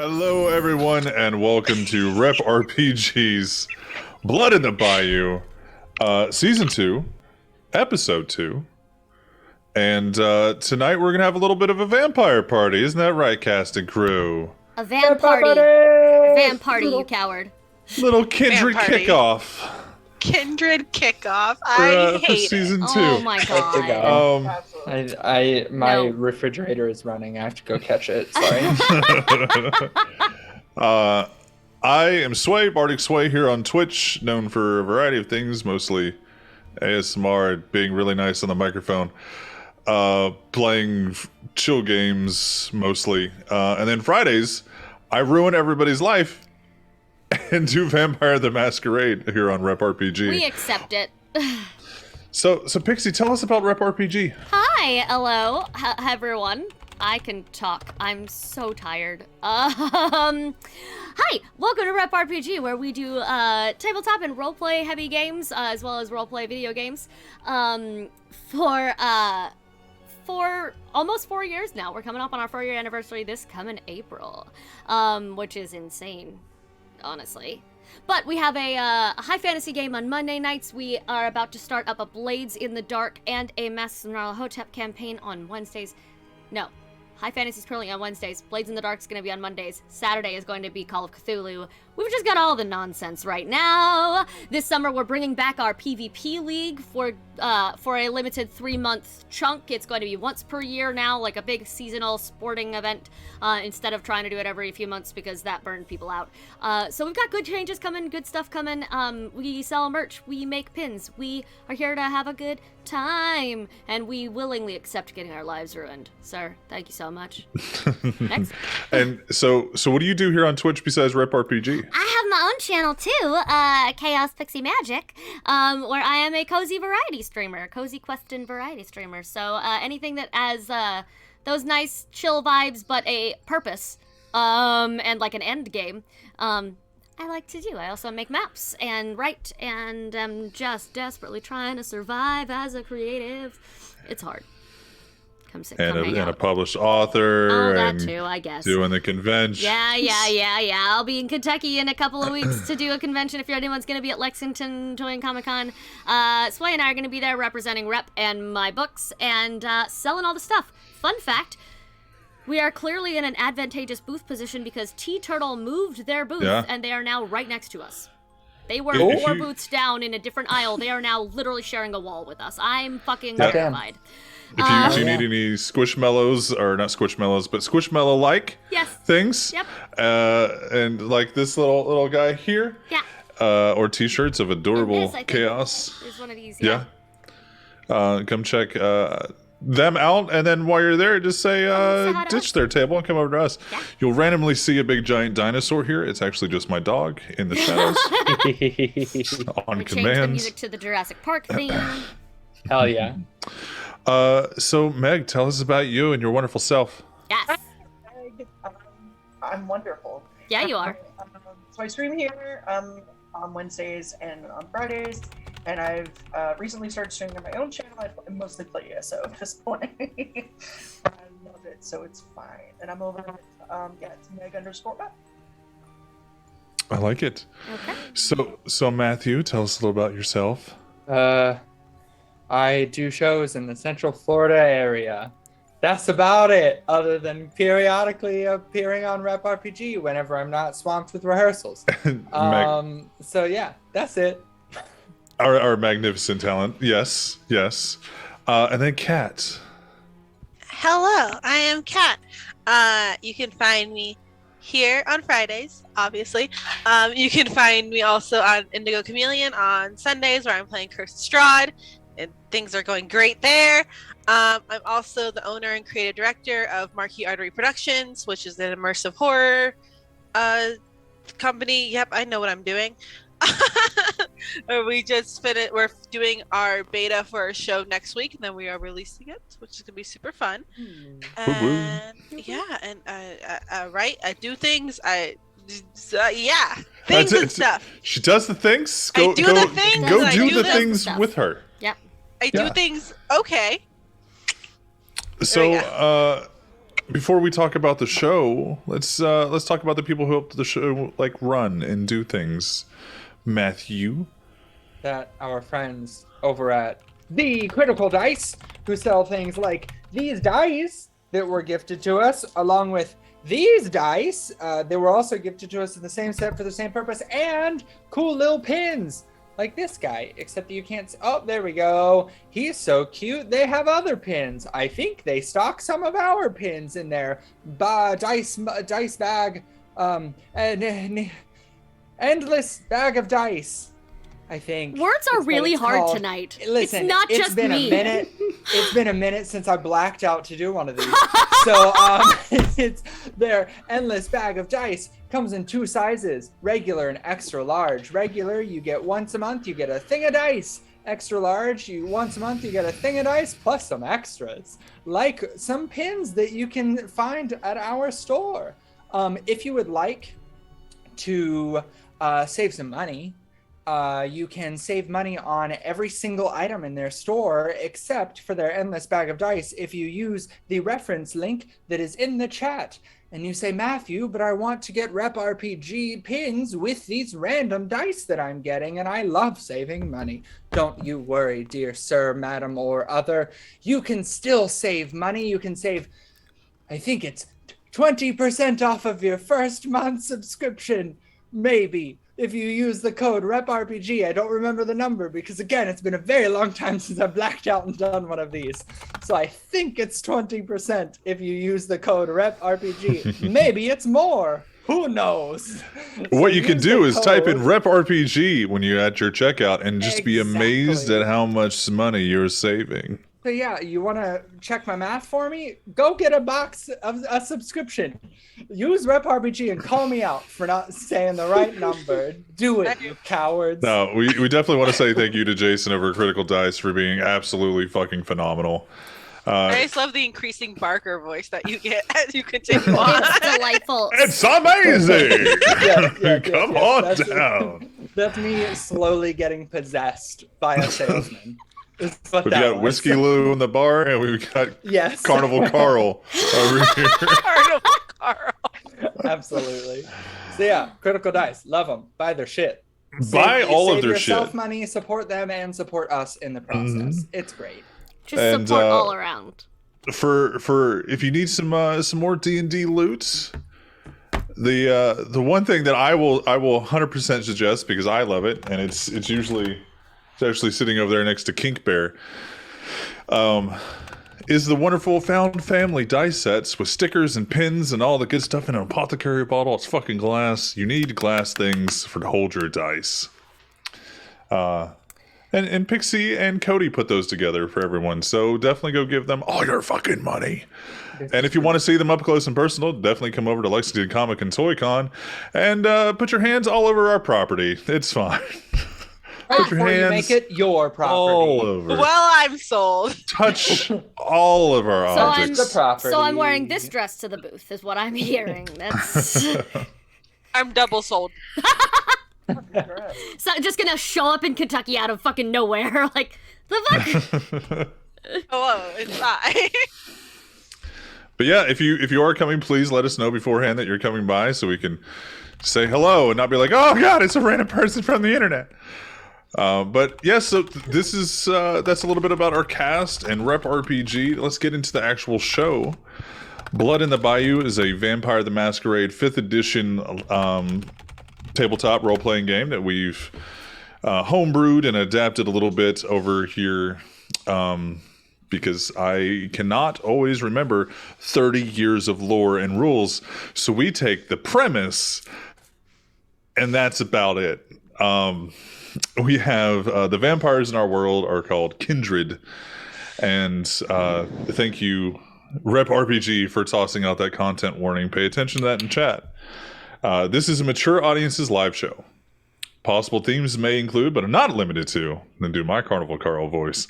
Hello, everyone, and welcome to Rep RPG's Blood in the Bayou, Season 2, Episode 2. And tonight we're going to have a little bit of a vampire party. Isn't that right, cast and crew? A vamp party. Vamp party, you coward. Little kindred kickoff. Kindred kickoff. I hate for Season 2. Oh my god. My refrigerator is running. I have to go catch it. Sorry. I am Sway, Bardic Sway here on Twitch, known for a variety of things, mostly ASMR, being really nice on the microphone, playing chill games mostly, and then Fridays, I ruin everybody's life and do Vampire the Masquerade here on Rep RPG. We accept it. So Pixie, tell us about Rep RPG. Hi, hello, everyone. I can talk. I'm so tired. Hi, welcome to Rep RPG, where we do tabletop and roleplay heavy games, as well as roleplay video games, for almost 4 years now. We're coming up on our 4-year anniversary this coming April, which is insane, honestly. But we have a high fantasy game on Monday nights. We are about to start up a Blades in the Dark and a Masks of Nyarlathotep campaign on Wednesdays. No. High Fantasy is currently on Wednesdays. Blades in the Dark is going to be on Mondays. Saturday is going to be Call of Cthulhu. We've just got all the nonsense right now. This summer, we're bringing back our PvP League for a limited 3-month chunk. It's going to be once per year now, like a big seasonal sporting event, instead of trying to do it every few months because that burned people out. So we've got good changes coming, good stuff coming. We sell merch. We make pins. We are here to have a good time, and we willingly accept getting our lives ruined. Sir, thank you so much. Next. And so what do you do here on Twitch besides Rep RPG? I have my own channel too, Chaos Pixie Magic, where I am a cozy variety streamer, cozy question variety streamer. So anything that has those nice chill vibes but a purpose, and like an end game, I like to do. I also make maps and write, and I'm just desperately trying to survive as a creative. It's hard. Come hang out. A published author. Oh, that and too, I guess. Doing the convention. Yeah. I'll be in Kentucky in a couple of weeks to do a convention. If anyone's going to be at Lexington doing Comic-Con, Sway and I are going to be there representing Rep and my books and selling all the stuff. Fun fact, we are clearly in an advantageous booth position because T-Turtle moved their booth, and they are now right next to us. They were 4 booths down in a different aisle. They are now literally sharing a wall with us. I'm fucking terrified. If you need any Squishmallows, or not Squishmallows, but Squishmallow-like things, and like this little guy here, or T-shirts of adorable chaos. There's one of these, come check them out, and then while you're there, just say ditch their table and come over to us. Yeah. You'll randomly see a big giant dinosaur here. It's actually just my dog in the shadows on command. Change the music to the Jurassic Park theme. Hell yeah. So Meg, tell us about you and your wonderful self. Yes. I'm wonderful. Yeah, you are. So I stream here on Wednesdays and on Fridays, and I've recently started streaming on my own channel. I mostly play ESO at this point. I love it, so it's fine. And I'm over it's Meg_up. I like it. Okay. So Matthew, tell us a little about yourself. I do shows in the Central Florida area. That's about it, other than periodically appearing on Rep RPG whenever I'm not swamped with rehearsals. So yeah, that's it. Our magnificent talent. Yes. And then Kat. Hello, I am Kat. You can find me here on Fridays, obviously. You can find me also on Indigo Chameleon on Sundays, where I'm playing Cursed Strahd, and things are going great there. I'm also the owner and creative director of Marquee Artery Productions, which is an immersive horror company. Yep, I know what I'm doing. We just finished. We're doing our beta for our show next week, and then we are releasing it, which is gonna be super fun. And I do things. Things and stuff. She does the things. I do the things. Go do the things with her. Yep. I do things. Okay. So, before we talk about the show, let's talk about the people who helped the show like run and do things. Matthew. That our friends over at the Critical Dice, who sell things like these dice that were gifted to us, along with these dice, they were also gifted to us in the same set for the same purpose, and cool little pins like this guy, except that you can't. Oh, there we go. He's so cute. They have other pins. I think they stock some of our pins in their dice bag, and endless bag of dice. I think words are really hard called tonight. Listen, it's not just been me. A minute. It's been a minute since I blacked out to do one of these. So it's their endless bag of dice. Comes in 2 sizes, regular and extra large. Regular, you get once a month, you get a thing of dice. Extra large, once a month, you get a thing of dice plus some extras, like some pins that you can find at our store. If you would like to save some money, you can save money on every single item in their store, except for their endless bag of dice. If you use the reference link that is in the chat, and you say, Matthew, but I want to get Rep RPG pins with these random dice that I'm getting, and I love saving money. Don't you worry, dear sir, madam, or other. You can still save money. You can save, I think it's 20% off of your first month subscription, maybe. If you use the code REPRPG, I don't remember the number because, again, it's been a very long time since I've blacked out and done one of these. So I think it's 20% if you use the code REPRPG. Maybe it's more. Who knows? What you can do is type in REPRPG when you're at your checkout and just be amazed at how much money you're saving. So yeah, you want to check my math for me? Go get a box of a subscription. Use RepRPG and call me out for not saying the right number. Do it, you cowards. No, we definitely want to say thank you to Jason over at Critical Dice for being absolutely fucking phenomenal. I just love the increasing Barker voice that you get as you continue on. It's delightful. It's amazing! Yes, Come on down. That's me slowly getting possessed by a salesman. We've got Whiskey Lou in the bar, and we've got Carnival Carl over here. Carnival Carl. Absolutely. So yeah, Critical Dice, love them. Buy their shit. Buy all of their shit. Save yourself money, support them, and support us in the process. Mm-hmm. It's great. Just support all around. For if you need some more D&D loot, the one thing that I will 100% suggest, because I love it, and it's actually sitting over there next to Kink Bear, is the wonderful Found Family dice sets with stickers and pins and all the good stuff in an apothecary bottle. It's fucking glass. You need glass things to hold your dice. And Pixie and Cody put those together for everyone. So definitely go give them all your fucking money. And if you want to see them up close and personal, definitely come over to Lexington Comic and Toy Con and put your hands all over our property. It's fine. Put your hands you make it your property. all over. Well, I'm sold. Touch all of our objects. The property. So I'm wearing this dress to the booth, is what I'm hearing. That's. I'm double sold. So I'm just gonna show up in Kentucky out of fucking nowhere, like the fuck. Hello, it's I. But yeah, if you are coming, please let us know beforehand that you're coming by so we can say hello and not be like, oh god, it's a random person from the internet. But yes, so this is that's a little bit about our cast and Rep RPG. Let's get into the actual show. Blood in the Bayou is a Vampire the Masquerade 5th edition tabletop role-playing game that we've homebrewed and adapted a little bit over here because I cannot always remember 30 years of lore and rules. So we take the premise and that's about it. We have the vampires in our world are called Kindred, and thank you, Rep RPG, for tossing out that content warning. Pay attention to that in chat. This is a mature audience's live show. Possible themes may include, but are not limited to, then do my Carnival Carl voice,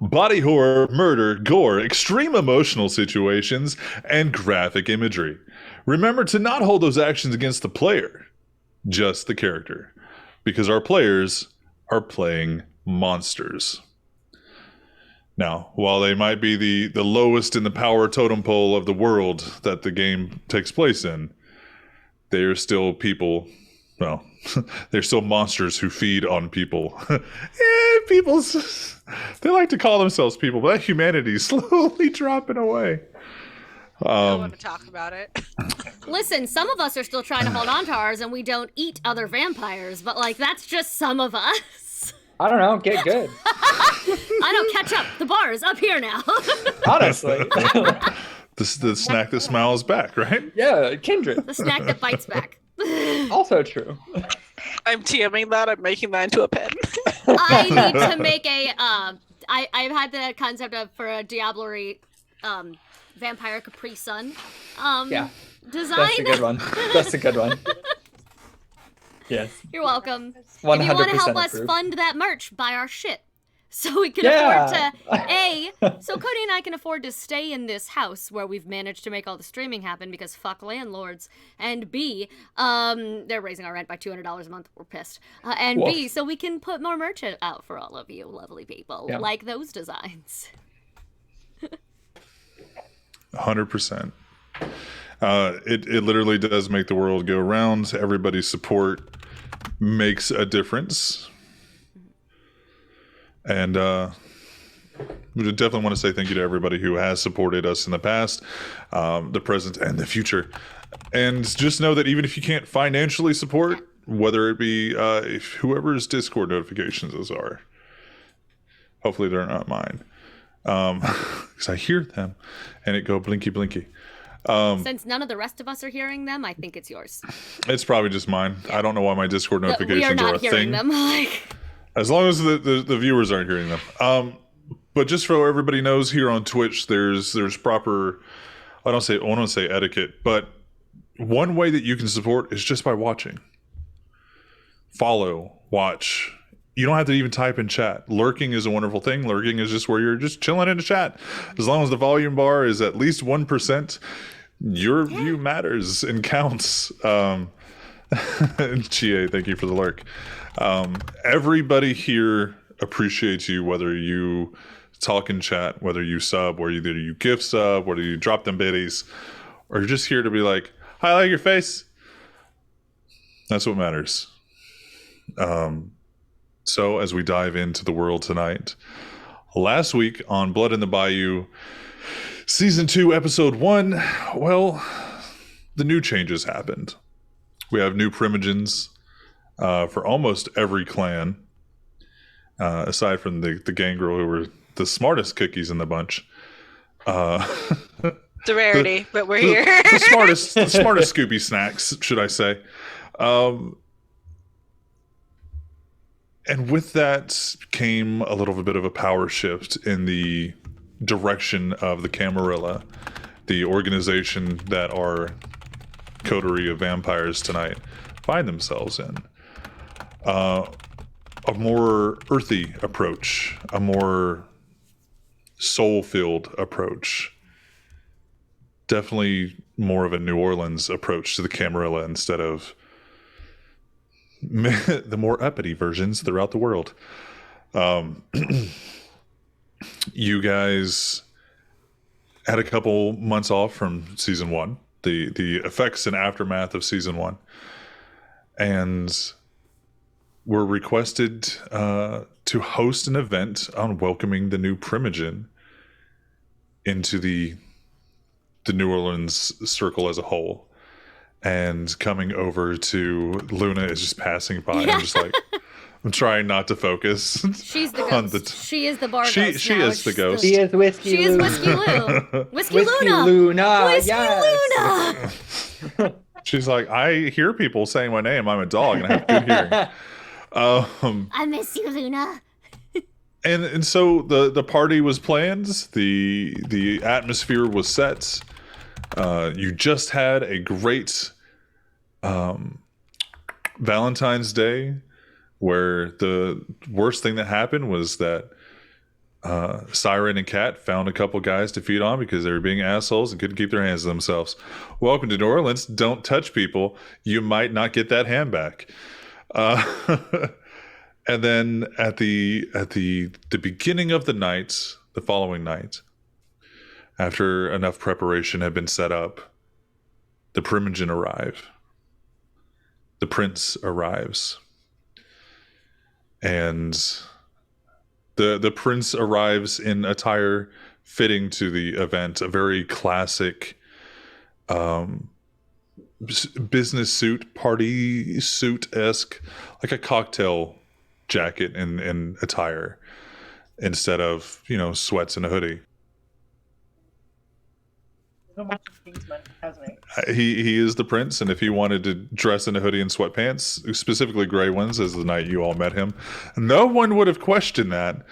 body horror, murder, gore, extreme emotional situations, and graphic imagery. Remember to not hold those actions against the player, just the character. Because our players are playing monsters. Now, while they might be the lowest in the power totem pole of the world that the game takes place in, they are still people. Well, they're still monsters who feed on people. They like to call themselves people, but that humanity is slowly dropping away. I don't want to talk about it. Listen, some of us are still trying to hold on to ours, and we don't eat other vampires, but, like, that's just some of us. I don't know, get good. I don't catch up. The bar is up here now. Honestly. The snack that smiles back, right? Yeah, kindred. The snack that bites back. Also true. I'm TMing that. I'm making that into a pen. I need to make a, I've had the concept of, for a Diablerie, Vampire Capri Sun, Yeah. design. That's a good one. That's a good one. Yes. You're welcome. 100% If you want to help us approved. fund that merch, buy our shit. So we can Yeah. afford to, so Cody and I can afford to stay in this house where we've managed to make all the streaming happen because fuck landlords. And B, they're raising our rent by $200 a month. We're pissed. And B, Woof. so we can put more merch out for all of you lovely people, Yeah. like those designs. 100%. It literally does make the world go round. Everybody's support makes a difference. And we definitely want to say thank you to everybody who has supported us in the past, the present, and the future. And just know that even if you can't financially support, whether it be whoever's Discord notifications those are, hopefully they're not mine, because I hear them and it go blinky blinky. Since none of the rest of us are hearing them, I think it's yours. It's probably just mine. I don't know why my Discord We are notifications are not a hearing thing. them. Like, As long as the viewers aren't hearing them. But just so everybody knows, here on Twitch, there's proper, I don't want to say etiquette, but one way that you can support is just by watching. Follow, watch. You don't have to even type in chat. Lurking is a wonderful thing. Lurking is just where you're just chilling in a chat. As long as the volume bar is at least 1%, your view matters and counts. GA, thank you for the lurk. Everybody here appreciates you, whether you talk in chat, whether you sub, whether you gift sub, whether you drop them biddies, or you're just here to be like, hi, I like your face. That's what matters. So as we dive into the world tonight, last week on Blood in the Bayou, Season 2, Episode 1, well, the new changes happened. We have new primogens for almost every clan, aside from the gangrel, who were the smartest cookies in the bunch. The rarity, but we're here. The smartest Scooby snacks, should I say. And with that came a little bit of a power shift in the direction of the Camarilla, the organization that our coterie of vampires tonight find themselves in. A more earthy approach, a more soul-filled approach. Definitely more of a New Orleans approach to the Camarilla instead of the more uppity versions throughout the world. You guys had a couple months off from season 1, the effects and aftermath of season 1, and were requested to host an event on welcoming the new primogen into the New Orleans circle as a whole. And coming over to Luna is just passing by. Yeah. I'm just like, I'm trying not to focus. she's the on ghost. She is the bar She- ghost she now. is the She's ghost. She is Whiskey She is Luna. Whiskey Lou. Whiskey Whiskey Luna. Luna. Whiskey Yes. Luna. She's like, I hear people saying my name. I'm a dog and I have good hearing. I miss you, Luna. And so the party was planned. The atmosphere was set. You just had a great Valentine's Day, where the worst thing that happened was that Siren and Kat found a couple guys to feed on because they were being assholes and couldn't keep their hands to themselves. Welcome to New Orleans. Don't touch people. You might not get that hand back. And then at the beginning of the night, the following night, after enough preparation had been set up, the primogen arrive. The prince arrives. And the prince arrives in attire fitting to the event, a very classic business suit, party suit-esque, like a cocktail jacket and attire instead of, sweats and a hoodie. Been watching Kingsman, hasn't he? He is the prince, and if he wanted to dress in a hoodie and sweatpants, specifically gray ones, as the night you all met him, no one would have questioned that.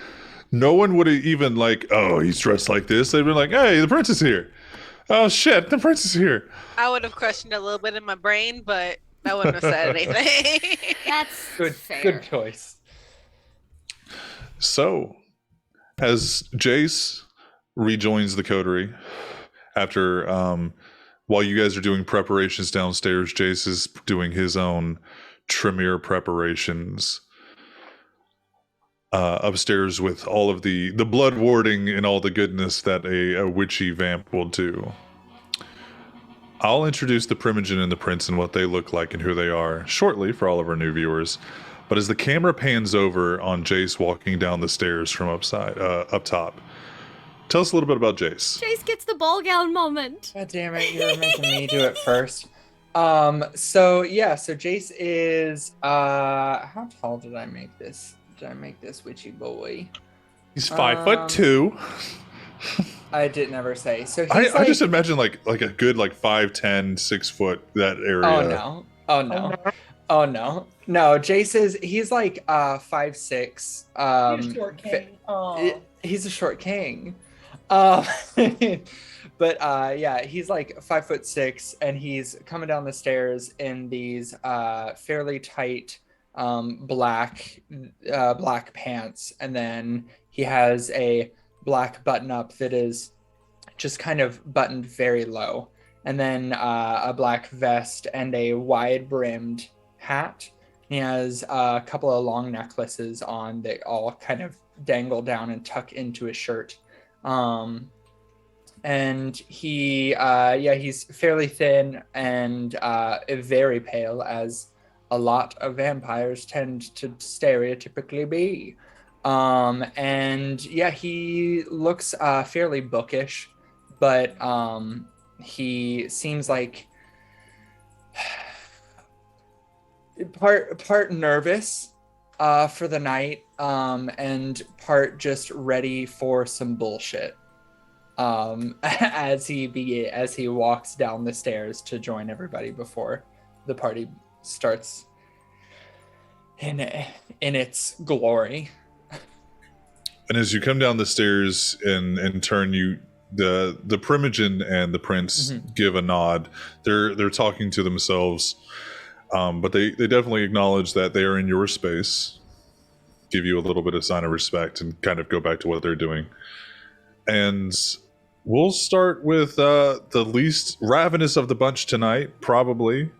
No one would have even oh, he's dressed like this. They'd been like, hey, the prince is here. Oh shit, the prince is here. I would have questioned a little bit in my brain, but I wouldn't have said anything. That's Good, fair. good choice. So, as Jace rejoins the coterie after, while you guys are doing preparations downstairs, Jace is doing his own Tremere preparations upstairs with all of the blood warding and all the goodness that a witchy vamp will do. I'll introduce the primogen and the prince and what they look like and who they are shortly for all of our new viewers. But as the camera pans over on Jace walking down the stairs from up top, tell us a little bit about Jace. Jace gets the ball gown moment. God damn it, you were making me do it first. So Jace is how tall did I make this? Did I make this witchy boy? He's 5'2". I didn't ever say. So he's I just imagine like a good 5'10", 6 foot, that area. Oh no. No, Jace he's 5'6". He's a short king. He's a short king. But he's 5'6", and he's coming down the stairs in these fairly tight black pants, and then he has a black button up that is just kind of buttoned very low, and then a black vest and a wide brimmed hat. He has a couple of long necklaces on that all kind of dangle down and tuck into his shirt. And he's fairly thin and very pale, as a lot of vampires tend to stereotypically be. He looks fairly bookish, but he seems like part nervous for the night, and part just ready for some bullshit. As he walks down the stairs to join everybody before the party starts in its glory. And as you come down the stairs and turn, the primogen and the prince give a nod. They're talking to themselves, but they definitely acknowledge that they are in your space, give you a little bit of sign of respect, and kind of go back to what they're doing. And we'll start with the least ravenous of the bunch tonight, probably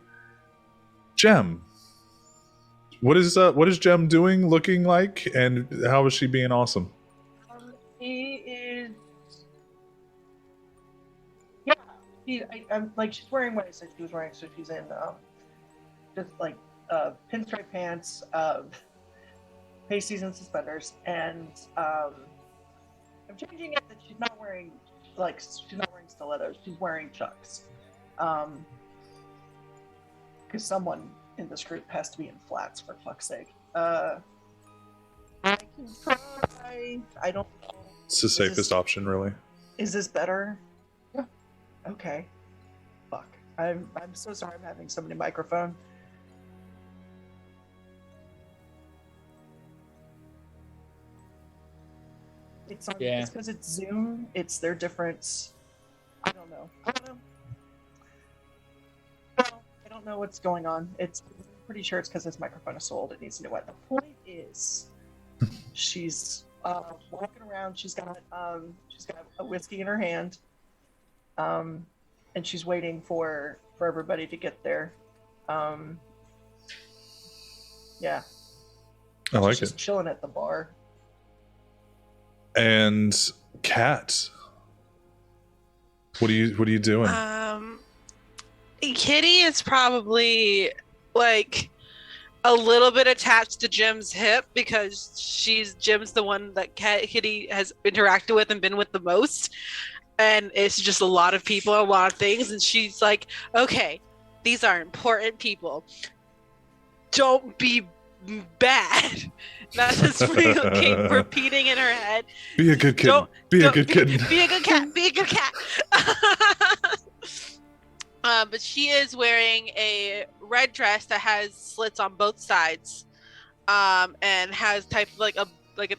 Gem. What is Gem doing, looking like, and how is she being awesome? He is. Yeah, I'm she's wearing what I said she was wearing, so she's in just pinstripe pants, pasties and suspenders, and I'm changing it that she's not wearing stilettos. She's wearing Chucks, because someone in this group has to be in flats, for fuck's sake. I can try. I don't know. It's the safest option, really. Is this better? Yeah. Okay. Fuck. I'm so sorry I'm having so many microphone. It's because it's Zoom. It's their difference. I don't know. Well, I don't know what's going on. I'm pretty sure it's because this microphone is so old it needs a new one. The point is, she's walking around. She's got a whiskey in her hand, and she's waiting for everybody to get there. Yeah. I like she's just chilling at the bar. And Cat, what are you doing? Kitty is probably like a little bit attached to Jim's hip because Jim's the one that Kitty has interacted with and been with the most, and it's just a lot of people, a lot of things, and she's like, okay, these are important people. Don't be bad. That's just keep repeating in her head. Be a good kid. Be a good kid. Be a good cat. Be a good cat. But she is wearing a red dress that has slits on both sides, and has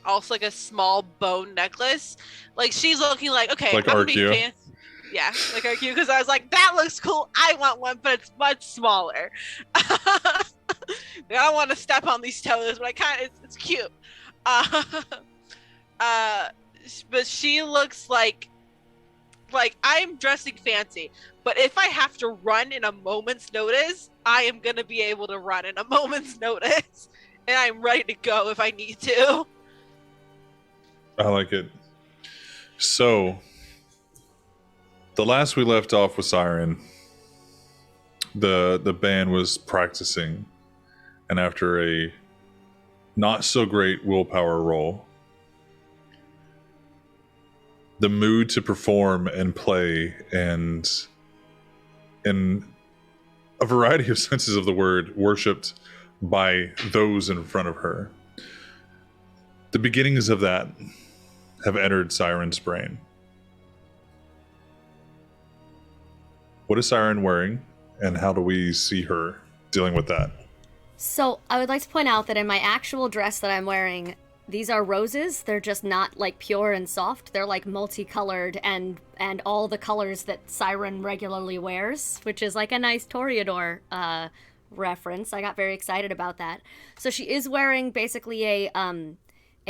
also a small bone necklace. Like she's looking like, okay, like I'm RQ. fancy. Yeah, like RQ, because I was like, that looks cool. I want one, but it's much smaller. I don't want to step on these toes, but it's cute. But she looks like I'm dressing fancy, but if I have to run in a moment's notice, I am gonna be able to run in a moment's notice, and I'm ready to go if I need to. I like it. So, the last we left off with Siren, the band was practicing, and after a not so great willpower roll, the mood to perform and play and in a variety of senses of the word, worshipped by those in front of her. The beginnings of that have entered Siren's brain. What is Siren wearing, and how do we see her dealing with that? So I would like to point out that in my actual dress that I'm wearing, these are roses. They're just not like pure and soft. They're like multicolored and all the colors that Siren regularly wears, which is like a nice Toreador reference. I got very excited about that. So she is wearing basically a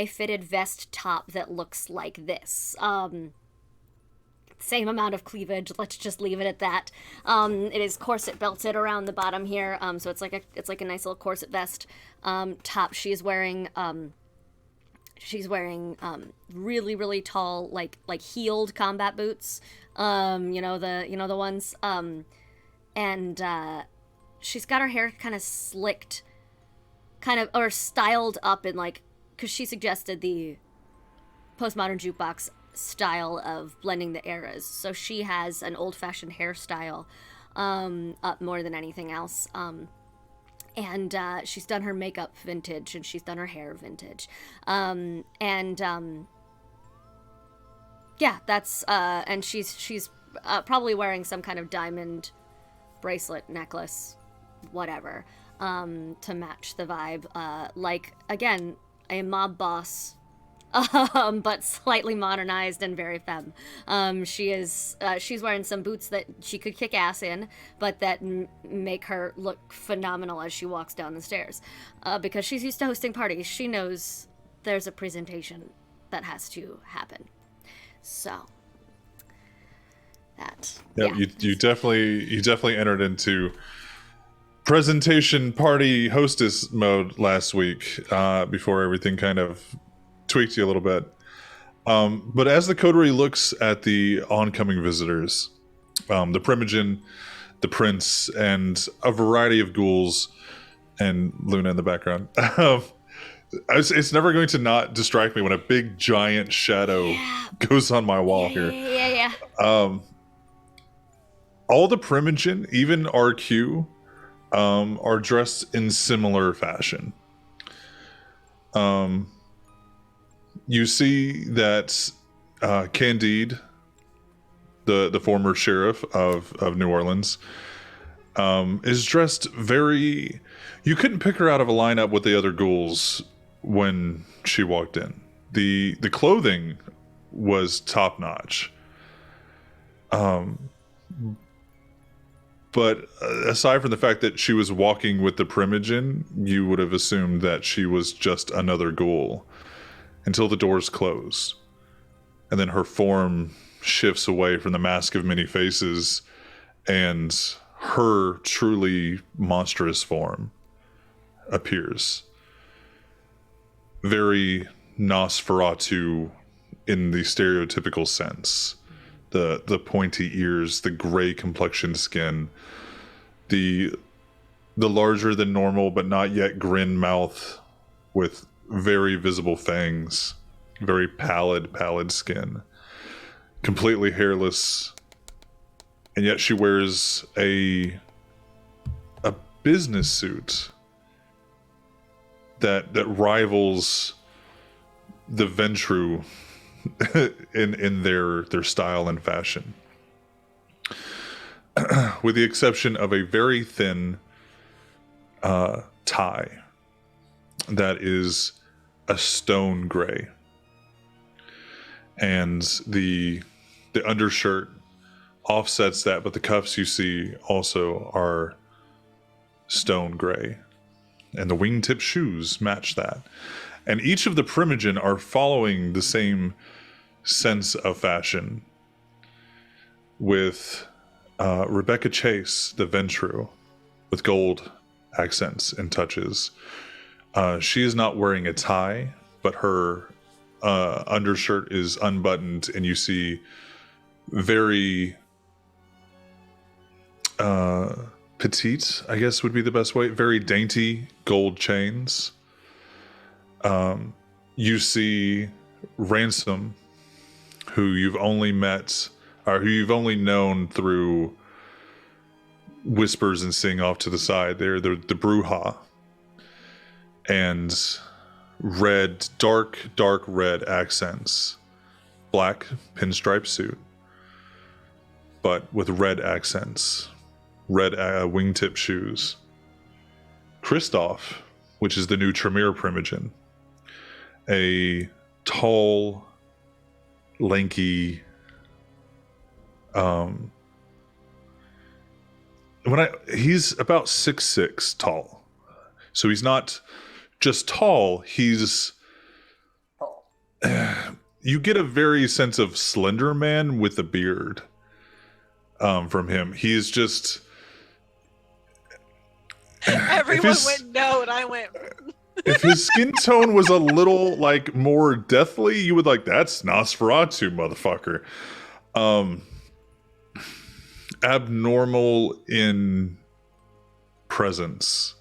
fitted vest top that looks like this. Same amount of cleavage. Let's just leave it at that. It is corset belted around the bottom here. So it's like a nice little corset vest top. She's wearing really, really tall, like heeled combat boots. You know the ones. And she's got her hair kind of slicked, or styled up in because she suggested the postmodern jukebox style of blending the eras. So she has an old-fashioned hairstyle up more than anything else. And she's done her makeup vintage, and she's done her hair vintage. Yeah, that's and she's probably wearing some kind of diamond bracelet, necklace, whatever, to match the vibe. Again, a mob boss, but slightly modernized and very femme. She's wearing some boots that she could kick ass in, but that make her look phenomenal as she walks down the stairs. Because she's used to hosting parties, she knows there's a presentation that has to happen. So that. Yep, yeah. You definitely entered into presentation party hostess mode last week, before everything kind of tweaked you a little bit. But as the coterie looks at the oncoming visitors, the primogen, the prince, and a variety of ghouls, and Luna in the background, it's never going to not distract me when a big giant shadow goes on my wall here. Yeah. All the primogen, even RQ, are dressed in similar fashion. You see that Candide, the former sheriff of New Orleans, is dressed very... You couldn't pick her out of a lineup with the other ghouls when she walked in. The clothing was top-notch. But aside from the fact that she was walking with the primogen, you would have assumed that she was just another ghoul until the doors close. And then her form shifts away from the mask of many faces, and her truly monstrous form appears. Very Nosferatu in the stereotypical sense. The pointy ears, the gray complexioned skin, the larger than normal but not yet grin mouth with very visible fangs, very pallid skin, completely hairless, and yet she wears a business suit that rivals the Ventru in their style and fashion, with the exception of a very thin tie that is a stone gray, and the undershirt offsets that, but the cuffs you see also are stone gray, and the wingtip shoes match that. And each of the primogen are following the same sense of fashion, with Rebecca Chase, the Ventru, with gold accents and touches. She is not wearing a tie, but her undershirt is unbuttoned, and you see very petite, I guess would be the best way, very dainty gold chains. You see Ransom, who you've only met, or who you've only known through whispers and seeing off to the side. They're the Bruja, and dark red accents, black pinstripe suit, but with red accents, red wingtip shoes. Kristoff, which is the new Tremere primogen, a tall, lanky, he's about 6'6" tall. So he's not just tall, he's you get a very sense of Slender Man with a beard from him. He's just Everyone went no, and I went. If his skin tone was a little like more deathly, you would like, that's Nosferatu, motherfucker. Abnormal in presence,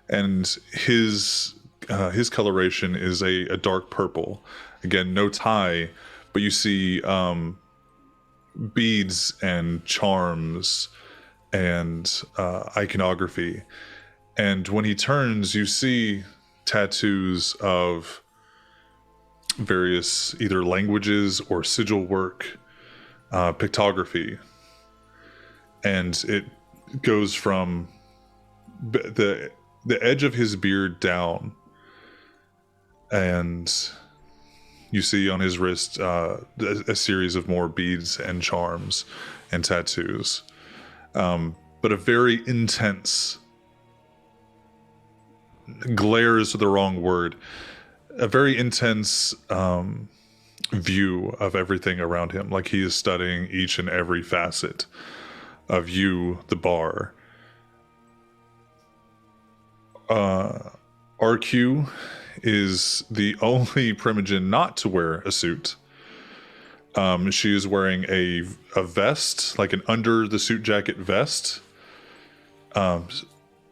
and his coloration is a dark purple. Again, no tie, but you see beads and charms and iconography. And when he turns, you see tattoos of various either languages or sigil work, pictography. And it goes from the edge of his beard down. And you see on his wrist a series of more beads and charms and tattoos. But a very intense, glare is the wrong word, a very intense view of everything around him. Like he is studying each and every facet of you, the bar. RQ is the only primogen not to wear a suit. She is wearing a vest, like an under the suit jacket vest,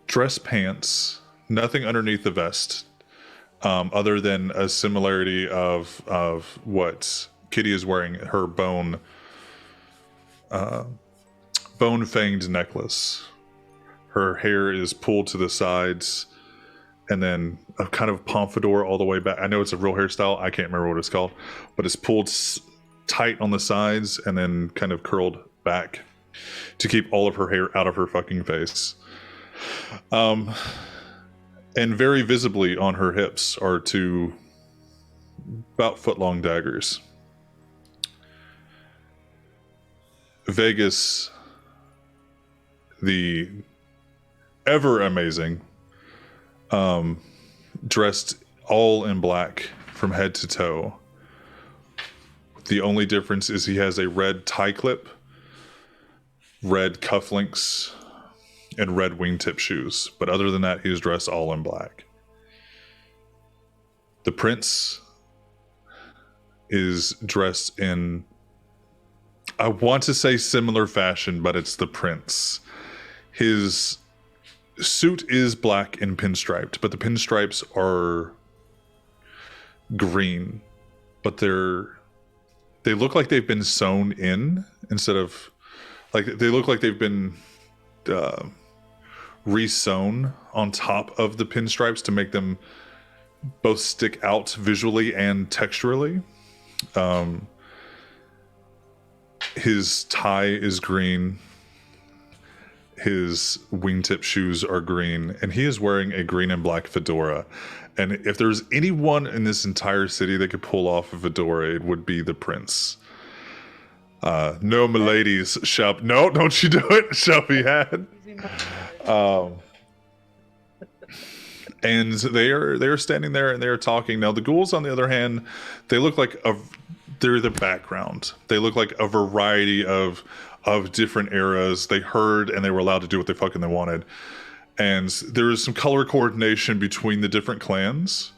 dress pants, nothing underneath the vest, other than a similarity of what Kitty is wearing, her bone fanged necklace. Her hair is pulled to the sides, and then a kind of pompadour all the way back. I know it's a real hairstyle, I can't remember what it's called, but it's pulled tight on the sides and then kind of curled back to keep all of her hair out of her fucking face. And very visibly on her hips are two about foot-long daggers. Vegas, the ever amazing, dressed all in black from head to toe. The only difference is he has a red tie clip, red cufflinks, and red wingtip shoes. But other than that, he is dressed all in black. The prince is dressed in, I want to say similar fashion, but it's the prince. His suit is black and pinstriped, but the pinstripes are green, but they look like they've been sewn in instead of, like, they look like they've been re-sewn on top of the pinstripes to make them both stick out visually and texturally. His tie is green. His wingtip shoes are green, and he is wearing a green and black fedora. And if there's anyone in this entire city that could pull off a fedora, it would be the prince. No, miladies shall... No, don't you do it. Shall be had. And they are standing there and they are talking. Now, the ghouls, on the other hand, they look like they're the background. They look like a variety of different eras. They heard and they were allowed to do what they fucking wanted. And there is some color coordination between the different clans.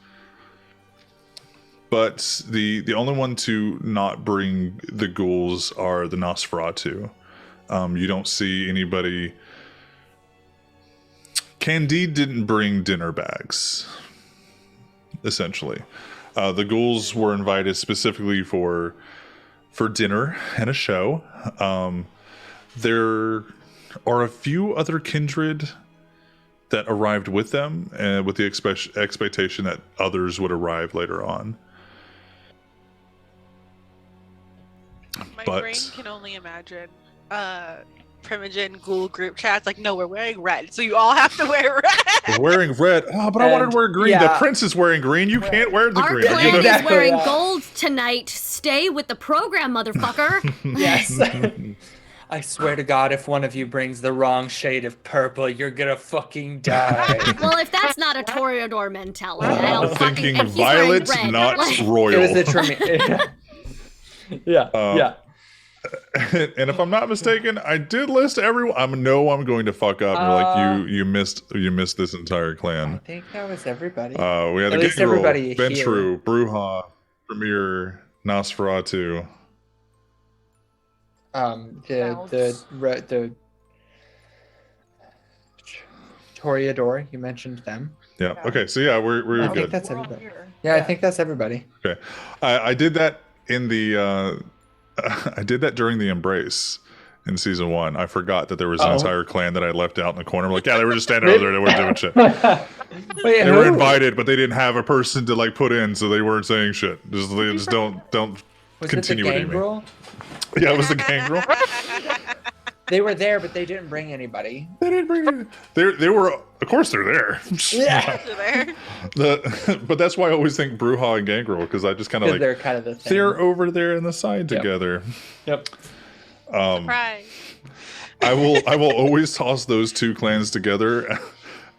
But the only one to not bring the ghouls are the Nosferatu. You don't see anybody... Candide didn't bring dinner bags, essentially. The ghouls were invited specifically for dinner and a show. There are a few other kindred that arrived with them, with the expectation that others would arrive later on. My brain can only imagine primogen ghoul group chats like, no, we're wearing red, so you all have to wear red. We're wearing red. Oh, but I wanted to wear green. Yeah. The prince is wearing green. You can't wear the green. Our clan is wearing gold tonight. Stay with the program, motherfucker. Yes. I swear to God, if one of you brings the wrong shade of purple, you're gonna fucking die. Well, if that's not a Toreador mentality, I don't I'm thinking violet, red, not royal. It was the yeah. And if I'm not mistaken, I did list everyone. I know I'm going to fuck up. Like you missed this entire clan. I think that was everybody. We had at least everybody here. Ventru, Bruja, Premier, Nosferatu. The Toreador, you mentioned them. Yeah. Okay. So yeah, we're good. I think that's everybody. Yeah, I think that's everybody. Okay. I did that in the. I did that during the Embrace in season 1. I forgot that there was an entire clan that I left out in the corner. I'm like, yeah, they were just standing over there. They weren't doing shit. Wait, they were invited, but they didn't have a person to like put in, so they weren't saying shit. Just don't continue with me. Yeah, it was the gangrel. They were there, but they didn't bring anybody. They didn't bring anybody. They were, of course, they're there. Yeah, they're there. But that's why I always think Bruja and Gangrel, because I just kind of like they're kind of the thing. They're over there in the side together. Yep. Surprise. I will always toss those two clans together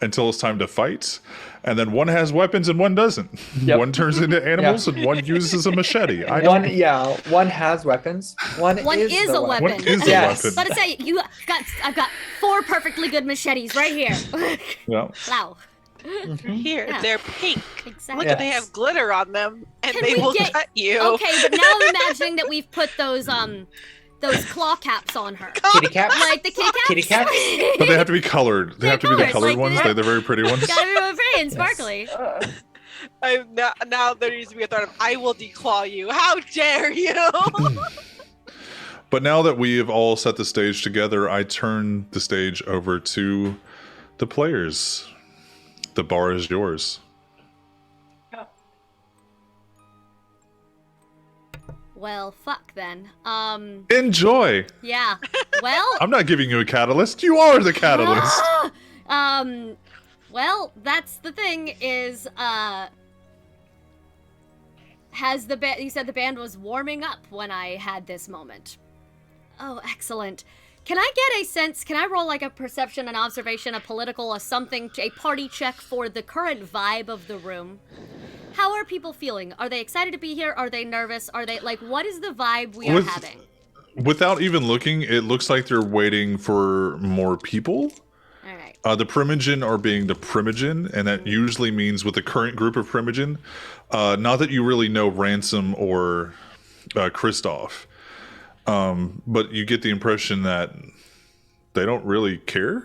until it's time to fight. And then one has weapons and one doesn't. Yep. One turns into animals and one uses a machete. One has weapons. One is a weapon. One is a weapon. But I say I've got 4 perfectly good machetes right here. Yeah. Wow. Here, they're pink. Exactly. Look, they have glitter on them, and they will cut you. Okay, but now I'm imagining that we've put those claw caps on her. Kitty caps? Like the kitty caps? Kitty caps? But they have to be colored. They have to be the colored ones. They're the very pretty ones. Gotta be pretty and sparkly. Now there needs to be a thought of, I will declaw you. How dare you? But now that we have all set the stage together, I turn the stage over to the players. The bar is yours. Well, fuck then. Enjoy. Yeah. Well, I'm not giving you a catalyst. You are the catalyst. Well, that's the thing is, you said the band was warming up when I had this moment. Oh, excellent. Can I get a sense, can I roll like a perception, an observation, a political, a something, a party check for the current vibe of the room? How are people feeling? Are they excited to be here? Are they nervous? Are they, like, what is the vibe we are having? Without even looking, it looks like they're waiting for more people. All right. The primogen are being the primogen, and that usually means with the current group of primogen, not that you really know Ransom or Kristoff. But you get the impression that they don't really care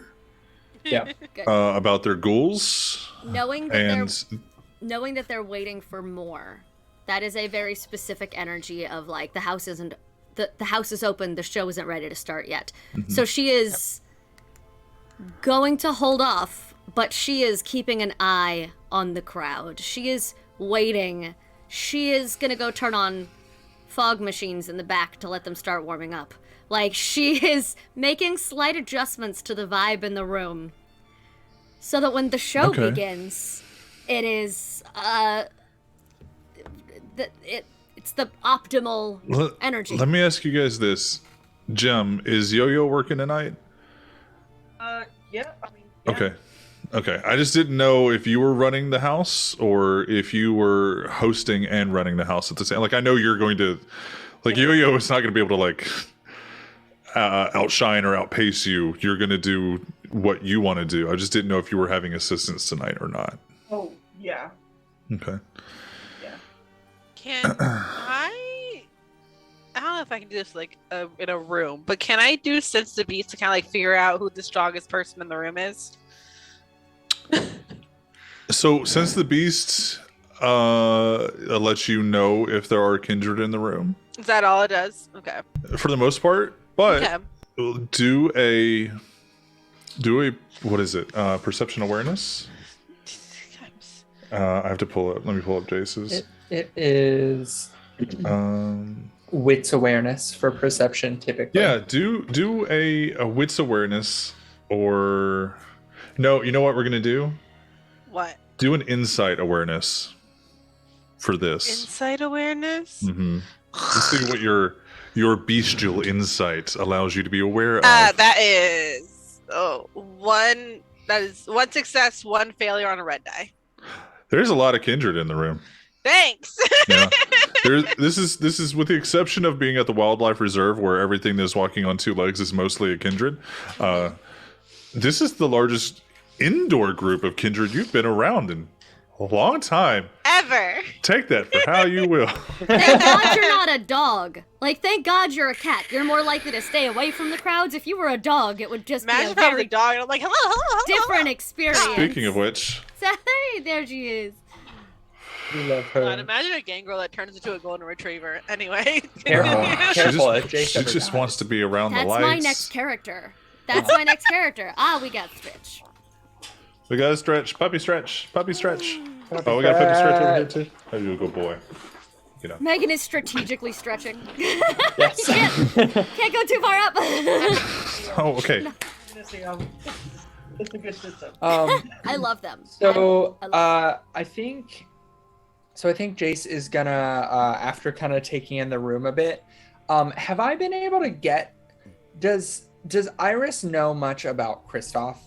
Yeah. about their ghouls. Knowing that And knowing that they're waiting for more. That is a very specific energy of like the house isn't the house is open, the show isn't ready to start yet. So she is going to hold off, but she is keeping an eye on the crowd. She is waiting. She is gonna go turn on fog machines in the back to let them start warming up. Like, she is making slight adjustments to the vibe in the room so that when the show begins, it is it's the optimal energy. Let me ask you guys this. Jem, is Yo-Yo working tonight? Yeah, I mean, yeah. Okay. I just didn't know if you were running the house or if you were hosting and running the house at the same. Like, I know you're going to, like, Yo-Yo is not going to be able to like outshine or outpace you. You're going to do what you want to do. I just didn't know if you were having assistance tonight or not. Oh, yeah. Okay. Yeah. Can I don't know if I can do this like in a room, but can I do Sense the Beast to kind of like figure out who the strongest person in the room is? So, Sense the Beast lets you know if there are kindred in the room. Is that all it does? Okay. For the most part, but Okay. do a what is it? Perception awareness. I have to pull up. Let me pull up Jace's. It is wits awareness for perception typically. Yeah, do a wits awareness, or no, you know what we're gonna do? What? Do an insight awareness for this. Insight awareness? Mm-hmm. Let's see what your bestial insight allows you to be aware of. That is one success, one failure on a red die. There's a lot of kindred in the room. Thanks. Yeah. This is with the exception of being at the wildlife reserve where everything that's walking on two legs is mostly a kindred. This is the largest indoor group of kindred you've been around in a long time. Ever. Take that for how you will. Thank God you're not a dog. Like, thank God you're a cat. You're more likely to stay away from the crowds. If you were a dog, it would just Imagine be if a I was a very dog and I'm like, hello. different experience. Speaking of which, Hey, there she is. We love her. God, imagine a gangrel that turns into a golden retriever. Anyway. Careful. she just wants to be around That's the lights. my next character. That's my next character. We got Stretch. We gotta stretch. Puppy stretch. Puppy stretch. Oh, we got puppy stretch over here too. Oh, you a good boy. You know. Megan is strategically stretching. Yes. Can't go too far up. Oh, okay. It's a good system. I love them. So I love I think Jace is gonna after kind of taking in the room a bit. Have I been able to get? Does Iris know much about Kristoff?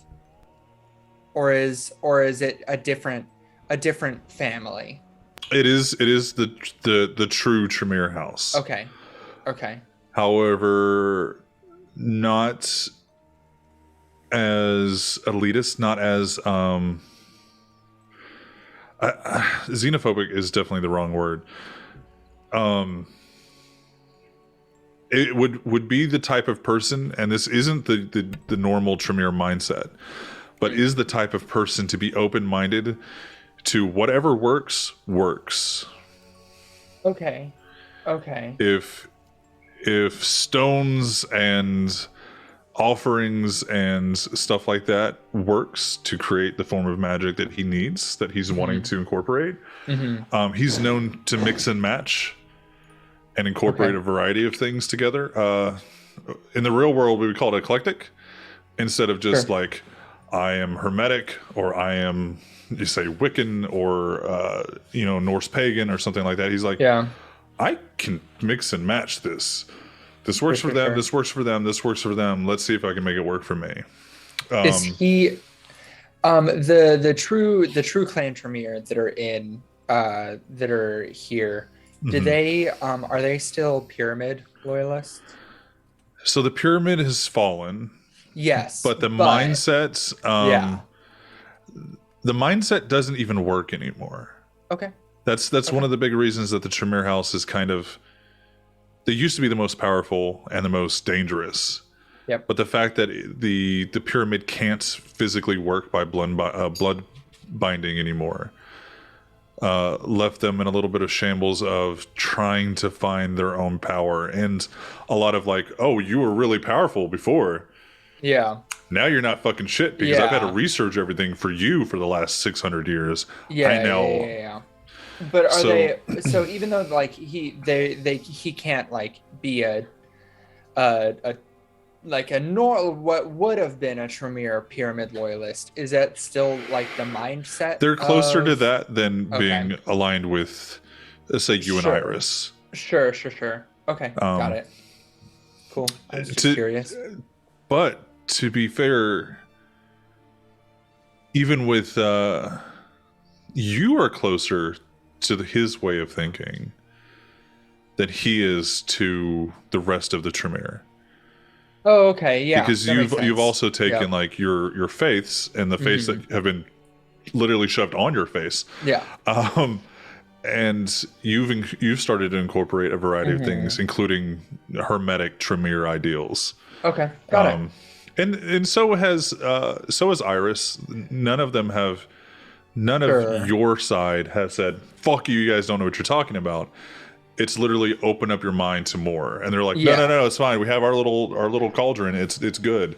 Or is it a different family? It is the true Tremere house. Okay. However, not as elitist, not as xenophobic is definitely the wrong word. It would be the type of person, and this isn't the normal Tremere mindset, but is the type of person to be open-minded to whatever works. Okay. If stones and offerings and stuff like that works to create the form of magic that he needs, that he's wanting to incorporate, he's known to mix and match and incorporate a variety of things together. In the real world, we would call it eclectic, instead of just like, I am Hermetic, or I am, you say, Wiccan, or Norse pagan, or something like that. He's like, I can mix and match this. This works for them. This works for them. This works for them. Let's see if I can make it work for me. Is he the true clan Tremere that are here? Do they are they still pyramid loyalists? So the pyramid has fallen. Yes, but the mindset, the mindset doesn't even work anymore. Okay, that's one of the big reasons that the Tremere house is kind of they used to be the most powerful and the most dangerous. Yep. But the fact that the pyramid can't physically work by blood binding anymore left them in a little bit of shambles of trying to find their own power, and a lot of like, oh, you were really powerful before. Yeah. Now you're not fucking shit because I've had to Yeah. research everything for you for the last 600 years. Yeah. I know. Yeah. But are So- they? So even though like he can't like be a like a what would have been a Tremere pyramid loyalist, is that still like the mindset? They're closer to of- that than Okay. being aligned with, let's say, you and Sure. Iris. Sure. Okay, got it. Cool. I was just curious. But to be fair, even with you are closer to his way of thinking than he is to the rest of the Tremere. Oh, okay, yeah. Because that makes you've sense. also taken Yep. like your faiths and the faiths that have been literally shoved on your face. Yeah. And you've started to incorporate a variety of Mm-hmm. things, including hermetic Tremere ideals. Okay, got it. And so has Iris. None of Sure. of your side have said, "Fuck you, you guys don't know what you're talking about." It's literally open up your mind to more, and they're like, Yeah. "No, it's fine. We have our little cauldron. It's good."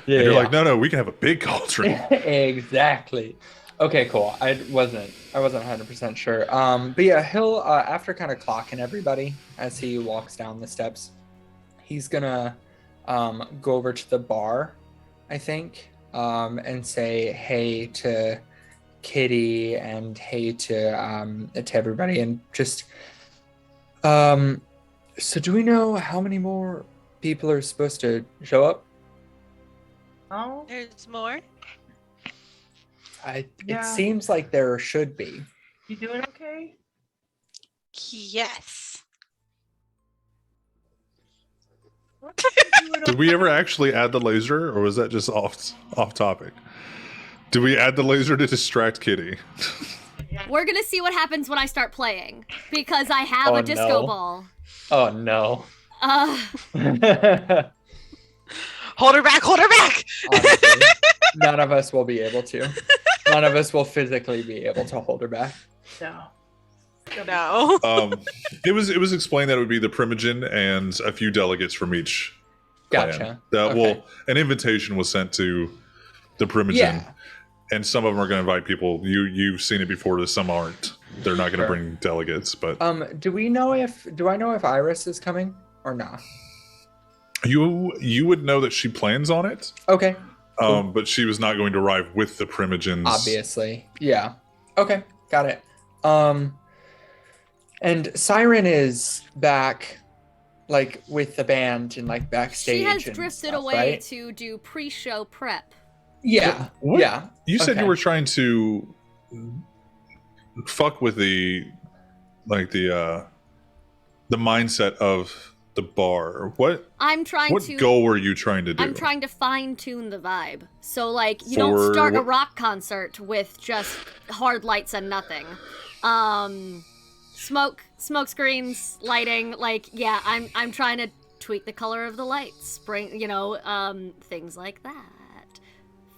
Yeah. And you're like, "No, we can have a big cauldron." Exactly. Okay, cool. I wasn't 100% sure. But yeah, he'll after kind of clocking everybody as he walks down the steps, he's gonna go over to the bar, I think, and say hey to Kitty and hey to everybody, and just so do we know how many more people are supposed to show up? Oh, There's more. It Yeah. seems like there should be. you doing okay? Yes. Did we ever actually add the laser, or was that just off topic? Did we add the laser to distract Kitty? We're gonna see what happens when I start playing because I have Oh, a disco no. ball. Oh no. Uh, Hold her back. Hold her back. Honestly, none of us will be able to. None of us will physically be able to hold her back. No. No. It was explained that it would be the primogen and a few delegates from each clan. Gotcha. That Okay. an invitation was sent to the primogen, Yeah. and some of them are going to invite people. You've seen it before. Some aren't. They're not going to Sure. bring delegates, but Do I know if Iris is coming or not? you would know that she plans on it. Okay. Cool. But she was not going to arrive with the primogens. Obviously. Yeah. Okay. Got it. And Siren is back, like with the band and like backstage. she has and drifted stuff, away right? to do pre-show prep. Yeah. What? Yeah. You said Okay. you were trying to fuck with the mindset of the bar. What I'm trying what to. goal were you trying to do? I'm trying to fine tune the vibe. So like you For don't start a what- rock concert with just hard lights and nothing. Smoke screens, lighting, like yeah, I'm trying to tweak the color of the lights, bring things like that.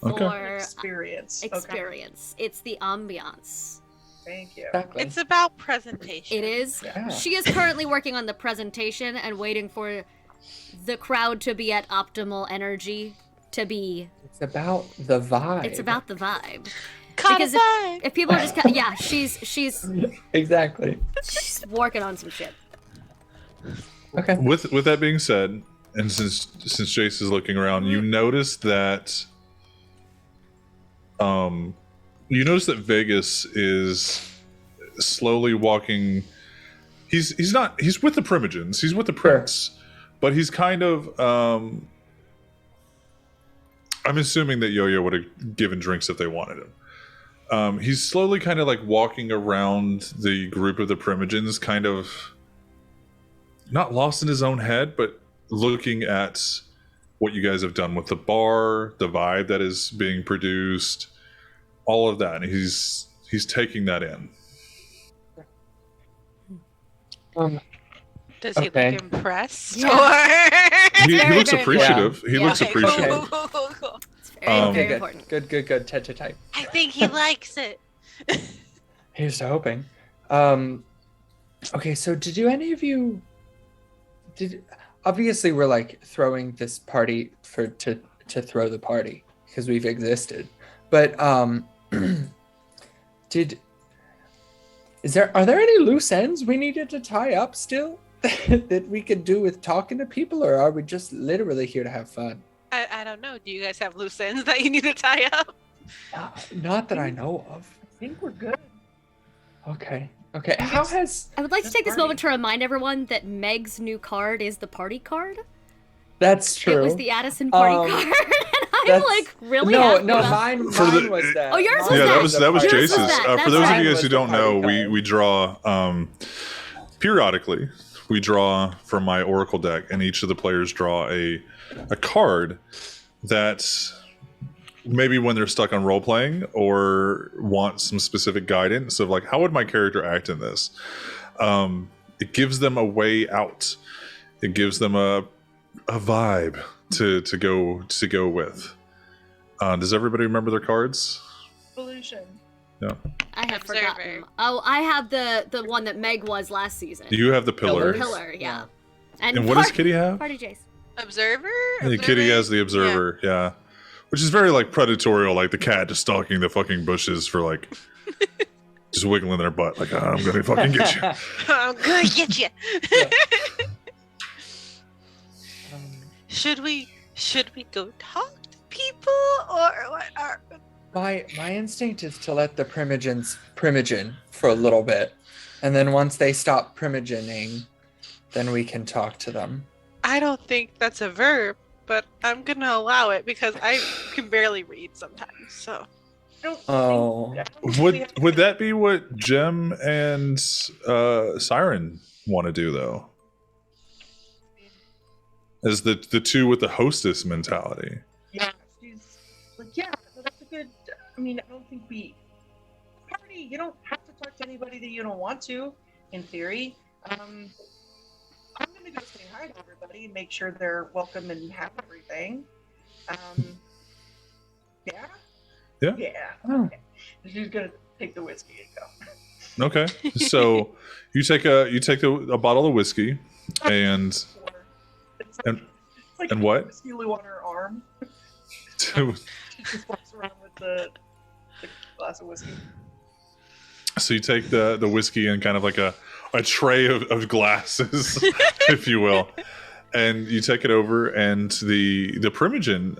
Okay. For Experience. Okay. experience. It's the ambiance. Thank you. Exactly. It's about presentation. It is. Yeah. She is currently working on the presentation and waiting for the crowd to be at optimal energy to be. It's about the vibe. It's about the vibe. Caught Because a vibe. If people are just yeah, she's Exactly. working on some shit. Okay. With that being said, and since Jace is looking around, you notice that Vegas is slowly walking. He's with the primogens. He's with the prince, but he's kind of I'm assuming that Yo-Yo would have given drinks if they wanted him. He's slowly kind of like walking around the group of the primogens, kind of not lost in his own head, but looking at what you guys have done with the bar, the vibe that is being produced, all of that. And he's taking that in. Does he Okay. look impressed? Yeah. Or He Very, looks very appreciative. He Yeah. looks Okay, appreciative. cool, cool, cool, cool. It's very, Um, very Okay, important. good. Type. I think he likes it. Here's to hoping. Okay, so obviously we're like throwing this party to throw the party because we've existed. But are there any loose ends we needed to tie up still that we could do with talking to people, or are we just literally here to have fun? I don't know. Do you guys have loose ends that you need to tie up? Not that I know of. I think we're good. Okay. How has I would like to This take this party. moment to remind everyone that Meg's new card is the party card. that's true? It was the Addison party Um, card. And I'm that's- like really no, happy no, about- mine For the- was that. Oh, yours was Mine Yeah, that. that was Yours was Jace's. that. For That's those of right. you guys who Was the don't know, party card. we draw periodically. We draw from my Oracle deck, and each of the players draw a card that maybe when they're stuck on role playing or want some specific guidance of like, how would my character act in this? It gives them a way out. It gives them a vibe to go with. Does everybody remember their cards? Evolution. I have Observer. forgotten. Oh, I have the one that Meg was last season. You have the pillar. Pillars? Pillar, yeah. And what does Kitty have? Party Jace. Observer? Yeah, Kitty has the observer, yeah. Which is very like predatorial, like the cat just stalking the fucking bushes for like just wiggling their butt, like I'm gonna fucking get you. I'm gonna get you. Should we go talk to people or what? My instinct is to let the primogen for a little bit, and then once they stop primogening, then we can talk to them. I don't think that's a verb, but I'm gonna allow it because I can barely read sometimes. So I don't Oh. think- I don't think we have- Would that be what Jem and Siren want to do though? As the two with the hostess mentality. Yeah, she's like, yeah, no, that's a good. I mean, I don't think party. You don't have to talk to anybody that you don't want to. In theory, I'm gonna go say hi to everybody and make sure they're welcome and have everything. Yeah. Yeah. Yeah. Oh. Okay. She's gonna take the whiskey and go. Okay, so you take a bottle of whiskey and It's And- it's like and what? whiskey glue on her arm. She just walks around with the glass of whiskey. so you take the whiskey and kind of like a tray of glasses, if you will, and you take it over, and the primogen,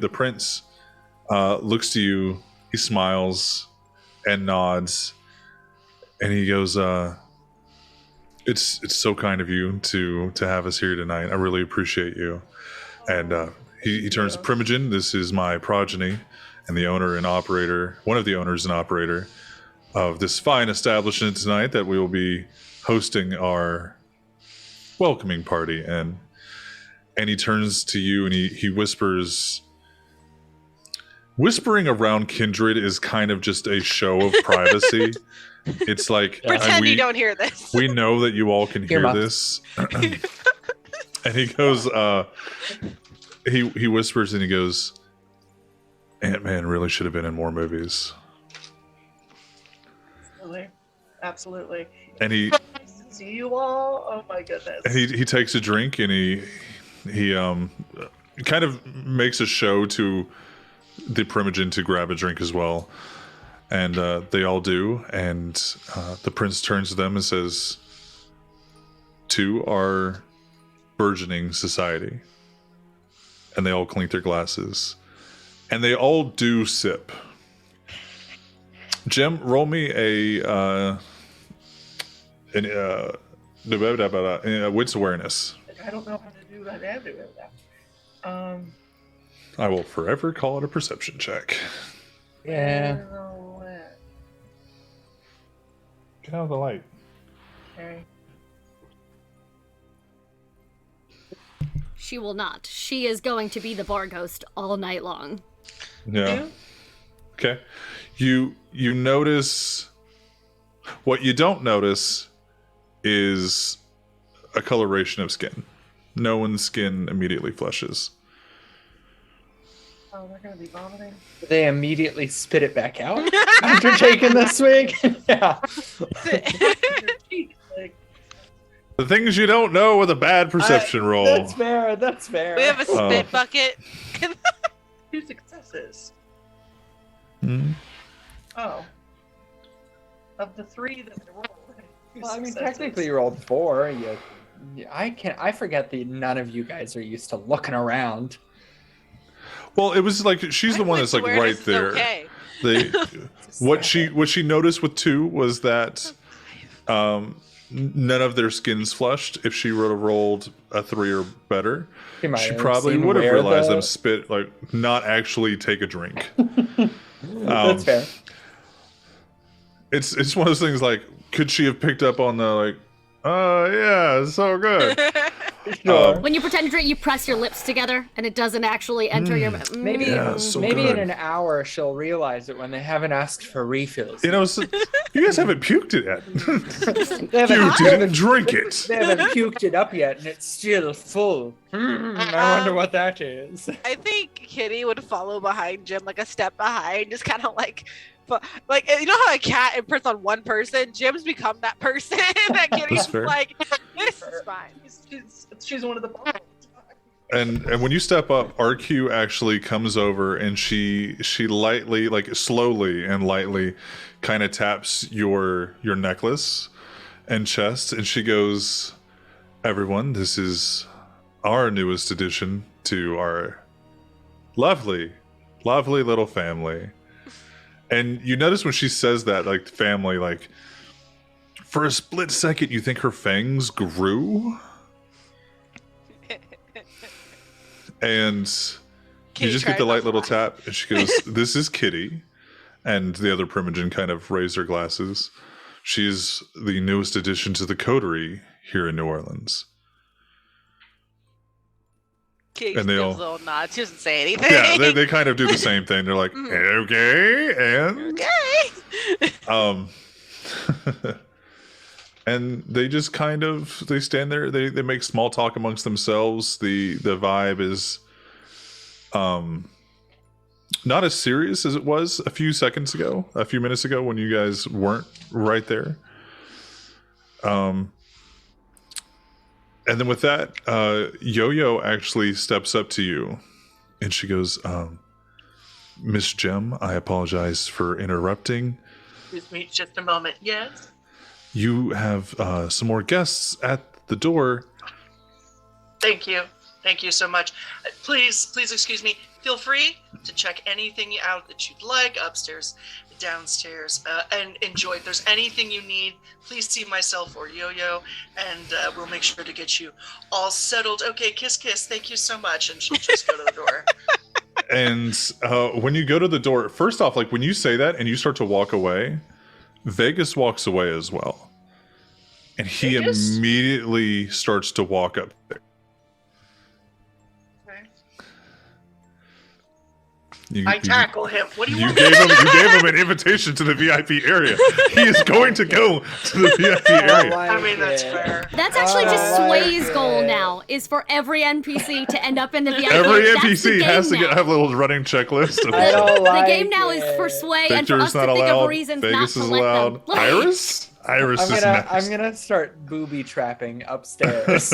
the prince, looks to you. He smiles and nods, and he goes, "It's so kind of you to have us here tonight. I really appreciate you." And he turns to Primogen. This is my progeny, and the owner and operator, one of the owners and operator of this fine establishment tonight that we will be hosting our welcoming party. And he turns to you and he whispers. Whispering around kindred is kind of just a show of privacy. It's like pretend we, you don't hear this. we know that you all can hear Earmuffs. this. And he goes, he whispers and he goes, Ant-Man really should have been in more movies. Absolutely. Absolutely. And he Nice to see you all. Oh my goodness. he takes a drink and he kind of makes a show to the primogen to grab a drink as well. And they all do. And the prince turns to them and says, "To our burgeoning society." And they all clink their glasses. And they all do sip. Jim, roll me a wits awareness. I don't know how to do that. I have to do that. I will forever call it a perception check. Yeah. Get out of the light. Okay. She will not. She is going to be the bar ghost all night long. Yeah. Okay. You notice what you don't notice is a coloration of skin. No one's skin immediately flushes. Oh, they're gonna be vomiting. They immediately spit it back out after taking the swig. Yeah. Like, The things you don't know with a bad perception roll. That's fair. That's fair. We have a spit bucket. 2 successes. Hmm. Oh. Of the 3 that I rolled. 2 Well, I mean, successes. technically you rolled 4. I forget that none of you guys are used to looking around. Well, it was like she's the one that's like right there. Okay. They, what she noticed with 2 was that none of their skins flushed. If she would have rolled a 3 or better, she probably would have realized them spit, like not actually take a drink. That's fair. It's one of those things like, could she have picked up on the like, yeah, it's so good. Sure. When you pretend to drink, you press your lips together, and it doesn't actually enter your. Maybe Yeah, so maybe good. in an hour she'll realize it when they haven't asked for refills. You know, you guys haven't puked it yet. They haven't, You didn't drink it. they haven't puked it up yet, and it's still full. I wonder what that is. I think Kitty would follow behind Jim, like a step behind, just kind of like you know how a cat imprints on one person? Jim's become that person. That Kitty's fair. like, this is fine. She's one of the bottles. And when you step up, RQ actually comes over and she lightly, like slowly and lightly, kind of taps your necklace and chest, and she goes, "Everyone, this is our newest addition to our lovely little family." And you notice when she says that, like family, like for a split second, you think her fangs grew. And Kitty you just get tried the not light to little laugh. tap, and she goes, "This is Kitty." And the other primogen kind of raise their glasses. She's the newest addition to the coterie here in New Orleans. Kitty And just they gives all- a little nod. She doesn't say anything. Yeah, they kind of do the same thing. They're like, okay, and Okay. and they just kind of they stand there. They make small talk amongst themselves. The vibe is not as serious as it was a few minutes ago when you guys weren't right there. And then with that, Yo-Yo actually steps up to you, and she goes, "Miss Jem, I apologize for interrupting. Excuse me just a moment. Yes? You have some more guests at the door." Thank you. Thank you so much. Please excuse me. Feel free to check anything out that you'd like upstairs, downstairs, and enjoy. If there's anything you need, please see myself or Yo-Yo, and we'll make sure to get you all settled. Okay, kiss, kiss. Thank you so much. And she'll just go to the door. And when you go to the door, first off, like when you say that and you start to walk away, Vegas walks away as well. And he Vegas? immediately starts to walk up there. Okay. You, I you- tackle him. What do you You want? gave him an invitation to the VIP area. He is going to go to the VIP area. I mean, that's fair. That's actually just I like Sway's goal it. now, is for every NPC to end up in the VIP. Every That's the NPC game has to now. have a little running checklist. Of I don't The like game now it. is for Sway and for Victor's us to not think allowed. of reasons Vegas not is to let allowed. them. Iris is next. I'm gonna start booby trapping upstairs.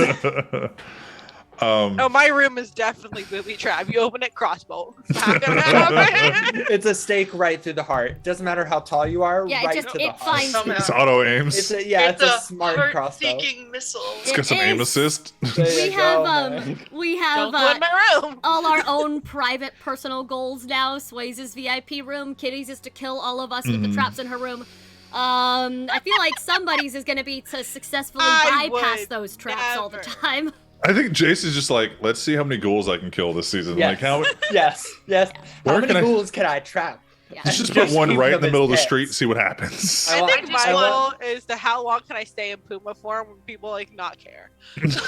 Oh, my room is definitely booby trap. You open it, crossbow. It's not gonna happen. It's a stake right through the heart. Doesn't matter how tall you are, Yeah, right it to the heart. finds you. It's auto aims. It's a smart crossbow. heart-seeking missile. It's got some It aim is. assist. There We you have go, man. we have Don't go in my room. all our own private personal goals now. Sway's is VIP room. Kitty's is to kill all of us with the traps in her room. I feel like somebody's is gonna be to successfully I bypass would those traps all the never. time. I think Jason's just like, let's see how many ghouls I can kill this season. Yes. Like how Yes. Where How many can I- ghouls can I trap? Yeah. let's just Just put one keep right in them the as middle of the pets. street, see what happens. I think my I goal want- is to how long can I stay in Puma form when people like not care.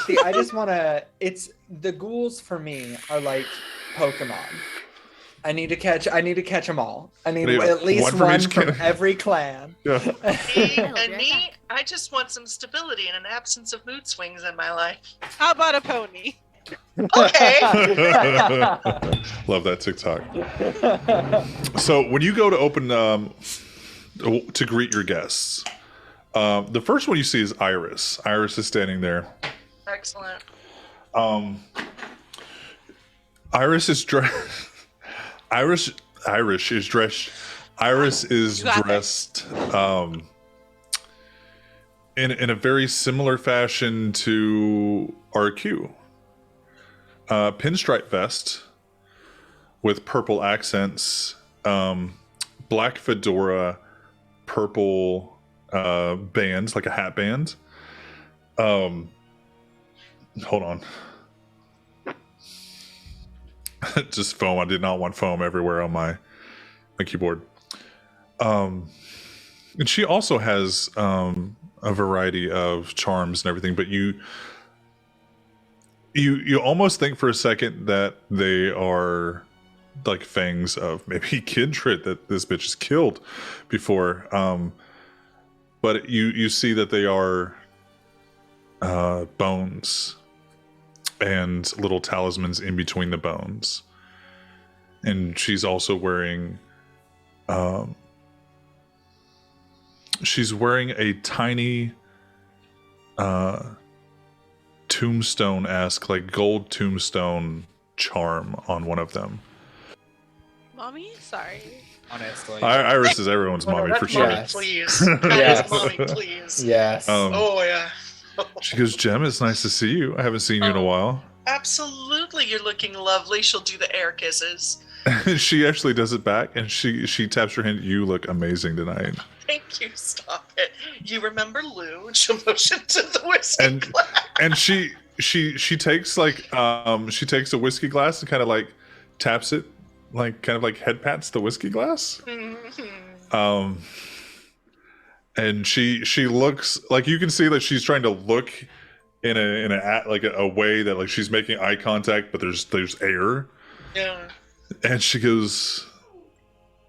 See, I just want to. It's the ghouls for me are like Pokemon. I need to catch them all. I need Yeah, at least one from one each from clan. every clan. Yeah. Me, I will be and right me, back. I just want some stability and an absence of mood swings in my life. How about a pony? Okay. Love that TikTok. So when you go to open to greet your guests, the first one you see is Iris. Iris is standing there. Excellent. Iris is dressed. Iris is dressed. Iris is You got dressed in a very similar fashion to RQ. Pinstripe vest with purple accents, black fedora, purple bands, like a hat band. Hold on. Just foam. I did not want foam everywhere on my keyboard. And she also has a variety of charms and everything, but you almost think for a second that they are like fangs of maybe kindred that this bitch has killed before. But you see that they are bones and little talismans in between the bones. And she's also wearing a tiny tombstone-esque, like gold tombstone charm on one of them. Mommy? Sorry. Honestly. Iris is everyone's Oh, no, mommy for that's sure. mommy, Yes. please. That Yes. is mommy, please. Yes. Oh, yeah. She goes, Jem, it's nice to see you. I haven't seen you in a while. Absolutely, you're looking lovely. She'll do the air kisses. She actually does it back, and she taps her hand. You look amazing tonight. Thank you. Stop it. You remember Lou? And she'll motion to the whiskey And glass. and she takes she takes a whiskey glass and kind of like taps it, like kind of like head pats the whiskey glass. And she looks like, you can see that she's trying to look in a way that like she's making eye contact, but there's air. Yeah. And she goes,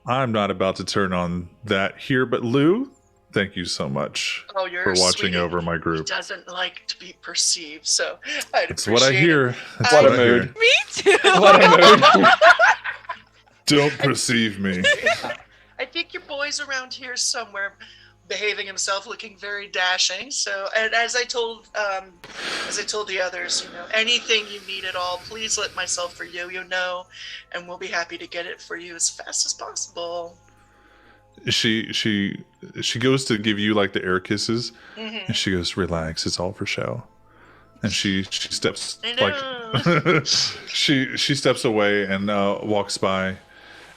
I'm not about to turn on that here, but Lou, thank you so much Oh, you're for watching sweet. over my He group. doesn't like to be perceived, so I'd That's what I appreciate hear. it. That's What what a I hear. mood. Me too. What a mood. Don't perceive me. I think your boy's around here somewhere, behaving himself, looking very dashing. So, and as I told the others, anything you need at all, please let myself or Yo-Yo know, and we'll be happy to get it for you as fast as possible. She goes to give you like the air kisses, Mhm. and she goes, relax, it's all for show. And she steps I know. like she steps away and walks by.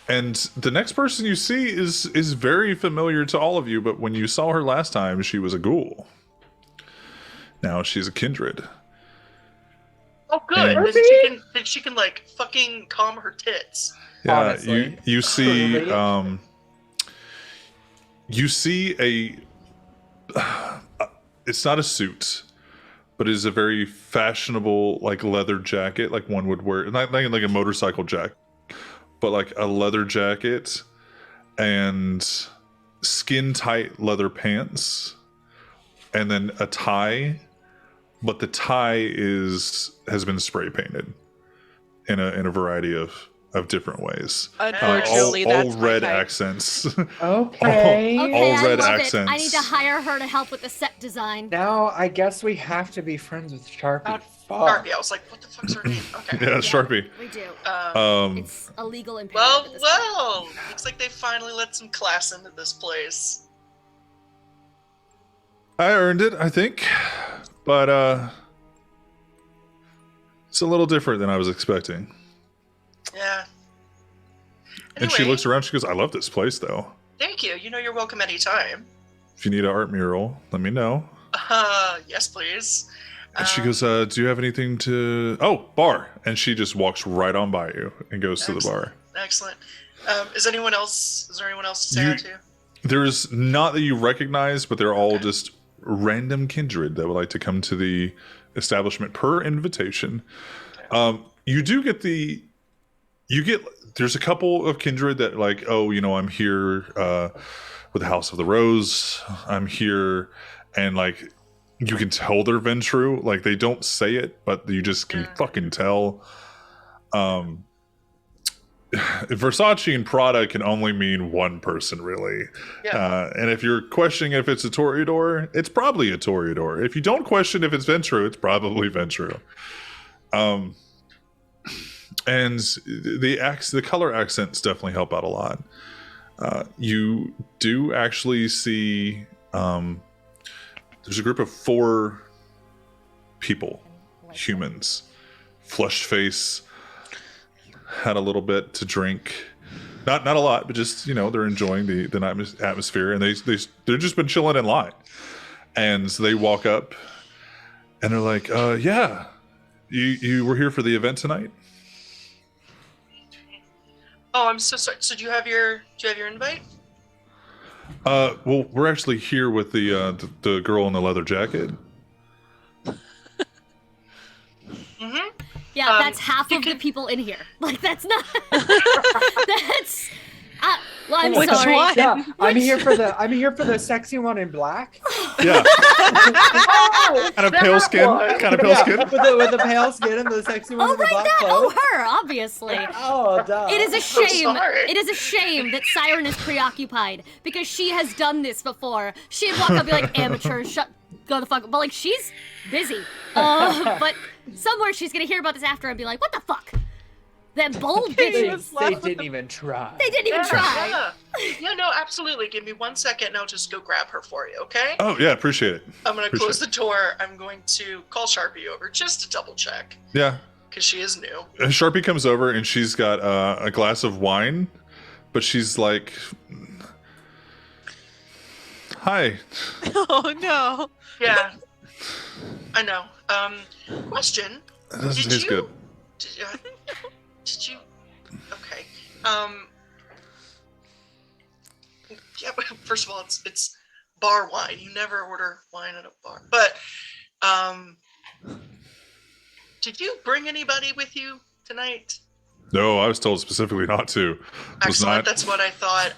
And the next person you see is very familiar to all of you, but when you saw her last time, she was a ghoul. Now she's a kindred. Oh, good. And- Then she can like fucking calm her tits. Yeah, Honestly. you see Really? you see it's not a suit, but it is a very fashionable like leather jacket, like one would wear, not like a motorcycle jacket, but like a leather jacket and skin tight leather pants, and then a tie, but the tie has been spray painted in a variety of different ways. Unfortunately, all that's my red type. accents. Okay. All Okay, I red love accents. it. I need to hire her to help with the set design. Now I guess we have to be friends with Sharpie. Fuck. Harvey, I was like, what the fuck's her name? Okay. Yeah, Sharpie. We do. It's It's a legal imperative. at this point. Well, looks like they finally let some class into this place. I earned it, I think, but it's a little different than I was expecting. Yeah. And she Anyway, looks around. She goes, "I love this place, though. Thank you. You're welcome anytime. If you need an art mural, let me know." Yes, please. And she goes, "Do you have anything to? Oh, bar." And she just walks right on by you and goes to the bar. Excellent. Is there anyone else to say hi to? There's not that you recognize, but they're all just random kindred that would like to come to the establishment per invitation. You do get there's a couple of kindred that like, oh, I'm here with the House of the Rose. I'm here, and like you can tell they're Ventru. Like they don't say it, but you just can fucking tell. Versace and Prada can only mean one person, really. Yeah. And if you're questioning if it's a Toreador, it's probably a Toreador. If you don't question if it's Ventru, it's probably Ventru. And the color accents definitely help out a lot. You do actually see there's a group of 4 people, humans, flushed face, had a little bit to drink, not a lot, but just they're enjoying the night atmosphere, and they're just been chilling in line, and so they walk up and they're like, yeah, you were here for the event tonight? Oh, I'm so sorry. So do you have your invite? Well, we're actually here with the girl in the leather jacket. Mm-hmm. Yeah, that's half of the people in here. Like, that's not. That's. Well, I'm Which sorry. one? Yeah, I'm here for the sexy one in black. Yeah, Oh, kind of pale skin, with the pale skin and the sexy one Oh, in the right, black that. clothes. Oh, her, obviously. Oh, duh. It is a so shame. sorry. It is a shame that Siren is preoccupied because she has done this before. She'd walk up and be like, amateur, go the fuck. But like, she's busy. But somewhere she's gonna hear about this after and be like, what the fuck? That bold They bitches. didn't even try. They didn't even try. Yeah, no, absolutely. Give me 1 second and I'll just go grab her for you, okay? Oh yeah, appreciate it. I'm going to close the door. I'm going to call Sharpie over just to double check Yeah. because she is new. Sharpie comes over and she's got a glass of wine, but she's like, "Hi." Oh no. Yeah, I know. Question. That doesn't Did taste you- good. Did you? Okay. Yeah. But first of all, it's bar wine. You never order wine at a bar. But did you bring anybody with you tonight? No, I was told specifically not to. Excellent. That's what I thought.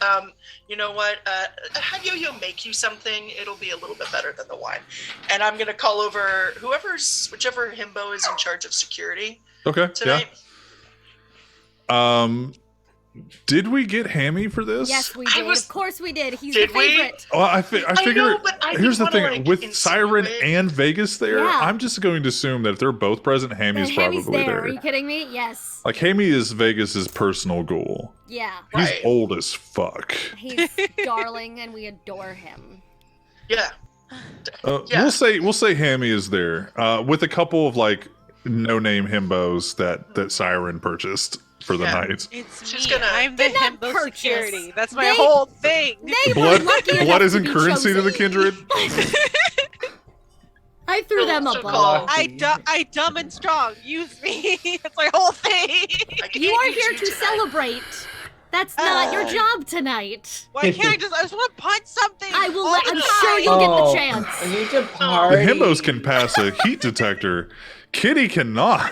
You know what? Have Yo-Yo make you something. It'll be a little bit better than the wine. And I'm gonna call over whichever himbo is in charge of security Okay. tonight. Yeah. Did we get Hammy for this? Yes, we did. Of course we did. He's Did the we? favorite. Well, I figure. know, but I Here's the didn't thing: wanna, like, with Siren insinuate. and Vegas there, Yeah. I'm just going to assume that if they're both present, Hammy's And probably Hammy's there. there. Are you kidding me? Yes. Like Hammy is Vegas's personal ghoul. Yeah. He's Right. old as fuck. He's darling, and we adore him. Yeah. Yeah. We'll say Hammy is there with a couple of like no-name himbos that Siren purchased for the Yeah. night. It's She's me. gonna- I'm the Did not himbo purchase. security. That's my They- whole thing. They Blood, were lucky enough blood to isn't be currency to the chosen. kindred. I threw them a So bone. called. I dumb and strong. Use me. That's my whole thing. I can't You are use here you to tonight. celebrate. That's not your job tonight. Why can't I just want to punch something? I will all let. the I'm time? sure you'll get the chance. I need to The party. himbos can pass a heat detector. Kitty cannot.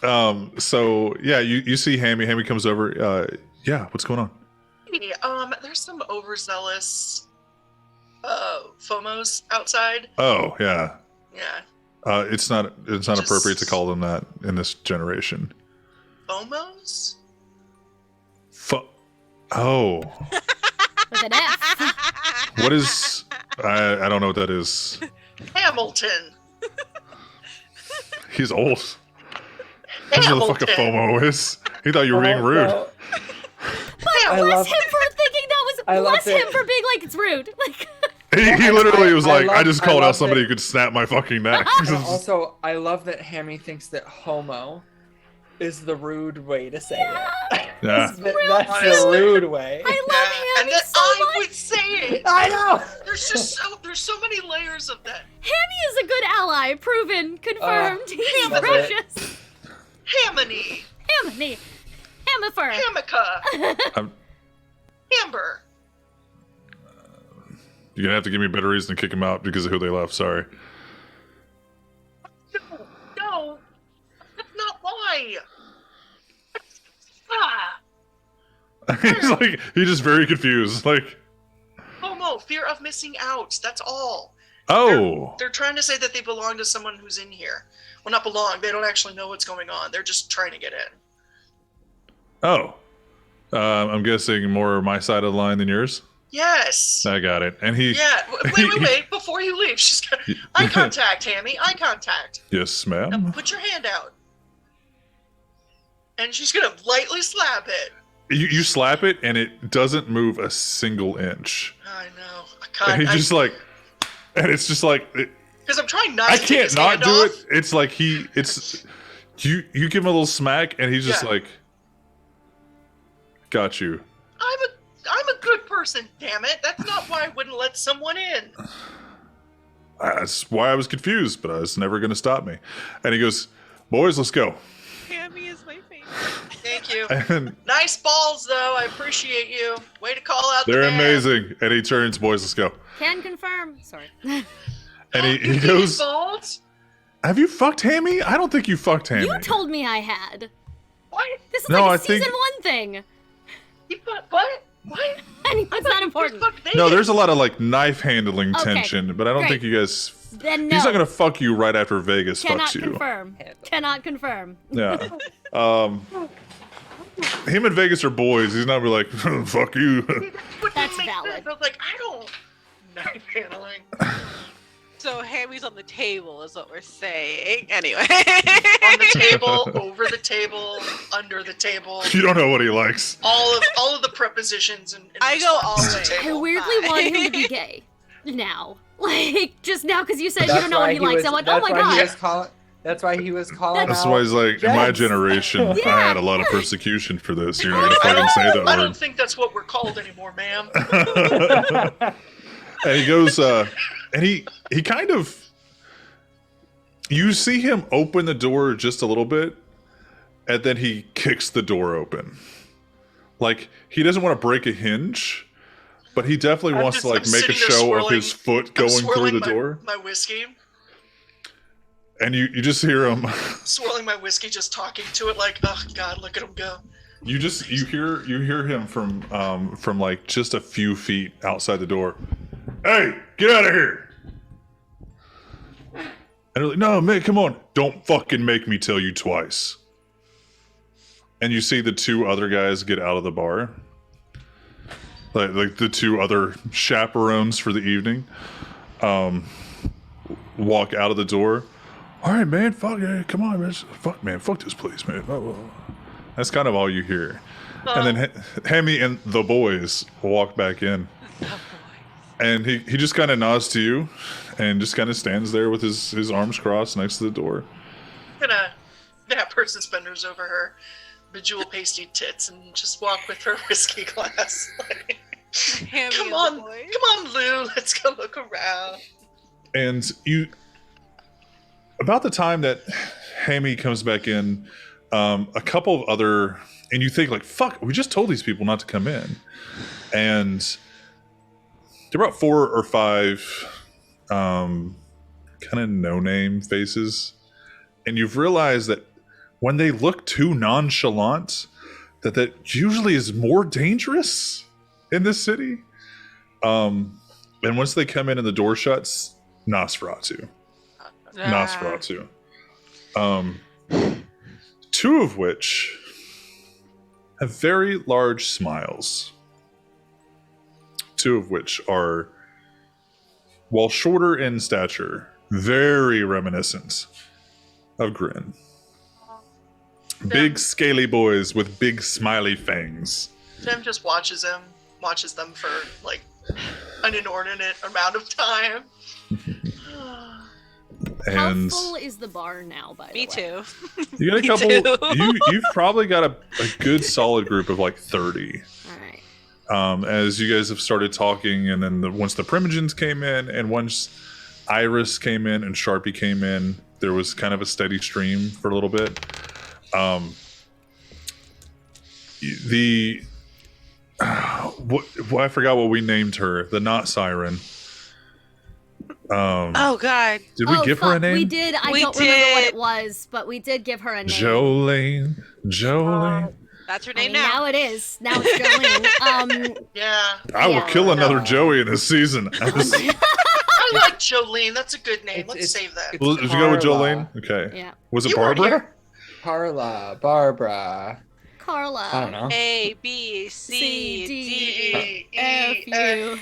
So yeah, you see Hammy. Hammy comes over. Yeah, what's going on? Hey, there's some overzealous FOMOs outside. Oh yeah. Yeah. It's not Just- appropriate to call them that in this generation. FOMOs? Oh, With an F. what is? I don't know what that is. Hamilton. He's old. He doesn't know what the fuck a FOMO is. He thought you were being rude. No. But I bless love- him for thinking that was. I love Bless him it. for being like it's rude. Like. He literally was like, I love- just I called out love somebody it. who could snap my fucking neck. And also, I love that Hammy thinks that homo is the rude way to say it. Yeah. That's the rude way. I love Yeah, and Hammy that so I much. would say it. I know. There's so many layers of that. Hammy is a good ally. Proven. Confirmed. He's love it. precious. Hamony. Hammy. Hamifer. Hamica. Amber. You're gonna have to give me a better reason to kick him out because of who they left. Sorry. No, that's not why. he's just very confused. Like, FOMO, fear of missing out. That's all. oh, They're trying to say that they belong to someone who's in here. Well, not belong. They don't actually know what's going on. They're just trying to get in. oh. I'm guessing more my side of the line than yours. Yes. I got it. And he. Yeah. Wait. Before you leave, she's got eye contact, Hammy. Eye contact. Yes, Now ma'am. put your hand out. And she's gonna lightly slap it. You slap it, and it doesn't move a single inch. I know. And he's just like, and it's just like, because I'm trying not I to take can't his not hand do off. it. It's like you give him a little smack, and he's just Yeah. like, got you. I'm a good person, damn it. That's not why I wouldn't let someone in. That's why I was confused, but it's never going to stop me. And he goes, boys, let's go. Hammy is my favorite. Thank you. And Nice balls, though. I appreciate you. Way to call out they're the man. amazing. And he turns, boys, let's go. Can confirm. Sorry. And You he think goes, balls? have you fucked Hammy? I don't think you fucked Hammy. You told me I had. What? This is No, like a I think- season 1 thing. You what? What? It's not important. No, there's a lot of like knife handling Okay, tension, but I don't great. think you guys. Then no. He's not gonna fuck you right after Vegas Cannot fucks you. confirm. Cannot confirm. Yeah. Him and Vegas are boys. He's not really like, fuck you. That's Make valid. sense. I was like, I don't. Knife handling. So Hammy's on the table is what we're saying. Anyway. On the table, over the table, under the table. You don't know what he likes. All of the prepositions and I go response to all the way. I table. weirdly want him to be gay. Now. Like, just now because you said you That's don't know what why he likes. I went, oh my god. That's why he was calling That's out. why he's like, in my Yes. generation, Yeah. I had a lot of persecution for this. You're not gonna fucking say that I don't word. think that's what we're called anymore, ma'am. And he goes, and he kind of, you see him open the door just a little bit, and then he kicks the door open. Like, he doesn't want to break a hinge, but he definitely wants to like I'm make a sitting there show of swirling- his foot I'm going through swirling the door. My whiskey. And you just hear him, Swirling my whiskey, just talking to it like, oh god, look at him go. you hear him from like just a few feet outside the door. Hey, get out of here! And they're like, no, man, come on. Don't fucking make me tell you twice. And you see the two other guys get out of the bar. Like the two other chaperones for the evening. Walk out of the door. All right, man, fuck yeah, come on, man. Fuck this place, man. Oh. That's kind of all you hear. And then Hammy and the boys walk back in. And he just kind of nods to you and just kind of stands there with his arms crossed next to the door. Gonna nap her suspenders over her bejeweled pasty tits and just walk with her whiskey glass. Like, Hammy come and on, the boys. come on, Lou, let's go look around. And you, about the time that Hammy comes back in, a couple of other, and you think like, fuck, we just told these people not to come in. And there are about 4 or 5 kind of no-name faces. And you've realized that when they look too nonchalant, that usually is more dangerous in this city. And once they come in and the door shuts, Nosferatu. Nosferatu. 2 of which have very large smiles. 2 of which are, while shorter in stature, very reminiscent of Grin. Big scaly boys with big smiley fangs. Tim just watches them for like an inordinate amount of time. And How full is the bar now, by the way? Me too. you got a Me couple. too. You've probably got a good solid group of like 30. Alright. As you guys have started talking, and then once the primogens came in, and once Iris came in and Sharpie came in, there was kind of a steady stream for a little bit. I forgot what we named her. The not Siren. Oh god. Did we give her a name? We did. I We don't remember what did. it was, but we did give her a name. Jolene. That's her I name mean, now. now it is. Now it's Jolene. Yeah. I will Yeah. kill another Joey in this season. I like Jolene. That's a good name. Let's It's- save that. it's Well, did you go with Carla. Jolene? Okay. Yeah. Was it You weren't Barbara? here. Carla, Barbara. Carla. I don't know. A B C C, D D, E F, U.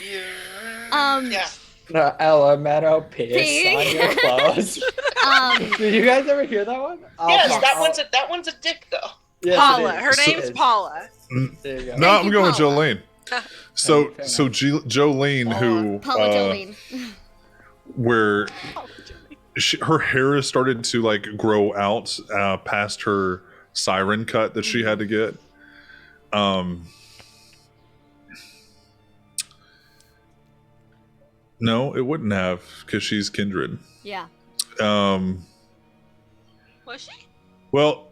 Yeah. The elemental piss P. on your clothes. Did you guys ever hear that one? Yes, yes. that one's a dick though. Yes, it Paula. is. Her So- name's Paula. There you go. No, Thank I'm you, going with Paula. Jolene. So, Fair enough. so Jolene, who Paula Jolene. where her hair has started to like grow out past her siren cut that she had to get. No, it wouldn't have because she's kindred. Yeah. Um, Was she? well,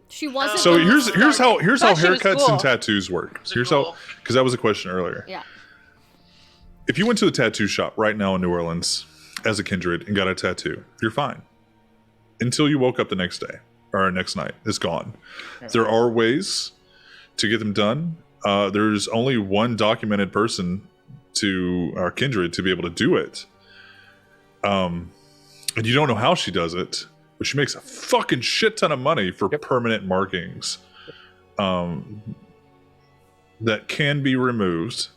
She wasn't. so when we here's how started. here's how Thought she was haircuts cool. and tattoos work. Was it Here's cool? how, because that was a question earlier. Yeah. If you went to a tattoo shop right now in New Orleans as a kindred and got a tattoo, you're fine until you woke up the next day or next night. It's gone. There are ways to get them done. There's only one documented person to our kindred to be able to do it. And you don't know how she does it, but she makes a fucking shit ton of money for permanent markings that can be removed.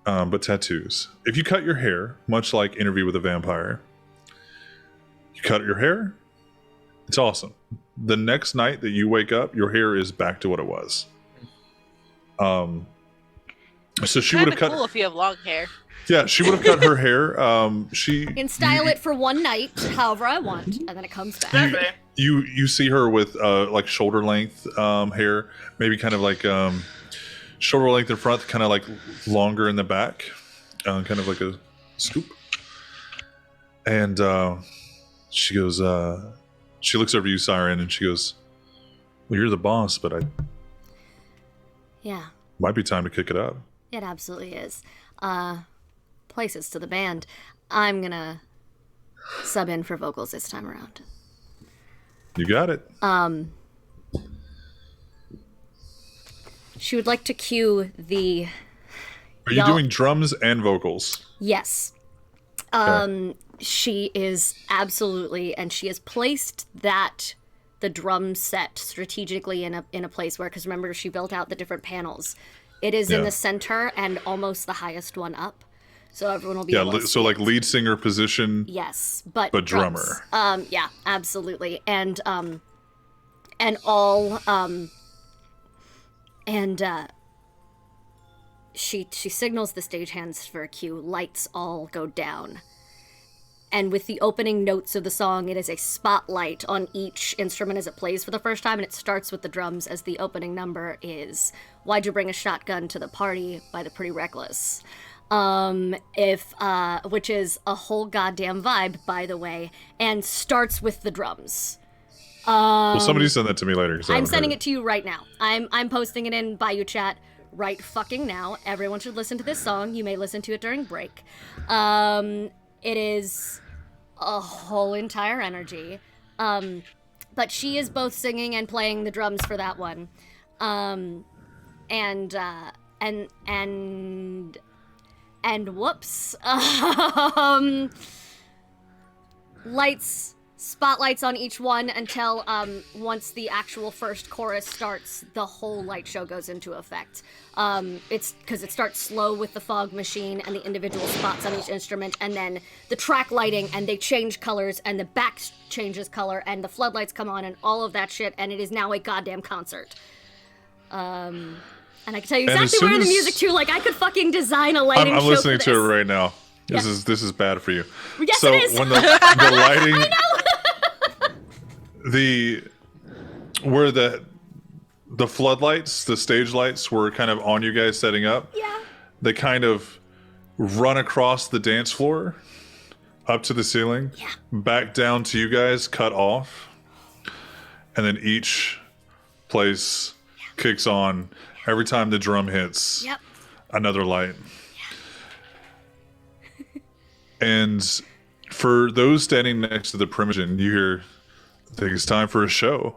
But tattoos. If you cut your hair, much like Interview with a Vampire, you cut your hair, it's awesome. The next night that you wake up, your hair is back to what it was. So she would have cut. Cool if you have long hair. Yeah, she would have cut her hair. She And style it for one night, however I want, and then it comes back. Exactly. You see her with like shoulder length hair, maybe kind of like shoulder length in front, kind of like longer in the back, kind of like a scoop. And she goes, she looks over you, Siren, and she goes, "Well, you're the boss, but I Yeah, might be time to kick it up." it absolutely is. Places to the band. I'm gonna sub in for vocals this time around. You got it. She would like to cue the Are you y'all- doing drums and vocals? yes. She is absolutely, and she has placed the drum set strategically in a place where, because remember, she built out the different panels. It is in Yeah. the center and almost the highest one up, so everyone will be Yeah, able to so see like it. lead singer position. Yes, but drummer. drums. Yeah, absolutely, and all she signals the stagehands for a cue. Lights all go down, and with the opening notes of the song, it is a spotlight on each instrument as it plays for the first time, and it starts with the drums as the opening number is "Why'd You Bring a Shotgun to the Party" by the Pretty Reckless. Which is a whole goddamn vibe, by the way, and starts with the drums. Well, somebody send that to me later. I'm sending it to you right now. I'm posting it in Bayou chat right fucking now. Everyone should listen to this song. You may listen to it during break. It is a whole entire energy. But she is both singing and playing the drums for that one. And whoops. Spotlights on each one until once the actual first chorus starts, the whole light show goes into effect. It's because it starts slow with the fog machine and the individual spots on each instrument, and then the track lighting, and they change colors, and the back changes color, and the floodlights come on, and all of that shit, and it is now a goddamn concert. And I can tell you And as exactly where soon in the as- music too. Like I could fucking design a lighting I'm show listening for to it this. right now. This Yeah. is bad for you. Yes, So it is. when the lighting, where the floodlights, the stage lights were kind of on you guys setting up. Yeah. They kind of run across the dance floor, up to the ceiling, back down to you guys, cut off, and then each place kicks on every time the drum hits. Yep. Another light. And for those standing next to the primogen, you hear, I think it's time for a show.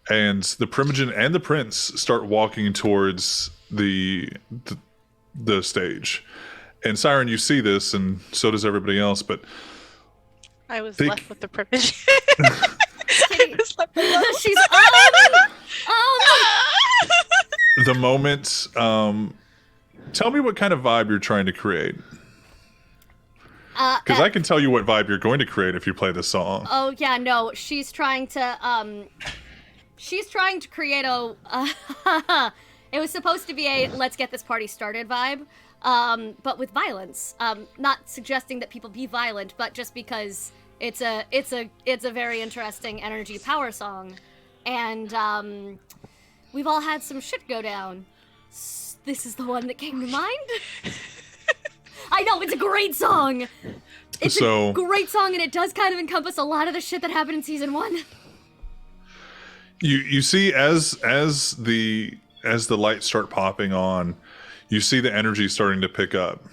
and the primogen and the prince start walking towards the stage. And Siren, you see this, and so does everybody else. But I was Think- left with the privilege. Kitty. was left alone. She's the moment, tell me what kind of vibe you're trying to create, because I can tell you what vibe you're going to create if you play this song. Oh yeah, no, she's trying to create a it was supposed to be a let's get this party started vibe, but with violence. Not suggesting that people be violent, but just because it's a very interesting energy power song, and we've all had some shit go down. This is the one that came to mind. I know, it's a great song. It's a great song, and it does kind of encompass a lot of the shit that happened in season 1. You see as the lights start popping on, you see the energy starting to pick up.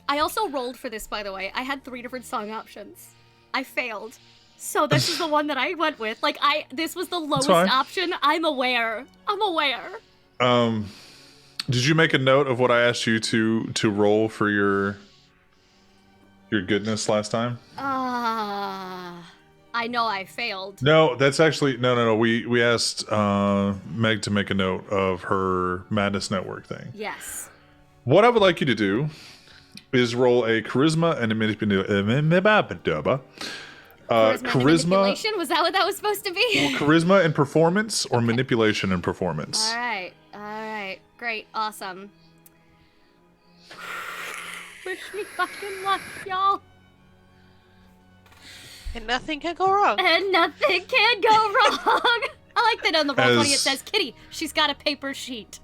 I also rolled for this, by the way. I had 3 different song options. I failed. So this is the one that I went with. Like, this was the lowest option. I'm aware. Did you make a note of what I asked you to roll for your goodness last time? I know I failed. No, that's actually no. We asked Meg to make a note of her Madness Network thing. Yes. What I would like you to do is roll a charisma and a manipulation? Was that what that was supposed to be? charisma and performance, or manipulation and performance. All right. Great. Awesome. Wish me fucking luck, y'all. And nothing can go wrong. And nothing can go wrong. I like that on the Roll20 it says, Kitty, she's got a paper sheet.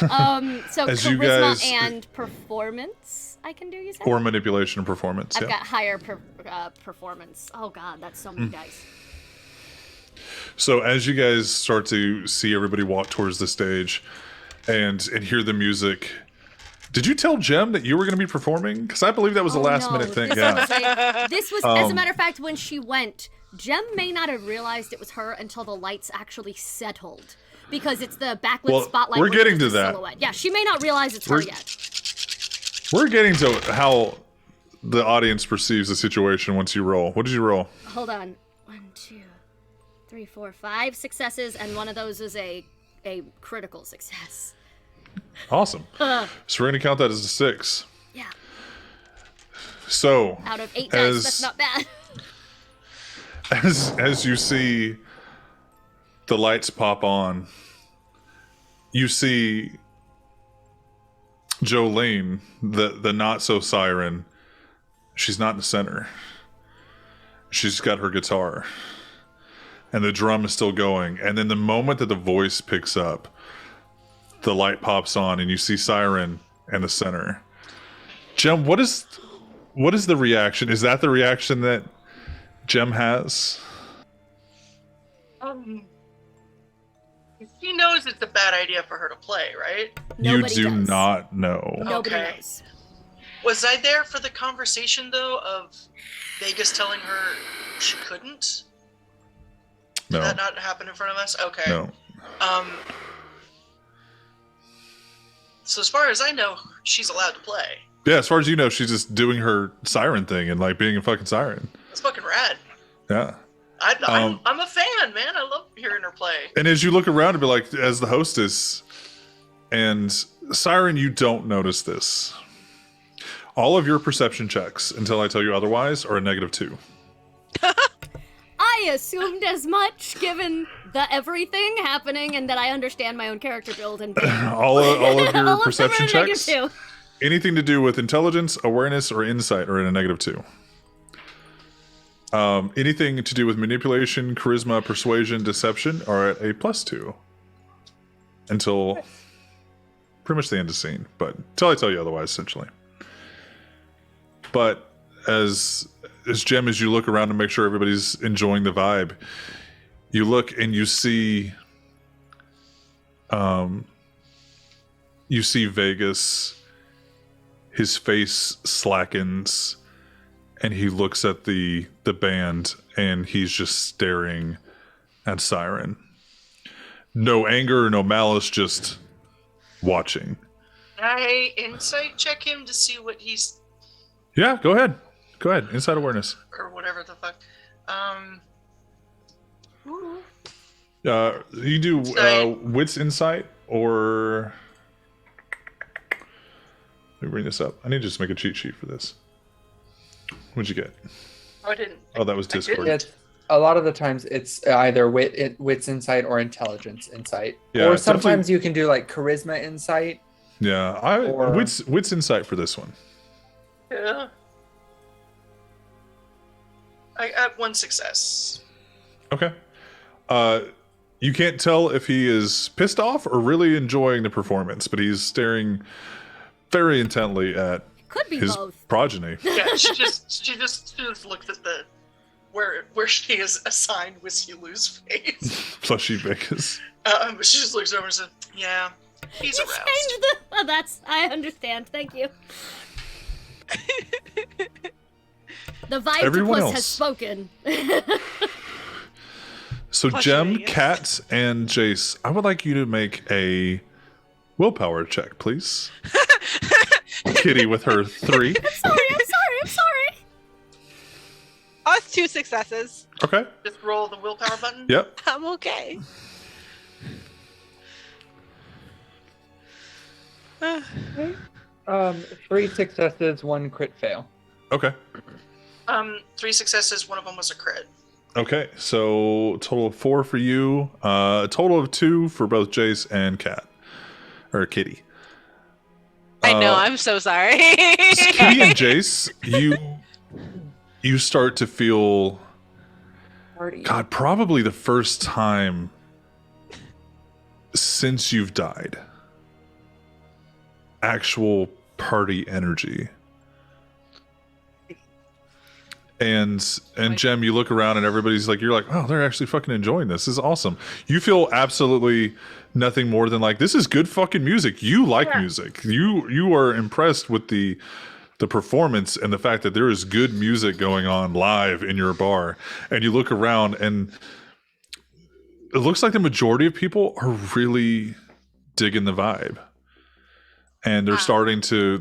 So charisma and performance I can do, you said? Or manipulation and performance, I've got higher performance. Oh god, that's so many dice. So as you guys start to see everybody walk towards the stage and hear the music, did you tell Jem that you were going to be performing? Because I believe that was a last minute thing. This was as a matter of fact, when she went, Jem may not have realized it was her until the lights actually settled. Because it's the backlit spotlight. We're getting to that. Silhouette. Yeah, she may not realize it's her yet. We're getting to how the audience perceives the situation once you roll. What did you roll? Hold on. 1, 2, 3, 4, 5 successes, and one of those is a critical success. Awesome. So we're going to count that as a 6. Yeah. So out of 8 dice, that's not bad. As you see the lights pop on, you see Jolene, the not so Siren. She's not in the center. She's got her guitar, and the drum is still going. And then the moment that the voice picks up, the light pops on, and you see Siren in the center. Jem, what is the reaction? Is that the reaction that Jem has? She knows it's a bad idea for her to play, right? Nobody you do does. not know. Nobody Okay. knows. Was I there for the conversation, though, of Vegas telling her she couldn't? No. Did that not happen in front of us? Okay. No. So as far as I know, she's allowed to play. Yeah, as far as you know, she's just doing her Siren thing and like being a fucking Siren. That's fucking rad. Yeah. I'm a fan, man. I love hearing her play. And as you look around and be like, as the hostess, and Siren, you don't notice this. All of your perception checks, until I tell you otherwise, are a -2. I assumed as much, given the everything happening and that I understand my own character build and all of your all perception of them are a checks, -2. anything to do with intelligence, awareness, or insight are in a -2. Anything to do with manipulation, charisma, persuasion, deception are at a +2. Until pretty much the end of the scene, but until I tell you otherwise, essentially. But as Jem, as you look around to make sure everybody's enjoying the vibe, you look and you see Vegas. His face slackens, and he looks at the band, and he's just staring at Siren. No anger, no malice, just watching. Can I insight check him to see what he's Yeah, go ahead. Go ahead. Inside awareness. or whatever the fuck. Ooh. You do wits insight or let me bring this up. I need to just make a cheat sheet for this. What'd you get? Oh, I didn't. Oh, that was Discord. It's, a lot of the times it's either wits insight or intelligence insight. Yeah, or sometimes you can do like charisma insight. Yeah, Or- wits insight for this one. Yeah. I got 1 success. Okay. You can't tell if he is pissed off or really enjoying the performance, but he's staring very intently at Could be his both. progeny. Yeah, she just looked at the where she is assigned Whiskey Lou's face. Plushy Vegas. She just looks over and says, "Yeah, he's You aroused." changed the. Oh, that's. I understand. Thank you. The vibe Everyone has else. spoken. So Plush Jem, Vegas. Kat, and Jace, I would like you to make a willpower check, please. Kitty with her 3. I'm sorry. Oh, it's 2 successes. Okay. Just roll the willpower button. Yep. I'm okay. 3 successes, 1 crit fail. Okay. 3 successes. One of them was a crit. Okay. So total of 4 for you. A total of 2 for both Jace and Kat. Or Kitty. I know. I'm so sorry. Kitty and Jace, you start to feel, Party. God, probably the first time since you've died, actual party energy. And Jem, you look around and everybody's like, you're like, oh, they're actually fucking enjoying this. This is awesome. You feel absolutely nothing more than like, this is good fucking music. You like music. You are impressed with the performance and the fact that there is good music going on live in your bar. And you look around and it looks like the majority of people are really digging the vibe. And they're starting to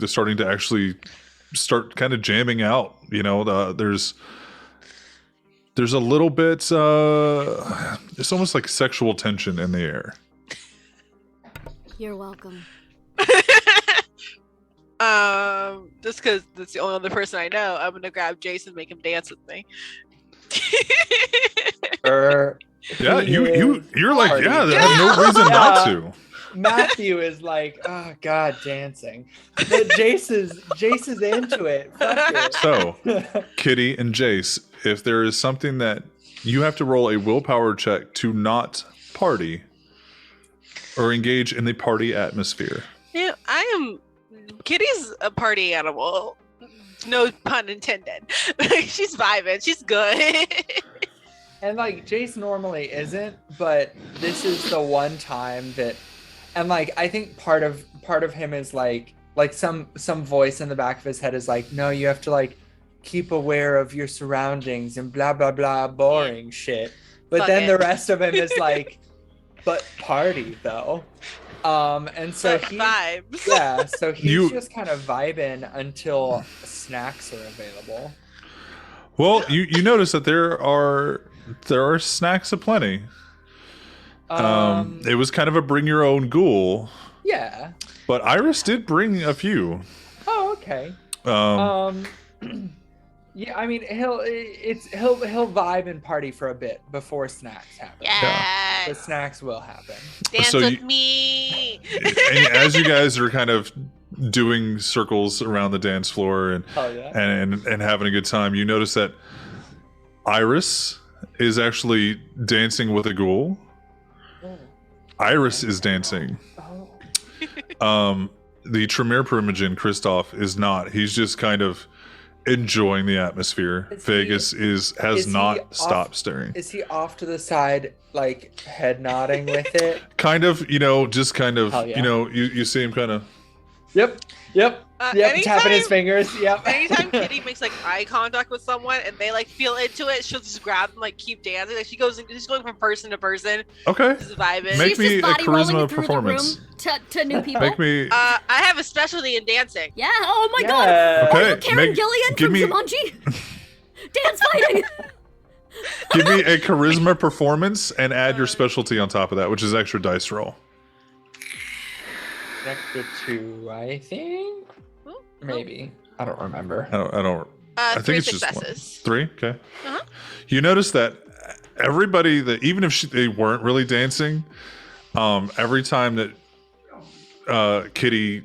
actually start kind of jamming out. You know, there's a little bit it's almost like sexual tension in the air. You're welcome. Just because that's the only other person I know, I'm gonna grab Jason and make him dance with me. Yeah, you're like, party. yeah, I have no reason not to. Matthew is like, oh god, dancing. But Jace is into it. Fuck it. So, Kitty and Jace, if there is something that you have to roll a willpower check to not party or engage in the party atmosphere. Yeah, I am. Kitty's a party animal. No pun intended. She's vibing. She's good. And like Jace normally isn't, but this is the one time that, and like I think part of him is like some voice in the back of his head is like, no, you have to like keep aware of your surroundings and blah blah blah boring shit. But Fuck then it. the rest of him is like, but party though. And so But he vibes. yeah, so he's You- just kind of vibing until snacks are available. Well, you notice that there are snacks aplenty. It was kind of a bring your own ghoul, Yeah. but Iris did bring a few. Oh, okay. Yeah, I mean he'll vibe and party for a bit before snacks happen. Yes. The snacks will happen. Dance So with you- me. And as you guys are kind of doing circles around the dance floor and Oh yeah. and having a good time, you notice that Iris is actually dancing with a ghoul. Iris is dancing. Oh. The Tremere primogen, Kristoff, is not. He's just kind of enjoying the atmosphere. Is he- Vegas has is he not off- stopped staring. Is he off to the side, like head nodding with it? Kind of, just kind of, Hell yeah. you see him kind of Yep. Tapping his fingers. Yep. Anytime Kitty makes like eye contact with someone and they like feel into it, she'll just grab them, like keep dancing. Like she's going from person to person. Okay. Just vibing. Make She's me just a body rolling charisma through performance. the room to new people. Make me. I have a specialty in dancing. Yeah. Oh my god. Yeah. Are you Okay, Karen make- Gillian give from me- Jumanji? Dance fighting. Give me a charisma performance and add your specialty on top of that, which is extra dice roll. Extra 2, I think. Maybe. I don't remember. I don't. I think Three it's just one. successes. 3. Okay. Uh-huh. You notice that everybody that even if they weren't really dancing, every time that Kitty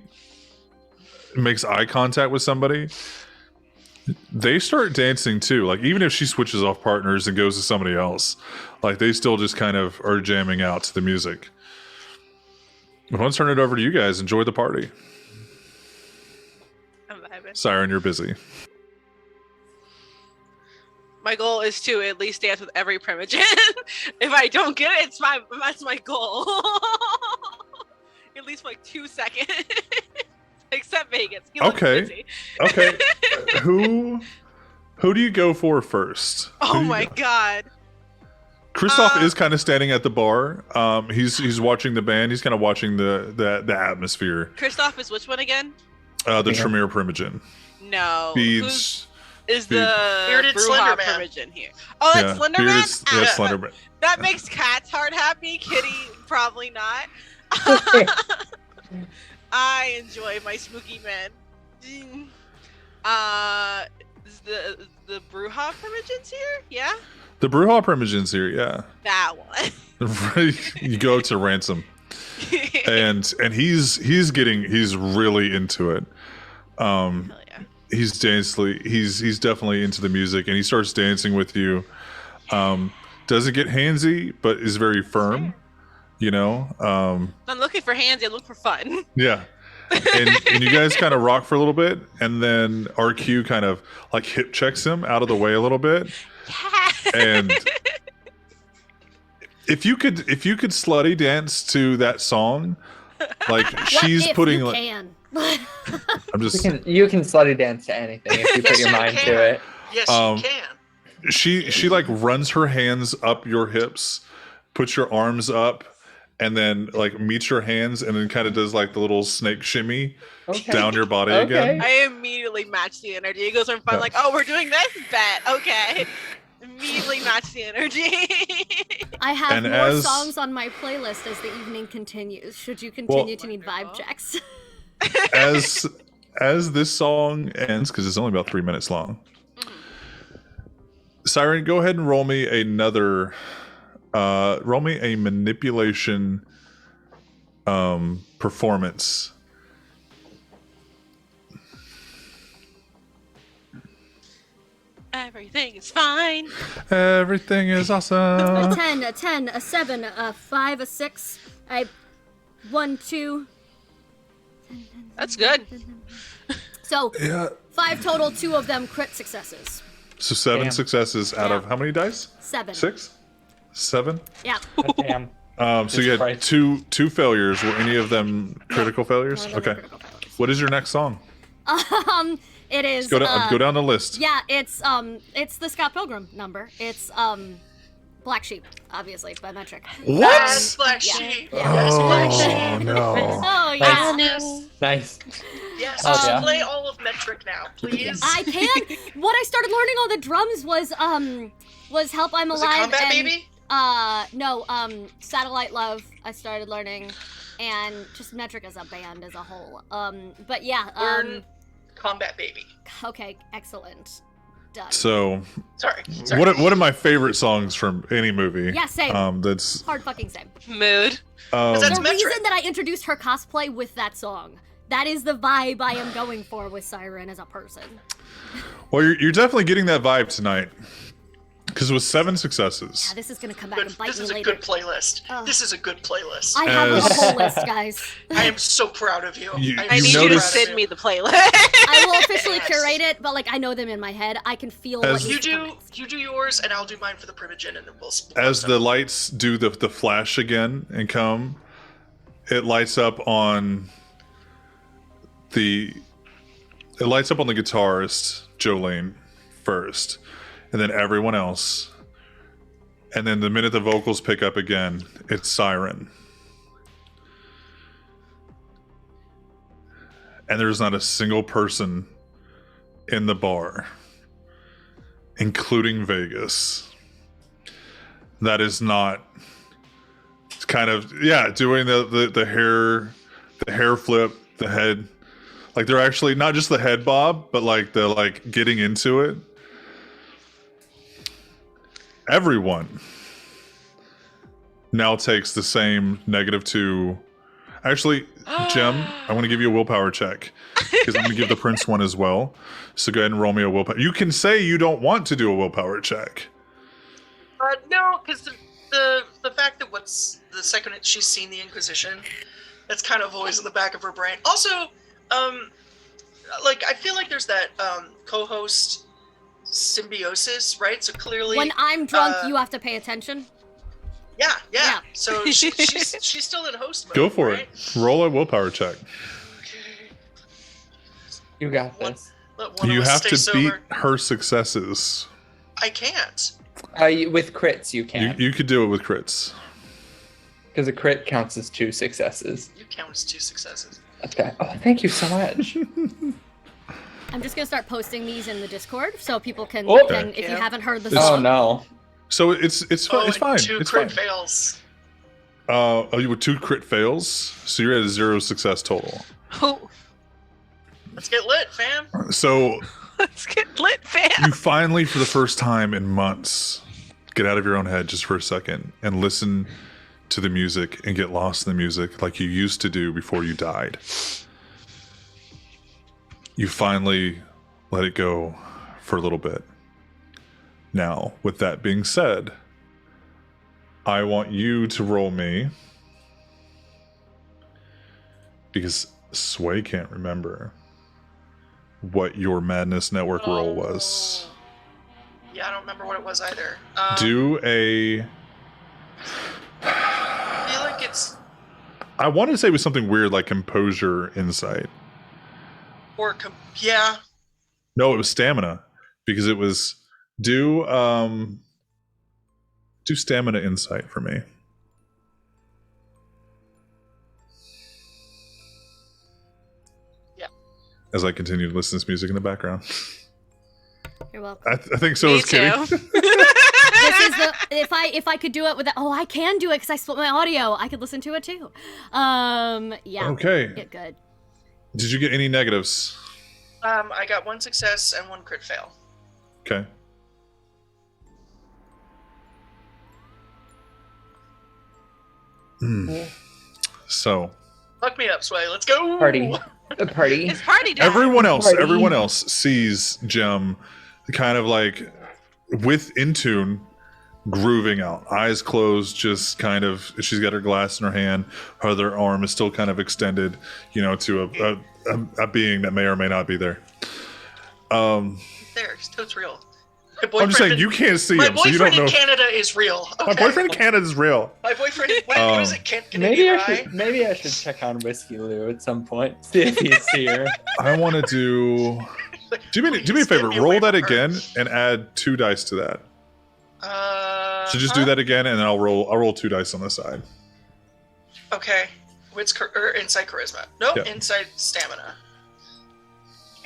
makes eye contact with somebody, they start dancing too. Like even if she switches off partners and goes to somebody else, like they still just kind of are jamming out to the music. I want to turn it over to you guys. Enjoy the party. I'm vibing. Siren, you're busy. My goal is to at least dance with every primogen. If I don't get it, that's my goal. At least for like 2 seconds. Except Vegas. He looks Okay. busy. Okay. Who do you go for first? Who Oh do you my go? god. Christoph is kind of standing at the bar. He's watching the band. He's kind of watching the atmosphere. Christoph is which one again? The Tremere Primogen. No. Beads. Is Beard- the Bearded Bruja Slenderman. primogen here? Oh, that's Slenderman? Bearded, yeah, Ah, Slenderman. That makes Cat's heart happy. Kitty, probably not. I enjoy my spooky men. Is the Bruja primogens here? Yeah? The Bruja Primogen's here, yeah. That one. You go to Ransom, and he's really into it. Hell yeah. He's definitely into the music, and he starts dancing with you. Doesn't get handsy, but is very firm. You know. I'm looking for hands. I'm looking for fun. Yeah. And you guys kind of rock for a little bit, and then RQ kind of like hip checks him out of the way a little bit. And if you could slutty dance to that song, like she's what if putting you like can? I'm just You can slutty dance to anything if you put your you mind can. to it. Yes, Um, you can. she like runs her hands up your hips, puts your arms up, and then like meets your hands, and then kind of does like the little snake shimmy Okay. down your body Okay. again. I immediately match the energy. It goes from fun, Yeah. like, oh, we're doing this? Bet. Okay. Immediately match the energy. I have And more as- songs on my playlist as the evening continues. Should you continue to need vibe Wonderful. checks? As this song ends, because it's only about 3 minutes long. Siren, go ahead and roll me another. Roll me a manipulation performance. Everything is fine. Everything is a awesome. 10, a 10, a 7, a 5, a 6, a 1, 2. That's good. So, Yeah. 5 total, 2 of them crit successes. So 7 Damn. successes out of Yeah. how many dice? 7. 6? 7? Yeah. Damn. So you had Christ. two failures. Were any of them critical failures? None of them Okay. are critical failures. What is your next song? It is. Go down the list. Yeah, it's the Scott Pilgrim number. It's Black Sheep, obviously, by Metric. Yes, Black yeah. Sheep. Yeah. Yes, Black Oh Sheep. no. Oh yeah. Yes. Nice. Yes, Oh, just yeah. play all of Metric now, please. I can. What I started learning on the drums was Help I'm Was it Alive Combat and Baby? no, Satellite Love I started learning, and just Metric as a band as a whole. But yeah, Learn Combat Baby. okay, excellent. Done. So Sorry. one of my favorite songs from any movie. Yeah, same. That's Hard fucking same. Mood. That's The Metric. reason that I introduced her cosplay with that song. That is the vibe I am going for with Siren as a person. well, you're definitely getting that vibe tonight. Because with 7 successes, Yeah, this is gonna come back Good, and bite this me is a later. good playlist. Ugh. This is a good playlist. I have a As- whole list, guys. I am so proud of you. You- I am I You need so you to notice- proud of send me the playlist. I will officially Yes. curate it, but like I know them in my head. I can feel As- what You needs to come do next. you do yours, and I'll do mine for the Primogen, and then we'll split as them. the lights do the flash again and come, it lights up on it lights up on the guitarist, Jolene, first, and then everyone else. And then the minute the vocals pick up again, it's Siren. And there's not a single person in the bar, including Vegas, that is not kind of, doing the hair flip, the head. Like, they're actually not just the head bob, but like the getting into it. Everyone now takes the same -2. Actually, Jem, I want to give you a willpower check because I'm going to give the prince one as well. So go ahead and roll me a willpower. You can say you don't want to do a willpower check. No, because the fact that the second she's seen the Inquisition, that's kind of always in the back of her brain. Also, I feel like there's that co-host symbiosis, right? So clearly, when I'm drunk, you have to pay attention. Yeah. So she's still in host mode. Go for right? it. Roll a willpower check. Okay. You got this. Let one You of us have stay to sober. beat her successes. I can't. With crits, you can. You could do it with crits. Because a crit counts as 2 successes. You count as 2 successes. Okay. Oh, thank you so much. I'm just gonna start posting these in the Discord so people can. Oh. If you haven't heard the It's- song. Oh no. So it's fine. It's fine. 2 It's crit fine. fails. You were 2 crit fails, so you're at a 0 success total. Oh, Let's get lit, fam. So let's get lit, fam. you finally, for the first time in months, get out of your own head just for a second and listen to the music and get lost in the music like you used to do before you died. You finally let it go for a little bit. Now, with that being said, I want you to roll me, because Sway can't remember what your Madness Network roll was. Yeah, I don't remember what it was either. Do a... I feel like it's I wanted to say it was something weird like Composure Insight. yeah. No, it was Stamina, because it was do Stamina Insight for me. Yeah. As I continue to listen to this music in the background. You're welcome. I think so. Me Is Kitty. too. This is the if I could do it with that. Oh, I can do it because I split my audio. I could listen to it too. Yeah. Okay. Get good. Did you get any negatives? I got 1 success and 1 crit fail. Okay. So Fuck me up, Sway. Let's go. Party. A party. It's party time. everyone Party. else sees Jem kind of like with Intune grooving out, eyes closed, just kind of, she's got her glass in her hand, her other arm is still kind of extended, to a being that may or may not be there. There, it's real. I'm just saying, you can't see My him, so you don't boyfriend know. in Canada is real. My Okay? boyfriend in Canada is real. My boyfriend. What is it? Canadian Maybe Rye? I should check on Whiskey Lou at some point. See if he's here. I want to do me a Please favor, get me away roll that from her. again and add 2 dice to that. So just Huh? do that again, and then I'll roll 2 dice on the side. Okay. Wits or insight charisma. Nope, Yeah. insight stamina.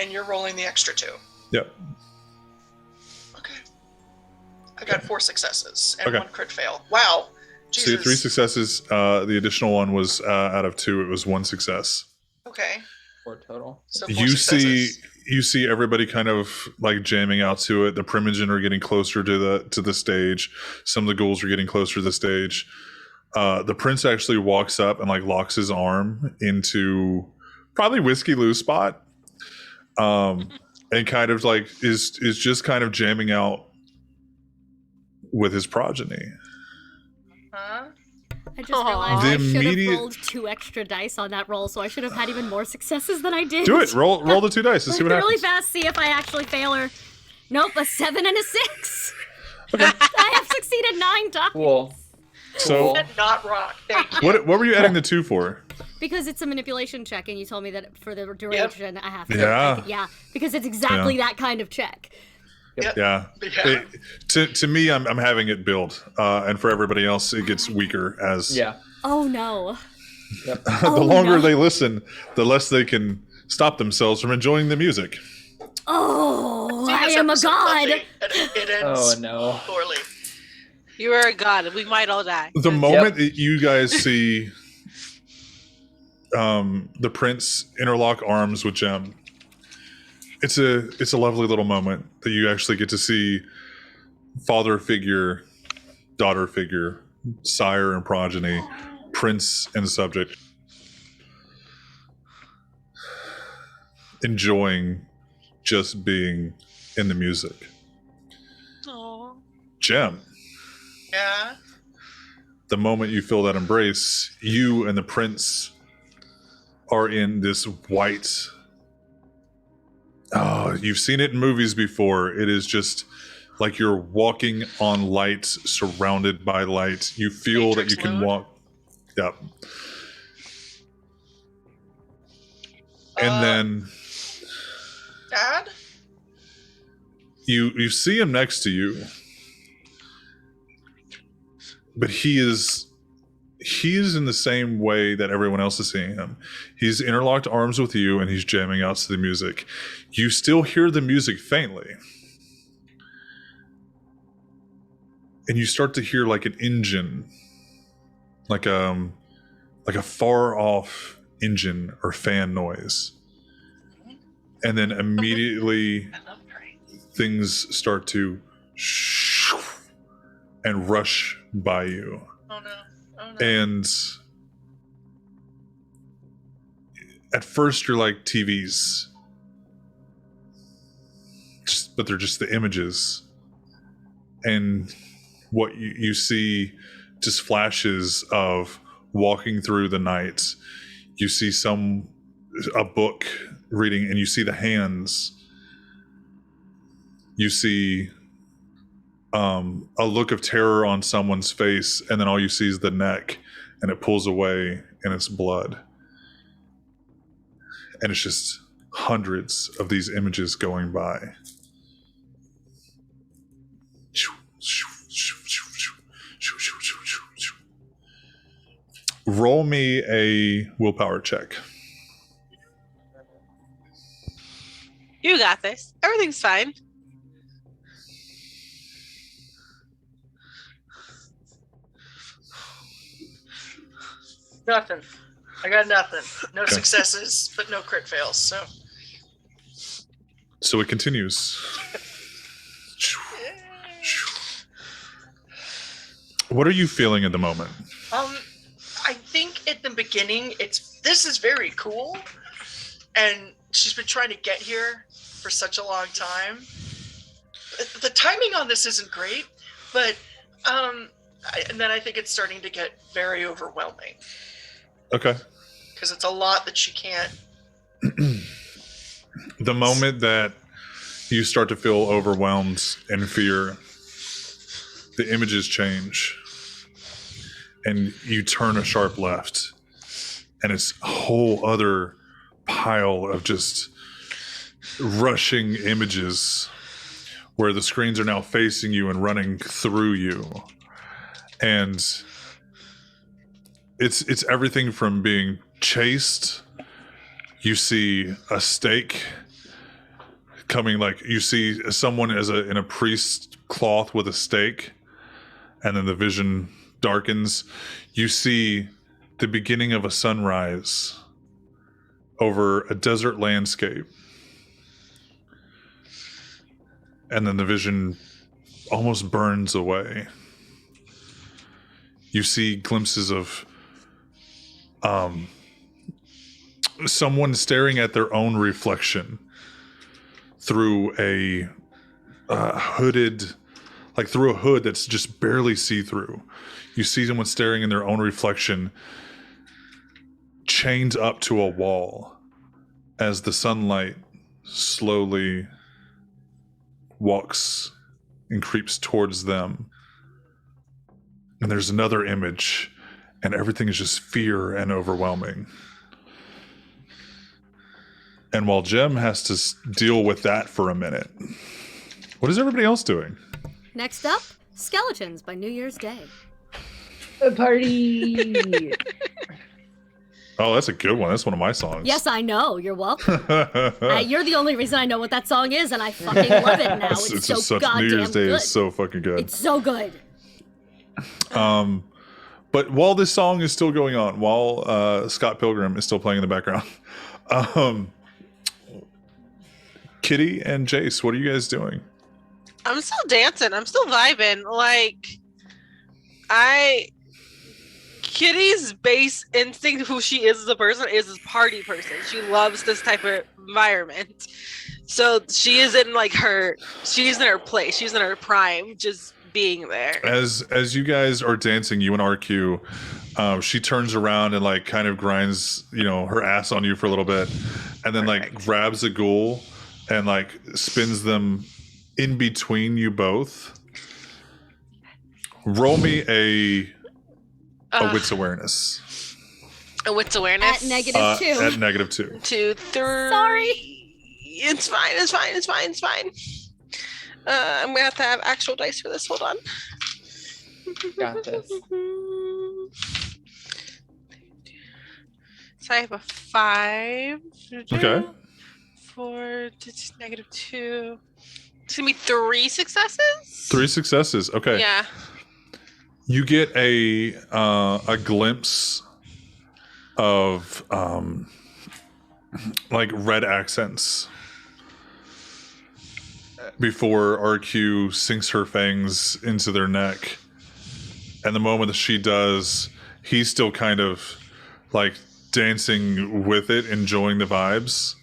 And you're rolling the extra 2. Yep. Okay. I got 4 successes and Okay. 1 crit fail. Wow. Jesus. So you had 3 successes. The additional one was out of 2. It was 1 success. Okay. 4 total. So 4 You successes. see everybody kind of like jamming out to it. The primogen are getting closer to the stage. Some of the ghouls are getting closer to the stage. The prince actually walks up and like locks his arm into probably Whiskey Lou's spot, and kind of like is just kind of jamming out with his progeny. Huh? I just Aw. realized The I should immediate- have rolled 2 extra dice on that roll, so I should have had even more successes than I did. Do it. Roll the 2 dice. Let's see what really happens. fast, see if I actually fail her. Nope, a 7 and a 6. I have succeeded 9 times. Cool. So Did not rock. Thank you. what were you adding the 2 for? Because it's a manipulation check, and you told me that for the duration I have to. Yeah. Because it's exactly that kind of check. Yeah. To me, I'm having it build, and for everybody else, it gets weaker as. Yeah. Oh no. Yep. The longer they listen, the less they can stop themselves from enjoying the music. Oh, I This am a episode, god. It ends Oh no. poorly. You are a god. We might all die. The moment that you guys see the prince interlock arms with Jem, it's a lovely little moment that you actually get to see father figure, daughter figure, sire and progeny, prince and subject enjoying just being in the music. Aww. Jem, Yeah. the moment you feel that embrace, you and the prince are in this white. Oh, you've seen it in movies before. It is just like you're walking on light, surrounded by light. You feel Matrix that you can mode. walk. Yep. And then Dad? you see him next to you, but he's in the same way that everyone else is seeing him. He's interlocked arms with you, and he's jamming out to the music. You still hear the music faintly, and you start to hear like an engine, like a far off engine or fan noise, and then immediately I love praying. things start to and rush by you. Oh no. Oh no. And at first you're like TVs, but they're just the images. And what you see just flashes of walking through the night. You see a book reading, and you see the hands. You see a look of terror on someone's face, and then all you see is the neck, and it pulls away, and it's blood. And it's just hundreds of these images going by. Roll me a willpower check. You got this. Everything's fine. Nothing. I got nothing. No Okay. successes, but no crit fails. So So it continues. What are you feeling at the moment? I think at the beginning this is very cool, and she's been trying to get here for such a long time. The timing on this isn't great, but and then I think it's starting to get very overwhelming Okay. because it's a lot that she can't. The moment that you start to feel overwhelmed and fear, the images change, and you turn a sharp left, and it's a whole other pile of just rushing images where the screens are now facing you and running through you. And it's everything from being chased. You see a stake coming, like you see someone in a priest cloth with a stake, and then the vision darkens. You see the beginning of a sunrise over a desert landscape, and then the vision almost burns away. You see glimpses of someone staring at their own reflection through a hooded, like through a hood that's just barely see-through. You see someone staring in their own reflection, chained up to a wall, as the sunlight slowly walks and creeps towards them. And there's another image, and everything is just fear and overwhelming. And while Jem has to deal with that for a minute, what is everybody else doing? Next up, Skeletons by New Year's Day. A party. Oh, that's a good one. That's one of my songs. Yes, I know. You're welcome. You're the only reason I know what that song is, and I fucking love it now. It's so just such goddamn New Year's Day good. is so fucking good. It's so good. But while this song is still going on, while Scott Pilgrim is still playing in the background, Kitty and Jace, what are you guys doing? I'm still dancing. I'm still vibing. Like, Kitty's base instinct, who she is as a person, is a party person. She loves this type of environment. So she is in she's in her place. She's in her prime, just being there. As you guys are dancing, you and RQ, she turns around and like kind of grinds, her ass on you for a little bit, and then like grabs a ghoul and like spins them in between you both. Roll me a wits awareness. A wit's awareness? At -2. At -2. 2, 3. Sorry. It's fine. I'm gonna have to have actual dice for this. Hold on. Got this. So I have a 5. Okay. 4, -2. It's gonna be 3 successes? 3 successes. Okay. Yeah. You get a glimpse of like red accents before RQ sinks her fangs into their neck. And the moment that she does, he's still kind of like dancing with it, enjoying the vibes.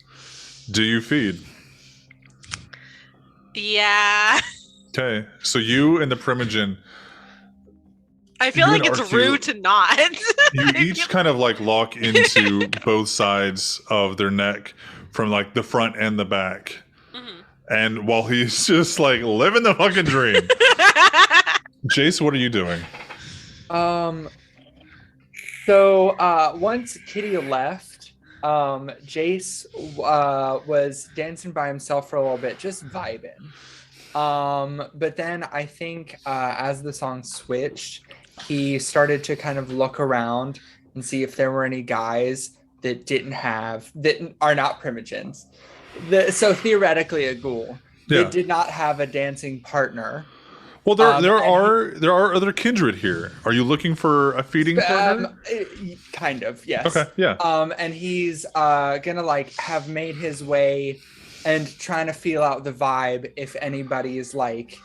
Do you feed? Yeah. Okay, so you and the primogen, I feel You like and it's RQ rude to not. you each kind of like lock into both sides of their neck from like the front and the back. Mhm. And while he's just like living the fucking dream, Jace, what are you doing? So once Kitty left, Jace was dancing by himself for a little bit, just vibing. But then I think as the song switched, he started to kind of look around and see if there were any guys that are not primogens. So theoretically a ghoul. Yeah. That did not have a dancing partner. Well, there are other kindred here. Are you looking for a feeding partner? Kind of, yes. Okay, yeah. And he's gonna like have made his way and trying to feel out the vibe if anybody is like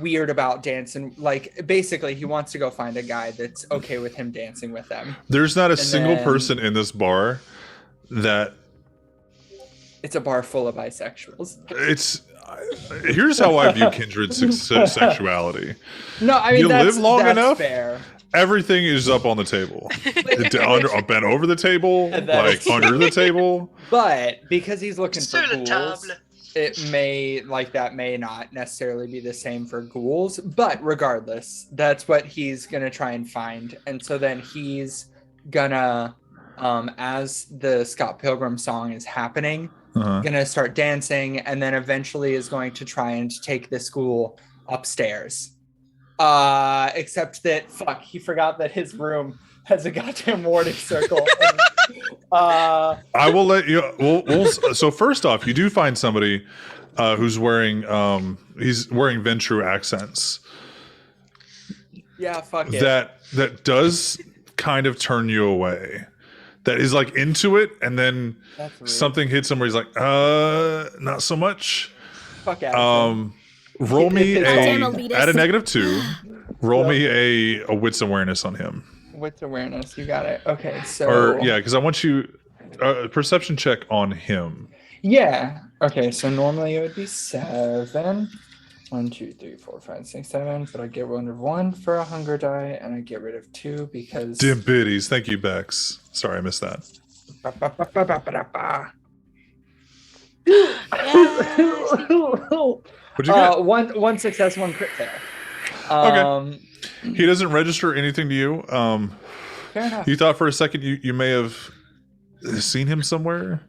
weird about dancing. Like basically he wants to go find a guy that's okay with him dancing with them. There's not a single person in this bar that it's a bar full of bisexuals. Here's how I view kindred sexuality. No, I mean you live long that's enough. Fair. Everything is up on the table. Bent over the table, like under the table. But because he's looking for Sur la ghouls, table. it may not necessarily be the same for ghouls. But regardless, that's what he's gonna try and find. And so then he's gonna, as the Scott Pilgrim song is happening, gonna start dancing, and then eventually is going to try and take the school upstairs. Except that he forgot that his room has a goddamn warning circle. And, I will let you. So first off, you do find somebody who's wearing he's wearing Ventru accents. Yeah, fuck it. That does kind of turn you away. That is like into it, and then something hits him where he's like, not so much. Fuck out. Roll me at a -2. Roll Yep. me a wits awareness on him. Wits awareness, you got it. Okay, so Or yeah, because I want you perception check on him. yeah. Okay, so normally it would be 7. 1, 2, 3, 4, 5, 6, 7. But I get rid of 1 for a hunger die, and I get rid of 2 because. Dim biddies. Thank you, Bex. Sorry, I missed that. What'd you get? One success, 1 crit fail. Okay. He doesn't register anything to you. Fair enough. You thought for a second you may have seen him somewhere,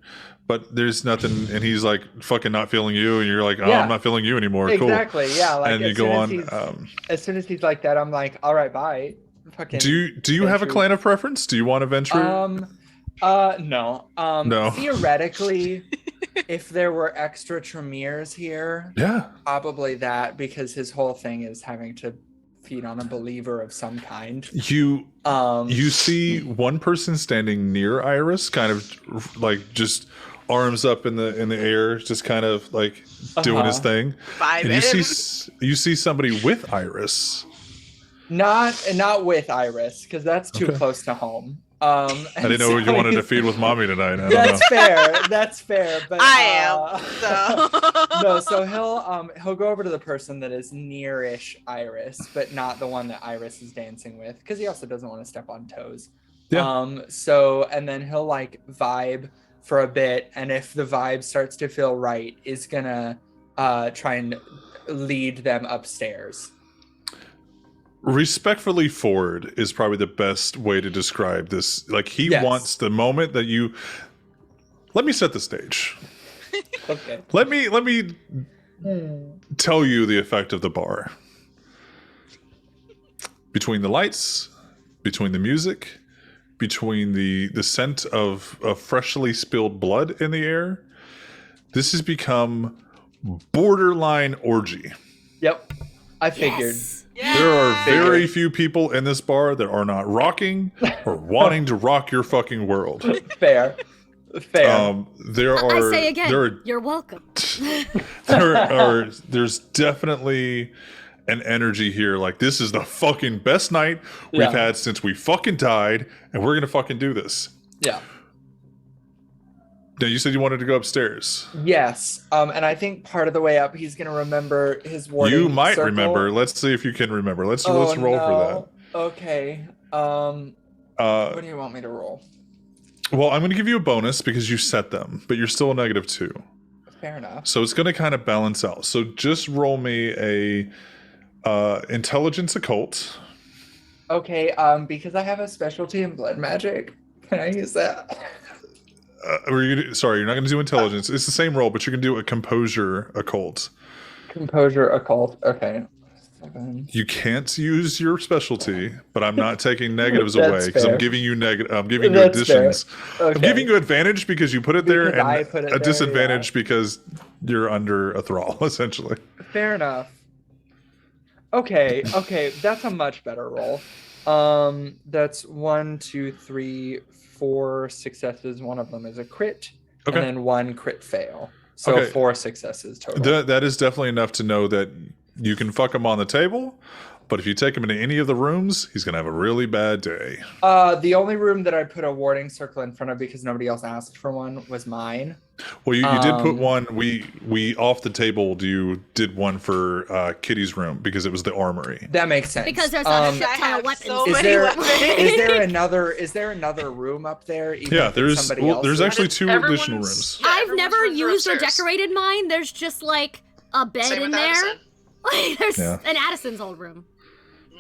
but there's nothing, and he's like fucking not feeling you, and you're like, oh, Yeah. I'm not feeling you anymore. Exactly. Yeah. Cool. Like And you go on. as soon as he's like that, I'm like, all right, bye. Fucking Do you have a venture. clan of preference? Do you want to venture? No. No. Theoretically, if there were extra Tremiers here, Yeah. probably that, because his whole thing is having to feed on a believer of some kind. You see one person standing near Iris, kind of like just arms up in the air, just kind of like doing his thing. And you see somebody with Iris. Not with Iris, because that's too close to home. I didn't know you wanted to feed with mommy tonight. I don't know. That's fair. That's fair. But I am. So. no, so he'll go over to the person that is nearish Iris, but not the one that Iris is dancing with, because he also doesn't want to step on toes. Yeah. So and then he'll like vibe for a bit, and if the vibe starts to feel right, is gonna try and lead them upstairs. Respectfully forward is probably the best way to describe this. Like he Yes. wants the moment that you. Let me set the stage. Okay. Let me tell you the effect of the bar. Between the lights, between the music, between the scent of freshly spilled blood in the air, this has become borderline orgy. Yep. I figured. Yes. There are very few people in this bar that are not rocking or wanting to rock your fucking world. Fair. There are. I say again, there are, you're welcome. There's definitely an energy here. Like this is the fucking best night we've had since we fucking died, and we're gonna fucking do this. Yeah. Now you said you wanted to go upstairs. Yes. And I think part of the way up, he's gonna remember his warning. You might circle. remember. Let's see if you can remember. Let's roll for that. Okay. What do you want me to roll? Well, I'm going to give you a bonus because you set them, but you're still a -2. Fair enough. So it's going to kind of balance out. So just roll me a intelligence occult. Okay. Because I have a specialty in blood magic, can I use that? Sorry, you're not going to do intelligence. It's the same roll, but you're going to do a composure occult. Composure occult. Okay. 7. You can't use your specialty, but I'm not taking negatives away because I'm giving you I'm giving you That's additions. fair. Okay. I'm giving you advantage because you put it there, Because I and put it a there, disadvantage because you're under a thrall, essentially. Fair enough. Okay. That's a much better roll. That's 1, 2, 3, 4 successes. One of them is a crit, Okay. and then 1 crit fail. So Okay. 4 successes total. That is definitely enough to know that you can fuck him on the table, but if you take him into any of the rooms, he's gonna have a really bad day. The only room that I put a warding circle in front of because nobody else asked for one was mine. Well, you did put one. We off the table. You did one for Kitty's room because it was the armory. That makes sense. Because there's a shit I ton have of weapons. so Is many there weapons. is there another room up there? Even Yeah, if it's there's somebody else's? actually 2 Everyone's- additional rooms. Yeah, I've everyone's never rooms are used or upstairs. decorated mine. There's just like a bed Same in with there. Addison. Like, there's Yeah. an Addison's old room,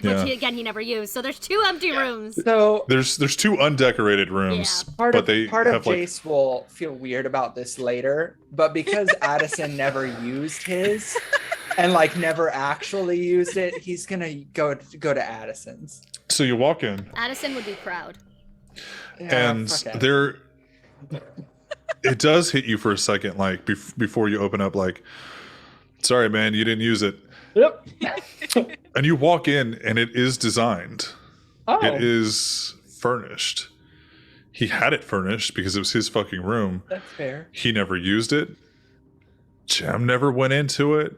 which Yeah. he never used. So there's 2 empty rooms. So There's 2 undecorated rooms, part but of they part of have like Jace will feel weird about this later, but because Addison never used his and like never actually used it, he's gonna go to Addison's. so you walk in Addison would be proud. Yeah, and fuck Addison. there it does hit you for a second, like before you open up, like, sorry man, you didn't use it. Yep. And you walk in and it is designed. Oh. It is furnished. He had it furnished because it was his fucking room. That's fair. He never used it. Jem never went into it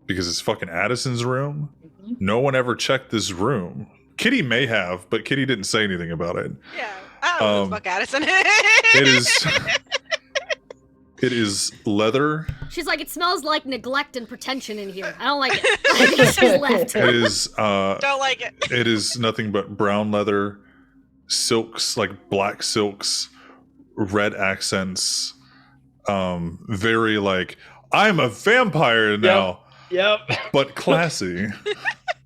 because it's fucking Addison's room. Mhm. No one ever checked this room. Kitty may have, but Kitty didn't say anything about it. Yeah. I don't know who the fuck Addison is. It is it is leather. She's like, it smells like neglect and pretension in here. I don't like it. She's left. It is Don't like it. it is nothing but brown leather, silks, like black silks, red accents, very like, I'm a vampire now, Yep. but classy.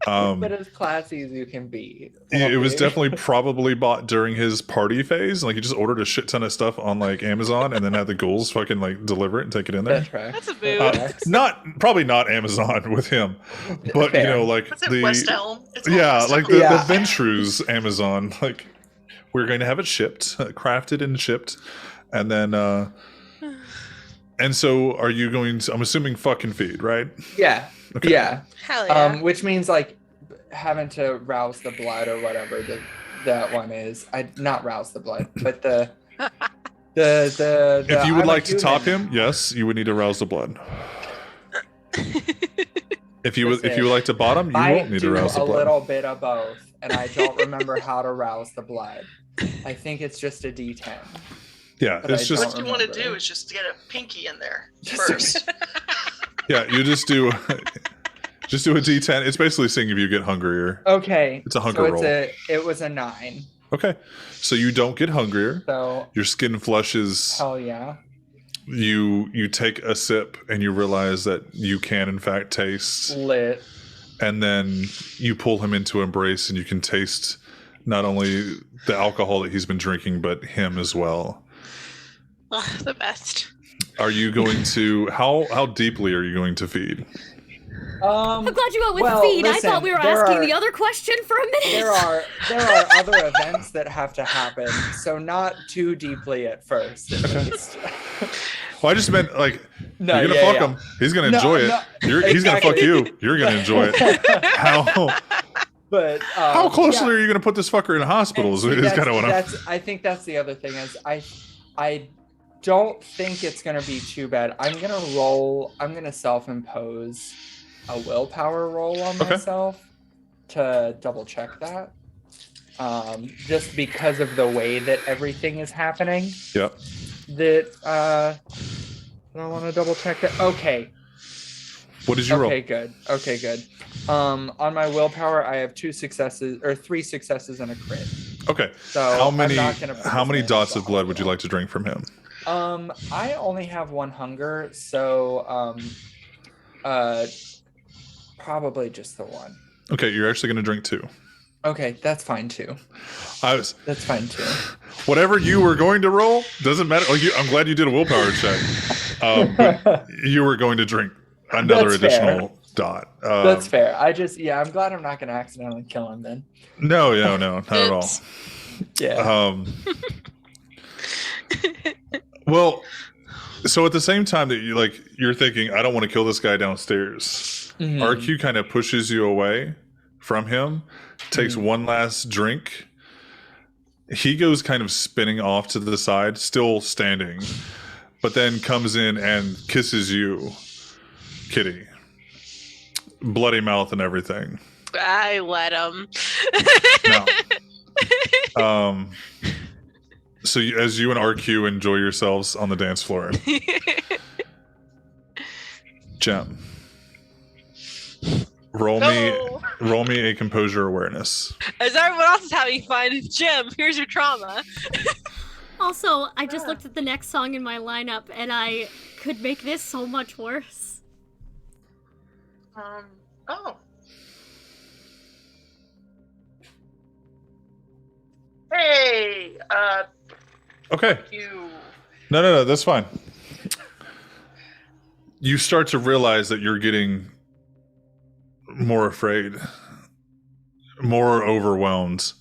But as classy as you can be. It was definitely probably bought during his party phase. Like he just ordered a shit ton of stuff on like Amazon and then had the ghouls fucking like deliver it and take it in there. That's right. That's a mood. Probably not Amazon with him, but Fair. you know, like Was it West Elm? It's yeah, West like Elm. the Ventrue's Amazon. Like we're going to have it shipped, crafted and shipped, and then. And so, are you going to? I'm assuming fucking feed, right? Yeah. Okay. Yeah. Hell yeah. Which means like having to rouse the blood or whatever that one is. Not rouse the blood, but the If you would I'm a like to top human. him, yes, you would need to rouse the blood. If you would Listen, like to bottom, you I won't need to do rouse the a blood. little bit of both, and I don't remember how to rouse the blood. I think it's just a D10. Yeah, But it's I just What you want to remember. do is just get a pinky in there Just- first. yeah. You just do a D10. It's basically seeing if you get hungrier. Okay. It's a hunger roll. It was a 9. Okay, so you don't get hungrier. So Your skin flushes. hell yeah. You take a sip and you realize that you can in fact taste. Lit. And then you pull him into embrace and you can taste not only the alcohol that he's been drinking but him as well. The best. Are you going to how deeply are you going to feed? I'm glad you went with well, feed. I listen, thought we were there asking are- the other question for a minute. There are other events that have to happen, so not too deeply at first, at least. Well, I just meant like No, you're gonna yeah, fuck yeah. him. He's gonna No, enjoy it. no, He's gonna fuck exactly. you. You're gonna enjoy it. But How closely yeah. are you gonna put this fucker in a hospital? And see, Is kind of what I'm. I think that's the other thing is I don't think it's gonna be too bad. I'm gonna self-impose a willpower roll on Okay. myself to double check that. Just because of the way that everything is happening. Yep. That I want to double check that. Okay. What did you roll? Okay, good. Okay, good. On my willpower, I have 3 successes and a crit. Okay. So How I'm many not gonna put how this many man in dots the of blood would you hospital. like to drink from him? I only have 1 hunger, so probably just the 1. Okay, you're actually gonna drink 2. Okay, that's fine too. That's fine too. whatever you were going to roll doesn't matter. Like I'm glad you did a willpower check. But you were going to drink another That's fair. additional dot. That's fair. I'm glad I'm not gonna accidentally kill him then. No, not at all. Oops. Yeah. Well, so at the same time that you're thinking, I don't want to kill this guy downstairs. Mhm. RQ kind of pushes you away from him, takes one last drink. He goes kind of spinning off to the side, still standing, but then comes in and kisses you, Kitty. Bloody mouth and everything. I let him. Now, so as you and RQ enjoy yourselves on the dance floor, Gem, roll me a composure awareness. As everyone else is having fun, Jim, here's your trauma. Also, I just looked at the next song in my lineup, and I could make this so much worse. Oh. Hey, Okay. you. No, that's fine. You start to realize that you're getting more afraid, more overwhelmed.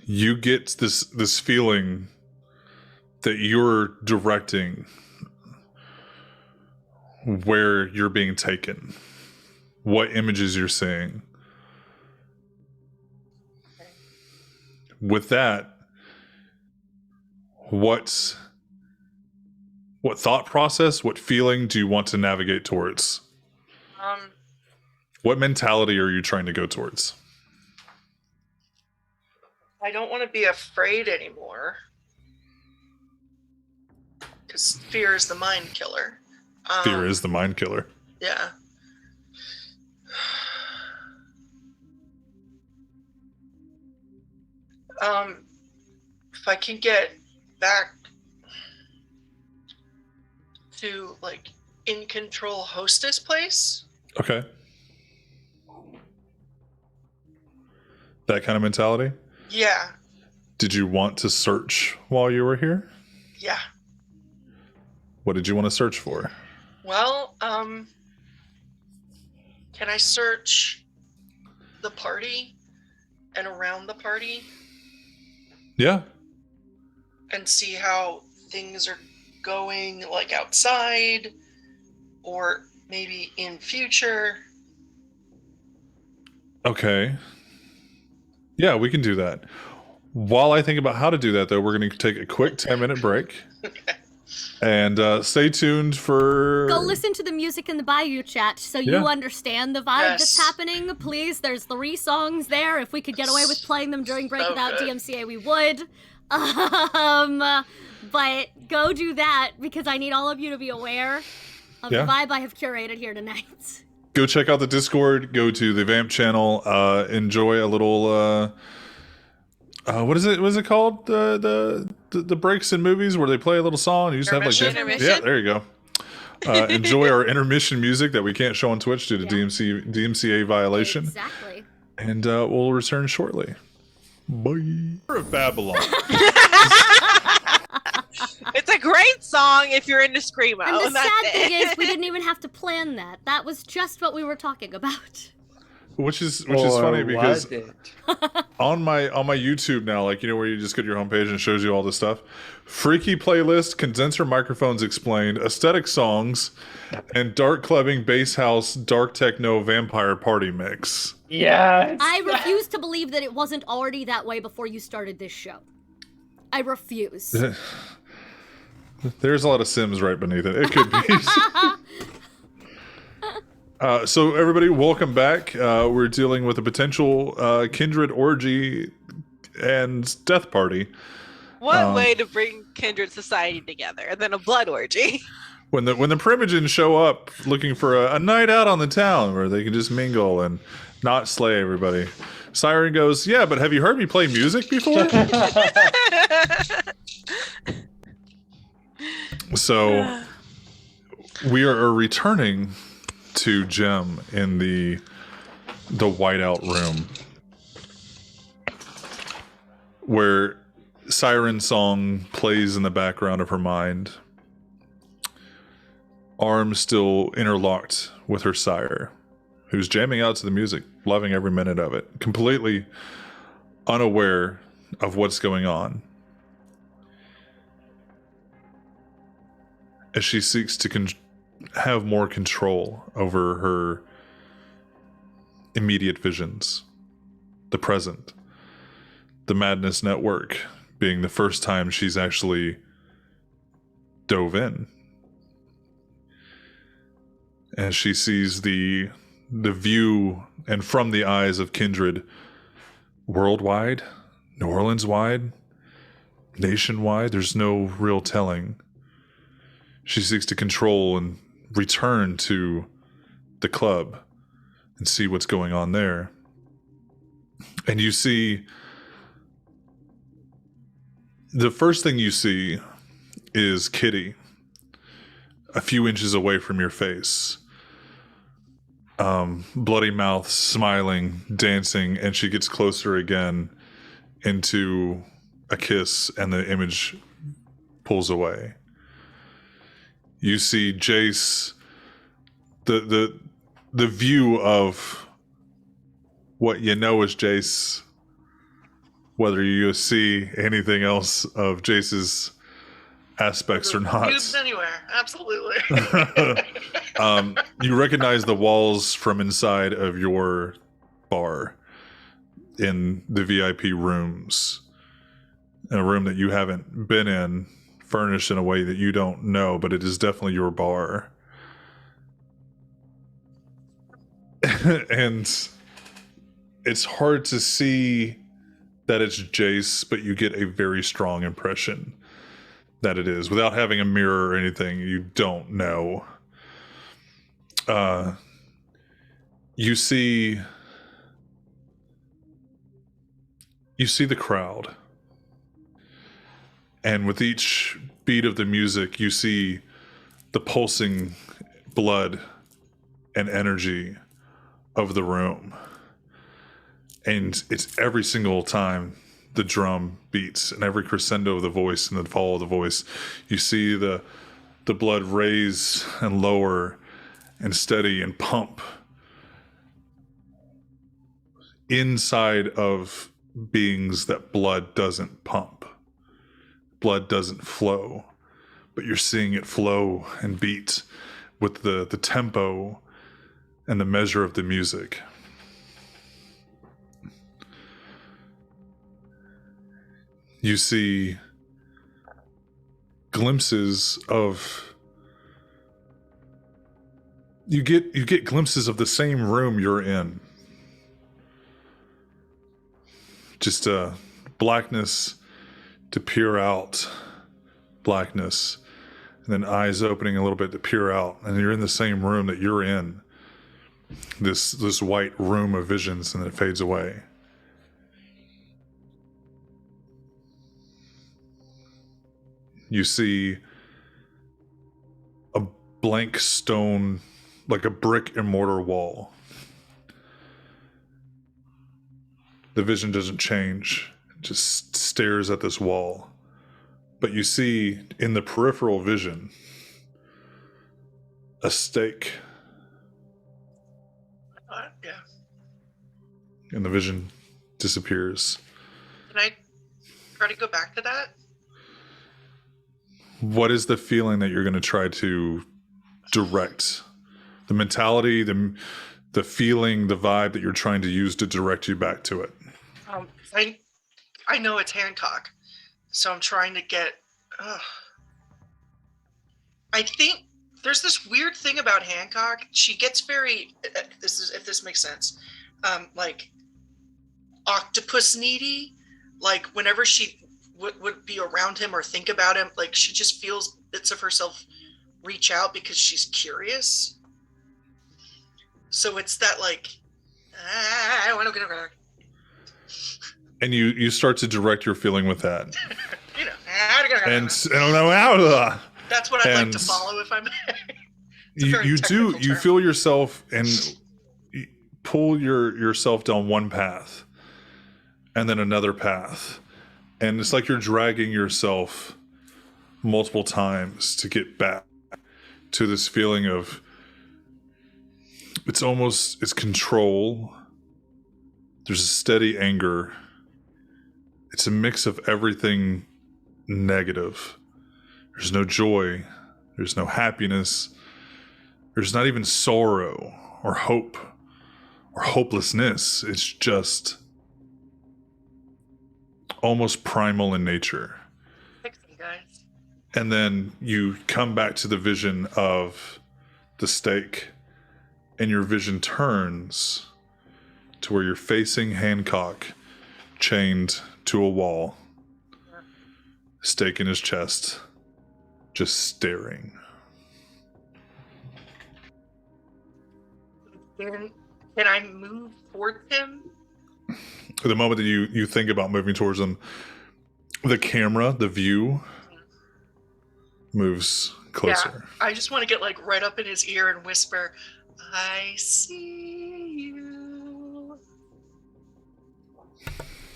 You get this feeling that you're directing where you're being taken, what images you're seeing. With that, what thought process, what feeling do you want to navigate towards? What mentality are you trying to go towards? I don't want to be afraid anymore. Because fear is the mind killer. Fear is the mind killer. Yeah. If I can get back to like in control hostess place, Okay. That kind of mentality? Yeah. Did you want to search while you were here? Yeah. What did you want to search for? Well, can I search the party and around the party Yeah. and see how things are going, like outside or maybe in future? Okay. Yeah, we can do that. While I think about how to do that, though, we're going to take a quick 10-minute break. Okay. And stay tuned for... Go listen to the music in the Bayou chat so Yeah. you understand the vibe that's happening. Please, there's 3 songs there. If we could get away with playing them during break So without good. DMCA, we would. But go do that because I need all of you to be aware of Yeah. the vibe I have curated here tonight. Go check out the Discord. Go to the Vamp channel. Enjoy a little... what is it? What is it called? The breaks in movies where they play a little song. And you just have like Intermission? yeah, there you go. Enjoy our intermission music that we can't show on Twitch due to Yeah. DMCA violation. Exactly. And we'll return shortly. Bye. Of Babylon. It's a great song if you're into Screamo. And the that's sad thing it. is, we didn't even have to plan that. That was just what we were talking about. Which is funny because was it? on my YouTube now, like, you know, where you just go to your homepage and it shows you all this stuff. Freaky playlist, condenser microphones explained, aesthetic songs, and dark clubbing, bass house, dark techno, vampire party mix. Yes. I refuse to believe that it wasn't already that way before you started this show. I refuse. There's a lot of Sims right beneath it. It could be. So everybody, welcome back. We're dealing with a potential kindred orgy and death party. One way to bring kindred society together, and then a blood orgy. When the primogen show up looking for a night out on the town where they can just mingle and not slay everybody. Siren goes, yeah, but have you heard me play music before? So we are returning to Gem in the whiteout room where Siren song plays in the background of her mind, arms still interlocked with her sire, who's jamming out to the music, loving every minute of it, completely unaware of what's going on. As she seeks to have more control over her immediate visions, the present, the Madness Network being the first time she's actually dove in. As she sees the view and from the eyes of kindred worldwide, New Orleans wide, nationwide, there's no real telling. She seeks to control and return to the club and see what's going on there. And you see, the first thing you see is Kitty a few inches away from your face. Bloody mouth, smiling, dancing, and she gets closer again into a kiss, and the image pulls away. You see Jace, the view of what you know is Jace, whether you see anything else of Jace's aspects or not. Used anywhere, absolutely. You recognize the walls from inside of your bar in the VIP rooms, in a room that you haven't been in, furnished in a way that you don't know, but it is definitely your bar. And it's hard to see that it's Jace, but you get a very strong impression that it is. Without having a mirror or anything, you don't know. You see the crowd. And with each beat of the music, you see the pulsing blood and energy of the room. And it's every single time the drum beats and every crescendo of the voice and the fall of the voice, you see the blood raise and lower and steady and pump inside of beings that blood doesn't pump. Blood doesn't flow, but you're seeing it flow and beat with the tempo and the measure of the music. You see glimpses of you get glimpses of the same room you're in. Just blackness to peer out, blackness, and then eyes opening a little bit to peer out, and you're in the same room that you're in. This white room of visions, and then it fades away. You see a blank stone, like a brick and mortar wall. The vision doesn't change, it just stares at this wall. But you see in the peripheral vision a stake. Yeah. And the vision disappears. Can I try to go back to that? What is the feeling that you're going to try to direct? The mentality, the feeling, the vibe that you're trying to use to direct you back to it? I know it's Hancock, so I'm trying to get. I think there's this weird thing about Hancock. She gets very. If this makes sense, like octopus needy. Like whenever she would be around him or think about him, like she just feels bits of herself reach out because she's curious. So it's that like, I want to get around. And you start to direct your feeling with that. You know, that's what I'd like to follow if I'm. You feel yourself and you pull yourself down one path, and then another path, and it's like you're dragging yourself multiple times to get back to this feeling of. It's control. There's a steady anger. It's a mix of everything negative. There's no joy. There's no happiness. There's not even sorrow or hope or hopelessness. It's just almost primal in nature. Fix them, guys. And then you come back to the vision of the stake, and your vision turns to where you're facing Hancock, chained to a wall, stake in his chest, just staring. Can I move towards him? The moment that you think about moving towards him, the camera, the view, moves closer. Yeah, I just want to get like right up in his ear and whisper, "I see you."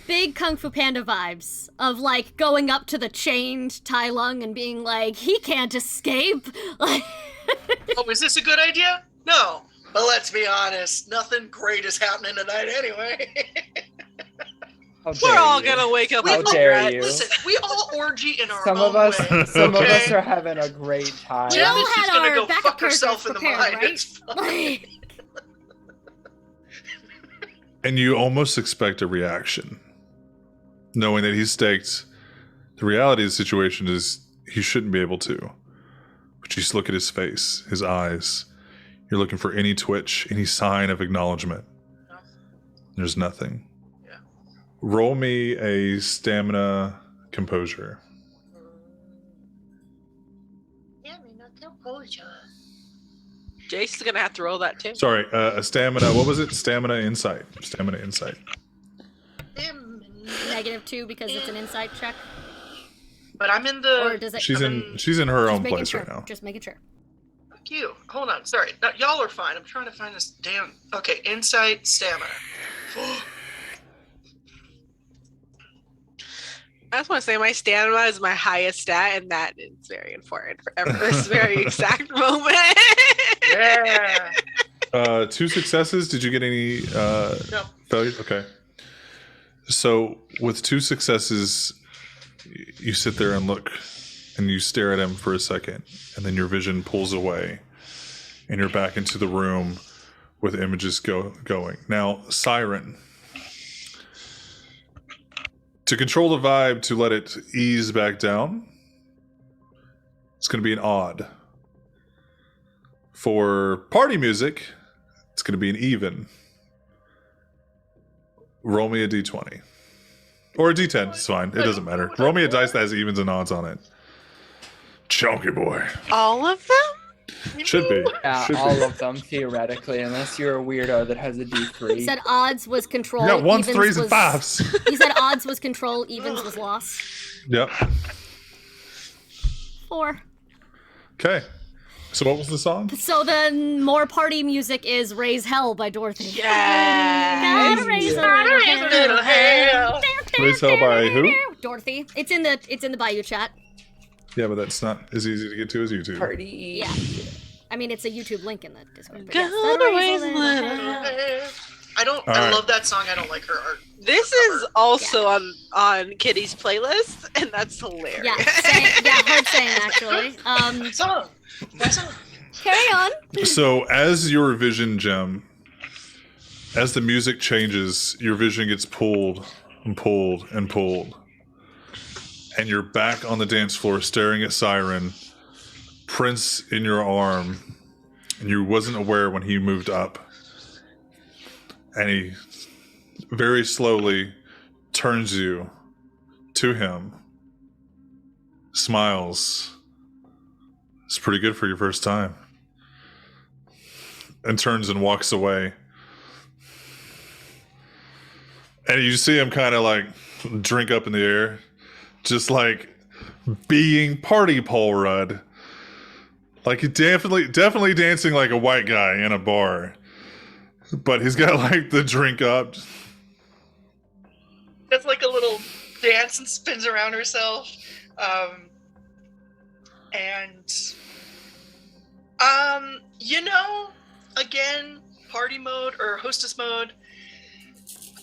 Big Kung Fu Panda vibes of like going up to the chained Tai Lung and being like, he can't escape. Like, oh, is this a good idea? No, but let's be honest, nothing great is happening tonight anyway. We're all gonna wake up. How dare you? Listen, we all orgy in our Some own of us, way. some of okay? us are having a great time. we all She's had gonna our go backup fuck herself in the prepared, mind. right? It's fine. Like, And you almost expect a reaction. Knowing that he's staked, the reality of the situation is he shouldn't be able to. But you just look at his face, his eyes. You're looking for any twitch, any sign of acknowledgement. There's nothing. Yeah. Roll me a stamina composure. Jason's gonna have to roll that too. Sorry, a stamina. What was it? Stamina insight. Stamina insight. -2 because it's an insight check. But I'm in the. Or does it? She's in her own Just making place sure. right now. Just making sure. Fuck you. Hold on. Sorry. No, y'all are fine. I'm trying to find this damn. Okay, insight, stamina. I just want to say my stamina is my highest stat, and that is very important for this very exact moment. Yeah. 2 successes. Did you get any No. failures? Okay. So with 2 successes, you sit there and look, and you stare at him for a second, and then your vision pulls away, and you're back into the room with images going. Now, Siren. To control the vibe, to let it ease back down, it's going to be an odd. For party music, it's going to be an even. Roll me a d20. Or a d10, it's fine. It doesn't matter. Roll me a dice that has evens and odds on it. Chunky boy. All of them? Should be. Yeah, Should all be. of them, theoretically, unless you're a weirdo that has a D3. He said odds was control. You got 1s, evens 3s, and was- 5s. He said odds was control, evens was loss. Yep. 4. Okay. So what was the song? So the more party music is "Raise Hell" by Dorothy. Yeah. Gotta raise a Little hell. Raise Hell by who? Dorothy. It's in the Bayou chat. Yeah, but that's not as easy to get to as YouTube. Party. Yeah. I mean, it's a YouTube link in the Discord. But Gotta yes, raise a little hell. I don't. All I right. love that song. I don't like her art. This is also on Kitty's playlist, and that's hilarious. Yeah, hard saying actually. That song. That song. Carry on. So as your vision gem, as the music changes, your vision gets pulled and pulled and pulled. And you're back on the dance floor staring at Siren, Prince in your arm, and you wasn't aware when he moved up. And he very slowly turns you to him, smiles. It's pretty good for your first time. And turns and walks away. And you see him kind of like drink up in the air. Just like being party Paul Rudd. Like he definitely dancing like a white guy in a bar. But he's got like the drink up. That's like a little dance and spins around herself. Again, party mode or hostess mode.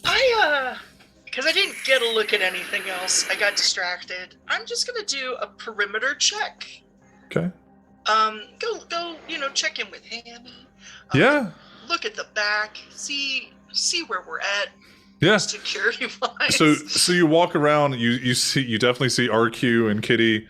Because I didn't get a look at anything else, I got distracted. I'm just gonna do a perimeter check. Okay. Go, check in with him. Yeah. Look at the back, see where we're at, Yeah. security wise. So you walk around, you definitely see RQ and Kitty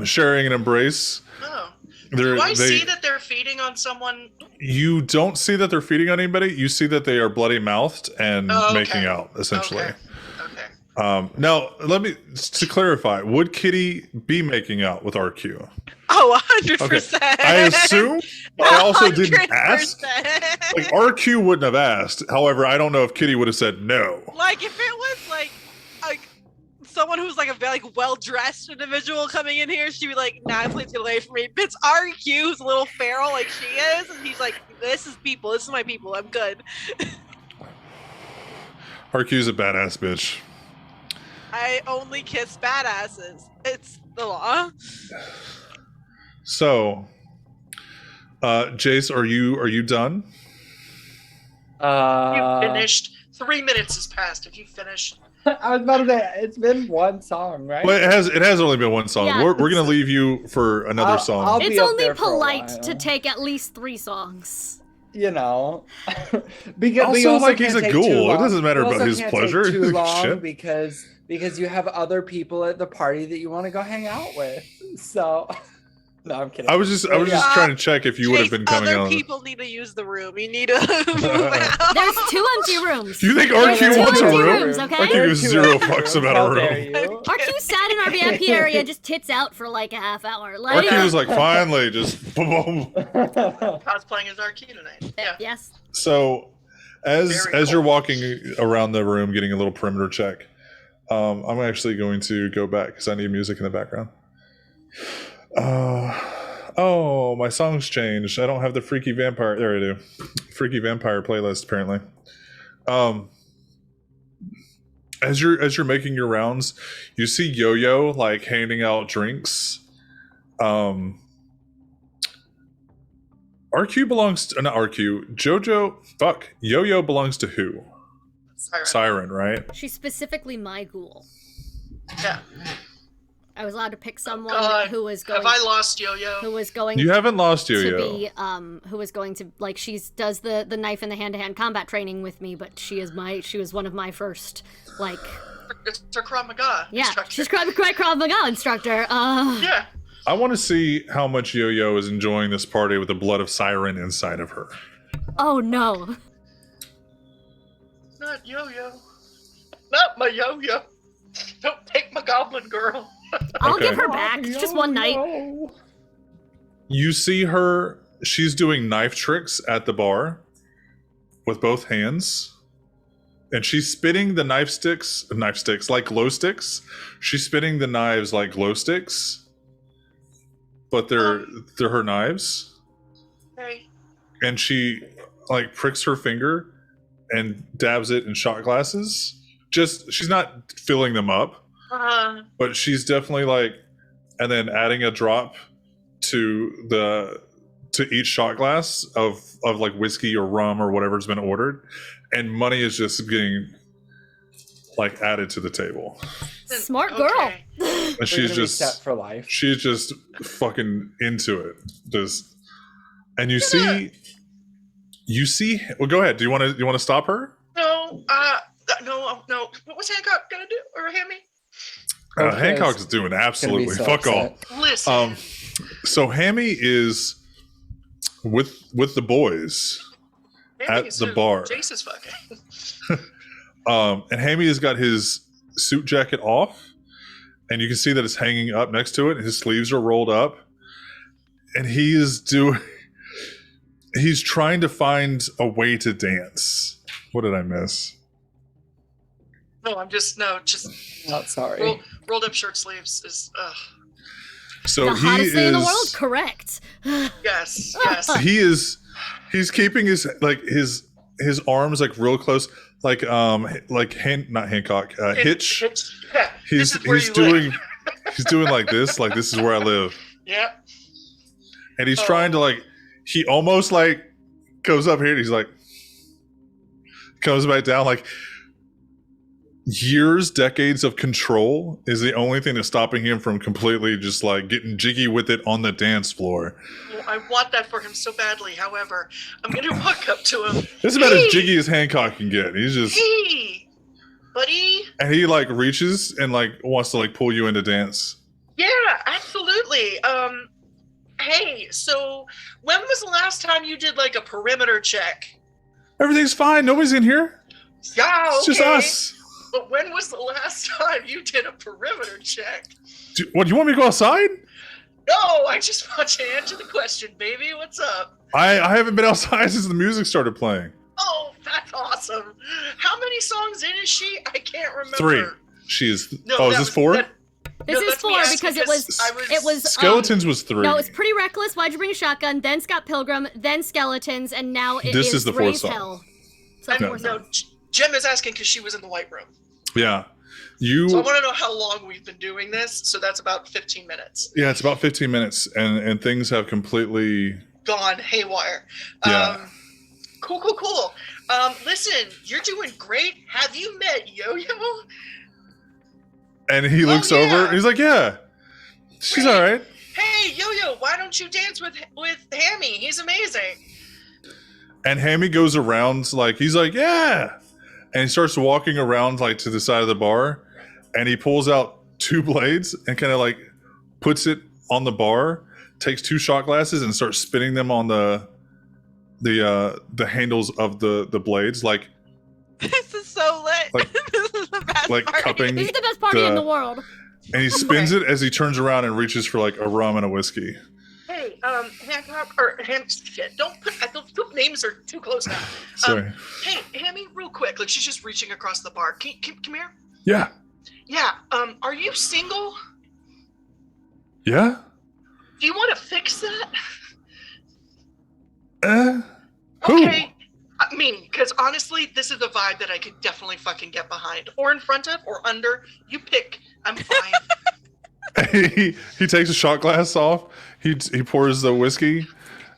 sharing an embrace. Oh. They're- Do I they- see that they're feeding on someone? You don't see that they're feeding on anybody. You see that they are bloody mouthed and Oh, okay. making out, essentially. Okay. Now, to clarify, would Kitty be making out with RQ? Oh, 100%. I assume, but I also didn't ask. 100%. Like, RQ wouldn't have asked. However, I don't know if Kitty would have said no. Like if it was like someone who's like a very well-dressed individual coming in here, she'd be like, "Nah, please get away from me." But it's RQ, who's a little feral like she is, and he's like, "This is people. This is my people. I'm good." RQ's a badass bitch. I only kiss badasses. It's the law. So, Jace, are you done? You finished. 3 minutes has passed. Have you finished? I was about to say it's been one song, right? Well, it has only been one song. Yeah. We're gonna leave you for another song. I'll be It's up only there for a polite while. to take at least 3 songs. You know, because Also, we also like, he's can't a take ghoul. too It long. doesn't matter We about also his can't pleasure. Take too long Shit. because you have other people at the party that you want to go hang out with. So, no, I'm kidding. I was just Yeah. trying to check if you would have Chase, been coming other on. people need to use the room. You need to move out. There's 2 empty rooms. You think There's RQ 2 wants a empty room? rooms, okay? RQ gives There are 0 two fucks rooms. about How a dare room. you? RQ sat in our VIP area, just tits out for like a half hour. Like, RQ was like, finally, just boom, boom. Cosplaying as RQ tonight. Yeah. yes. So, as Very you're cool. walking around the room, getting a little perimeter check, I'm actually going to go back because I need music in the background. Oh, my song's changed. I don't have the Freaky Vampire. There I do. Freaky Vampire playlist, apparently. As you're making your rounds, you see Yo-Yo like handing out drinks. RQ belongs to not RQ. Jojo. Fuck. Yo-Yo belongs to who? Siren, right? She's specifically my ghoul. Yeah. I was allowed to pick someone who was going. Have I lost Yo-Yo? Who was going? You haven't lost Yo-Yo. To be who was going to like does the knife and the hand-to-hand combat training with me, but she was one of my first like. It's her Krav Maga instructor. She's Krav Maga instructor. Yeah. I want to see how much Yo-Yo is enjoying this party with the blood of Siren inside of her. Oh no. Not Yo-Yo. Not my Yo-Yo. Don't take my goblin girl. I'll give her back. It's just one night. You see her, she's doing knife tricks at the bar with both hands. And she's spitting the knife sticks like glow sticks. She's spitting the knives like glow sticks. But they're her knives. Hey. And she like pricks her finger and dabs it in shot glasses. She's not filling them up. But she's definitely like, and then adding a drop to each shot glass of like whiskey or rum or whatever's been ordered, and money is just getting like added to the table. Smart girl. Okay. And she's just set for life. She's just fucking into it. And you see. Well, go ahead. Do you want to stop her? No. No. What was Hancock gonna do, or Hammy? Hancock's doing absolutely fuck all. Listen. So Hammy is with the boys at the bar. Jace is fucking. And Hammy has got his suit jacket off, and you can see that it's hanging up next to it. His sleeves are rolled up, and he's trying to find a way to dance. What did I miss? No, Not sorry. Rolled up shirt sleeves is. So the hottest thing in the world, correct? Yes. He's keeping his arms like real close, like not Hancock, Hitch. Yeah, He's doing like this is where I live. Yeah. And he's trying to like, he almost like goes up here and he's like, comes back down like. Decades of control is the only thing that's stopping him from completely just like getting jiggy with it on the dance floor. Well, I want that for him so badly. However, I'm going to walk up to him. This is about as jiggy as Hancock can get. He's just, hey, buddy. And he like reaches and like wants to like pull you into dance. Yeah, absolutely. Hey, so when was the last time you did like a perimeter check? Everything's fine. Nobody's in here. Yeah, okay. It's just us. But when was the last time you did a perimeter check? Do you want me to go outside? No, I just want you to answer the question, baby. What's up? I haven't been outside since the music started playing. Oh, that's awesome. How many songs in is she? I can't remember. 3. She is. No, is this 4? This is 4 because it was Skeletons was 3. No, it's Pretty Reckless. Why'd you bring a shotgun? Then Scott Pilgrim. Then Skeletons, and now this is the 4th Raise song. Hell. So No, Jem is asking because she was in the white room. Yeah. So I want to know how long we've been doing this. So that's about 15 minutes. Yeah, it's about 15 minutes, and things have completely gone haywire. Yeah. Cool. Listen, you're doing great. Have you met Yo-Yo? And he looks over, and he's like, yeah, she's all right. Hey, Yo-Yo, why don't you dance with Hammy? He's amazing. And Hammy goes around, like, he's like, yeah. And he starts walking around like to the side of the bar, and he pulls out 2 blades and kind of like puts it on the bar, takes 2 shot glasses and starts spinning them on the handles of the blades, like This is so lit. Like- This is the best like party. cupping. This is the best party in the world. And he spins it as he turns around and reaches for like a rum and a whiskey. Hey, Hancock, or shit, don't put, the names are too close now. Sorry. Hey, Hammy, real quick, like she's just reaching across the bar. Come here. Yeah. Yeah, are you single? Yeah. Do you want to fix that? Who? Okay. I mean, because honestly, this is a vibe that I could definitely fucking get behind. Or in front of, or under. You pick. I'm fine. He takes a shot glass off. He pours the whiskey,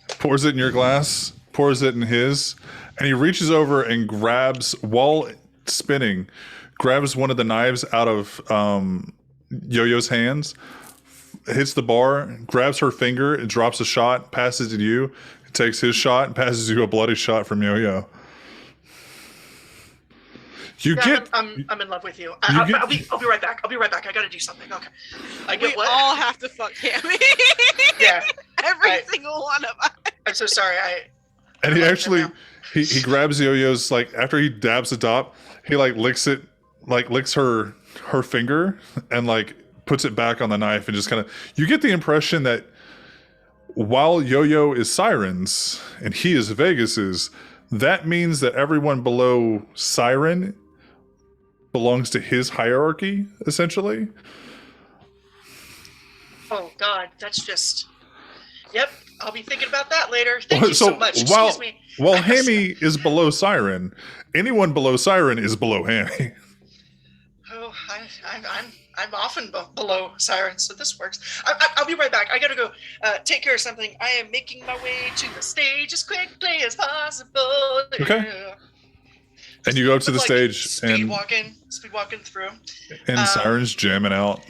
pours it in your glass, pours it in his, and he reaches over and grabs, while spinning, grabs one of the knives out of Yo-Yo's hands, hits the bar, grabs her finger, and drops a shot, passes it to you, takes his shot, and passes you a bloody shot from Yo-Yo. I'm in love with you. I'll be right back. I'll be right back. I gotta do something. Okay. I get We what? all have to fuck Cammy. Yeah. Every single one of us. I'm so sorry. And he actually, he grabs Yo-Yo's, like, after he dabs the top, he, like, licks her finger and, like, puts it back on the knife and just kind of, you get the impression that while Yo-Yo is Siren's and he is Vegas's, that means that everyone below Siren belongs to his hierarchy, essentially. Oh God, that's just. Yep, I'll be thinking about that later. Thank you so much. Excuse me. While Hammy is below Siren, anyone below Siren is below Hammy. Oh, I'm often below Siren, so this works. I'll be right back. I gotta go take care of something. I am making my way to the stage as quickly as possible. Okay. And you go up to the stage speed walking through. And Siren's jamming out.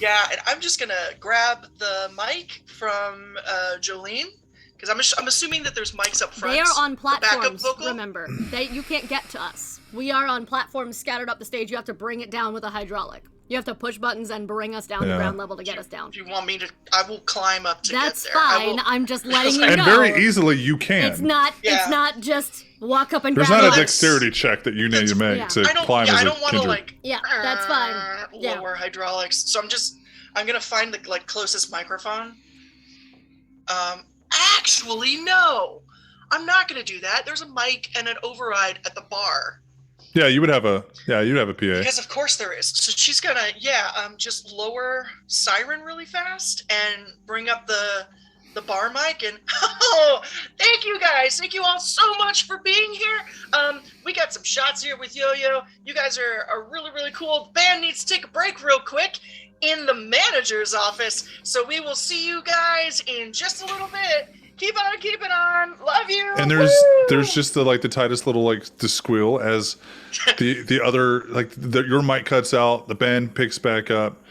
Yeah, and I'm just gonna grab the mic from Jolene, because I'm assuming that there's mics up front. They are on the backup platforms, vocal. remember. You can't get to us. We are on platforms scattered up the stage. You have to bring it down with a hydraulic. You have to push buttons and bring us down to ground level to get us down. If you want me to, I will climb up to That's get there. fine. I'm just letting you And know. very easily you can. It's not just walk up and There's grab not a it. dexterity check that you need to make to climb as I a don't want to kindred. that's fine. Lower hydraulics. So I'm gonna find the closest microphone. Actually, no, I'm not gonna do that. There's a mic and an override at the bar. Yeah, you'd have a PA. Because of course there is. So she's gonna just lower Siren really fast and bring up the bar mic and thank you guys. Thank you all so much for being here. We got some shots here with Yo-Yo. You guys are really, really cool. The band needs to take a break real quick in the manager's office. So we will see you guys in just a little bit. Keep on keeping on. Love you. And there's just the tightest little the squeal as the other your mic cuts out, the band picks back up.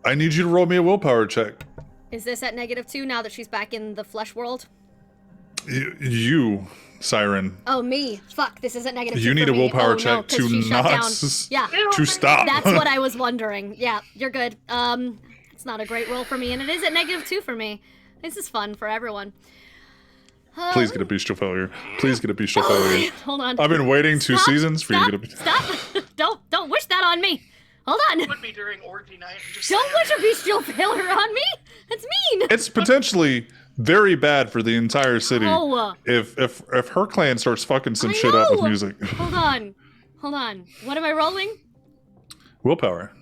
I need you to roll me a willpower check. Is this at -2 now that she's back in the flesh world? You, Siren. Oh, me. Fuck, this is at -2 You need for a me. willpower 'cause check to she shut not down. Yeah. to stop. That's what I was wondering. Yeah, you're good. It's not a great roll for me, and it is at -2 for me. This is fun for everyone. Please get a bestial failure. Please get a bestial failure. Hold on. I've been waiting 2 seasons for you to get a. Stop! Don't wish that on me. Hold on. It would be during orgy night. Don't wish a bestial failure on me. That's mean. It's potentially very bad for the entire city Oh. if her clan starts fucking some shit up with know. music. Hold on. What am I rolling? Willpower.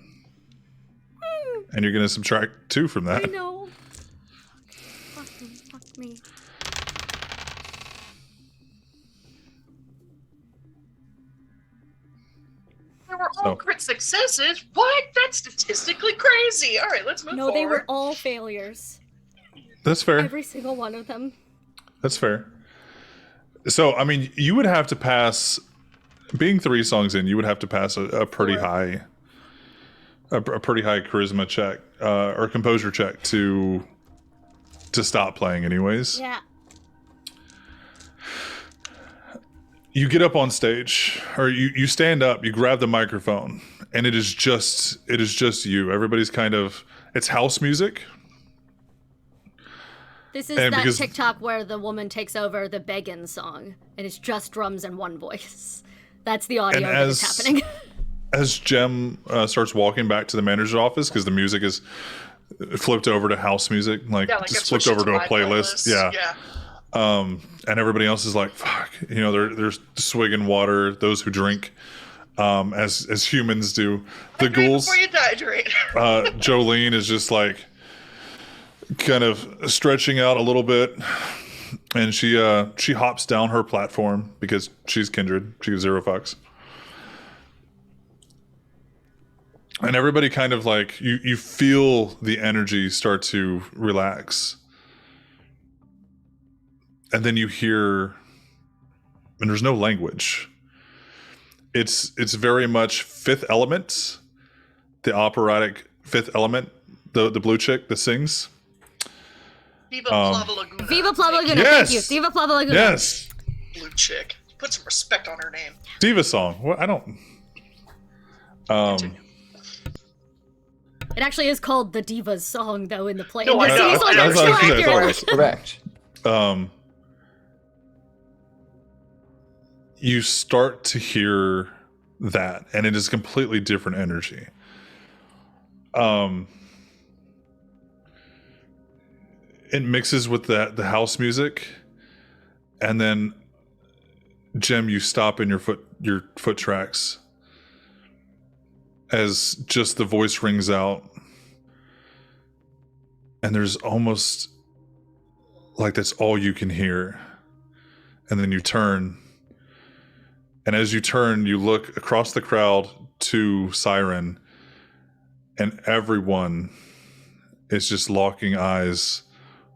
And you're gonna subtract 2 from that. I know. Fuck me. They were all crit successes. What? That's statistically crazy. All right, let's move forward. No, they were all failures. That's fair. Every single one of them. That's fair. So, I mean, you would have to pass, being 3 songs in, you would have to pass a pretty high, a pretty high charisma check or composure check to stop playing, anyways. Yeah. You get up on stage, or you stand up, you grab the microphone, and it is just you. Everybody's it's house music. This is that TikTok where the woman takes over the Beggin song, and it's just drums and one voice. That's the audio that is happening. As Jem starts walking back to the manager's office, because the music is flipped over to house music, just flipped over to a playlist. Yeah. And everybody else is like, fuck, they're swigging water, those who drink, as humans do. The ghouls. Before you dehydrate. Jolene is just like, kind of stretching out a little bit, and she hops down her platform because she's kindred. She gives 0 fucks. And everybody kind of like, you feel the energy start to relax. And then you hear, and there's no language. It's very much Fifth Element, the operatic Fifth Element, the blue chick that sings. Viva Plava Laguna. Viva Plava Laguna. Yes! Thank you. Viva Plava Laguna. Yes! Blue chick. Put some respect on her name. Diva song. What? I don't... Continue. It actually is called the Diva's song, though, in the play. No, I know. It's like I know. it's so That's what I accurate. thought. Correct. You start to hear that, and it is completely different energy. It mixes with the house music, and then Jem, you stop in your foot tracks as just the voice rings out, and there's almost like that's all you can hear. And then you turn, and as you turn, you look across the crowd to Siren, and everyone is just locking eyes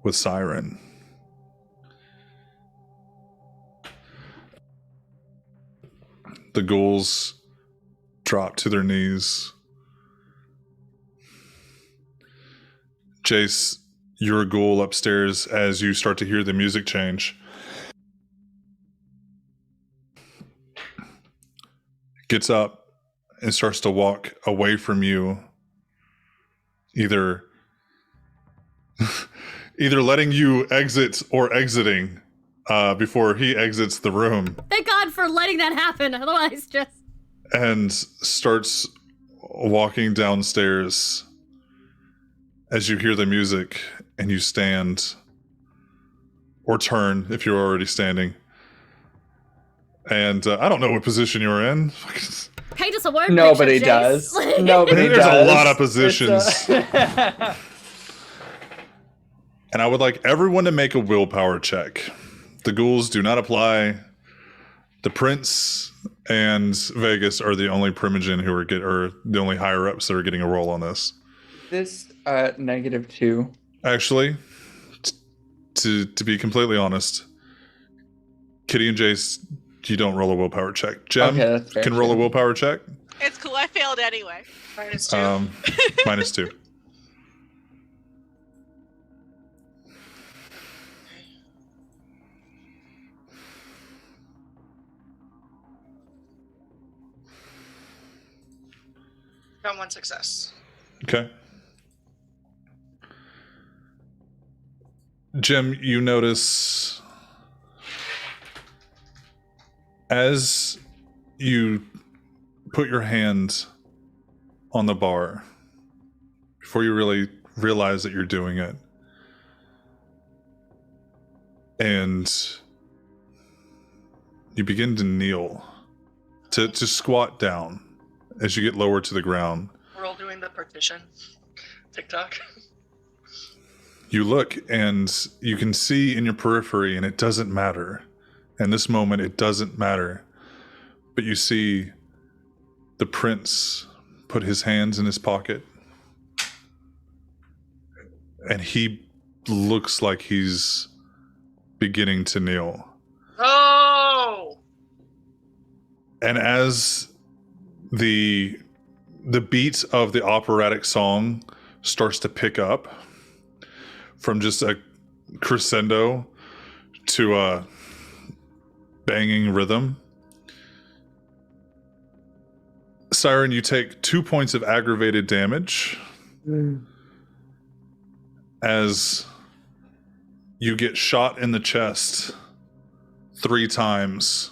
with Siren. The ghouls drop to their knees. Jace, you're a ghoul upstairs as you start to hear the music change. Gets up and starts to walk away from you, either letting you exit or exiting before he exits the room. Thank God for letting that happen. Otherwise, just... And starts walking downstairs as you hear the music, and you stand or turn if you're already standing. And I don't know what position you're in. Paint us a word Nobody picture, does. Jace. Nobody There's does. a lot of positions. It's, And I would like everyone to make a willpower check. The ghouls do not apply. The Prince and Vegas are the only primogen who are the only higher ups that are getting a roll on this. this -2. Actually, to be completely honest, Kitty and Jace, you don't roll a willpower check. Jem Okay, that's fair. can roll a willpower check. It's cool. I failed anyway. -2. -2. Got 1 success. Okay. Jem, you notice as you put your hand on the bar, before you really realize that you're doing it, and you begin to kneel, to squat down as you get lower to the ground. We're all doing the partition. TikTok. You look and you can see in your periphery, and it doesn't matter. In this moment, it doesn't matter. But you see the prince put his hands in his pocket, and he looks like he's beginning to kneel. Oh! And as the beat of the operatic song starts to pick up from just a crescendo to a banging rhythm, Siren, you take 2 points of aggravated damage as you get shot in the chest 3 times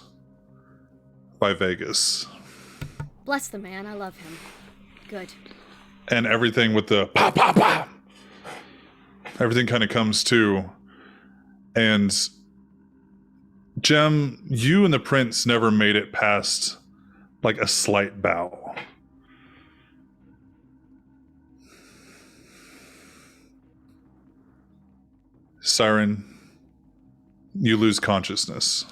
by Vegas. Bless the man. I love him. Good. And everything with the pop, pop, pop, everything kind of comes to. And Jem, you and the prince never made it past like a slight bow. Siren, you lose consciousness.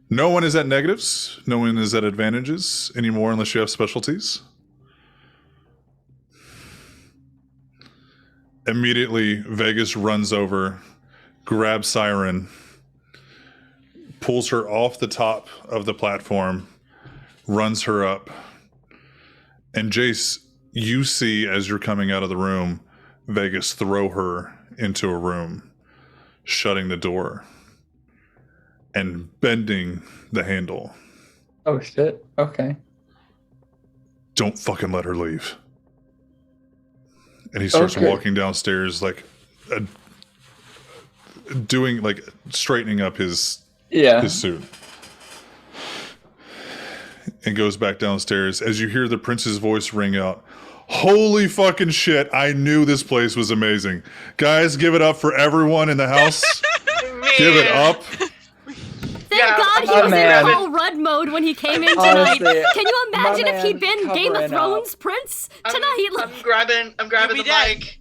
No one is at negatives. No one is at advantages anymore unless you have specialties. Immediately, Vegas runs over, grabs Siren, pulls her off the top of the platform, runs her up. And Jace, you see as you're coming out of the room, Vegas throw her into a room, shutting the door and bending the handle. Oh shit. Okay. Don't fucking let her leave. And he starts walking downstairs, like doing, like straightening up his suit. And goes back downstairs as you hear the prince's voice ring out. Holy fucking shit, I knew this place was amazing. Guys, give it up for everyone in the house. Give it up. Thank God he was in full Rudd mode when he came in tonight. Honestly, Can you imagine if he'd been Game of covering Thrones prince tonight? I'm grabbing the dead. mic.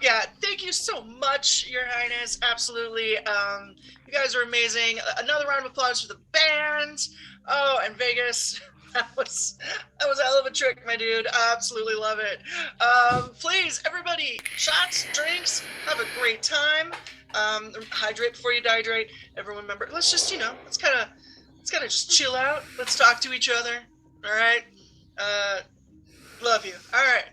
Yeah, thank you so much, Your Highness. Absolutely. You guys are amazing. Another round of applause for the band. Oh, and Vegas. That was a hell of a trick, my dude. I absolutely love it. Please, everybody, shots, drinks, have a great time. Hydrate before you dehydrate. Everyone remember, let's just, let's kind of just chill out. Let's talk to each other. All right. Love you. All right.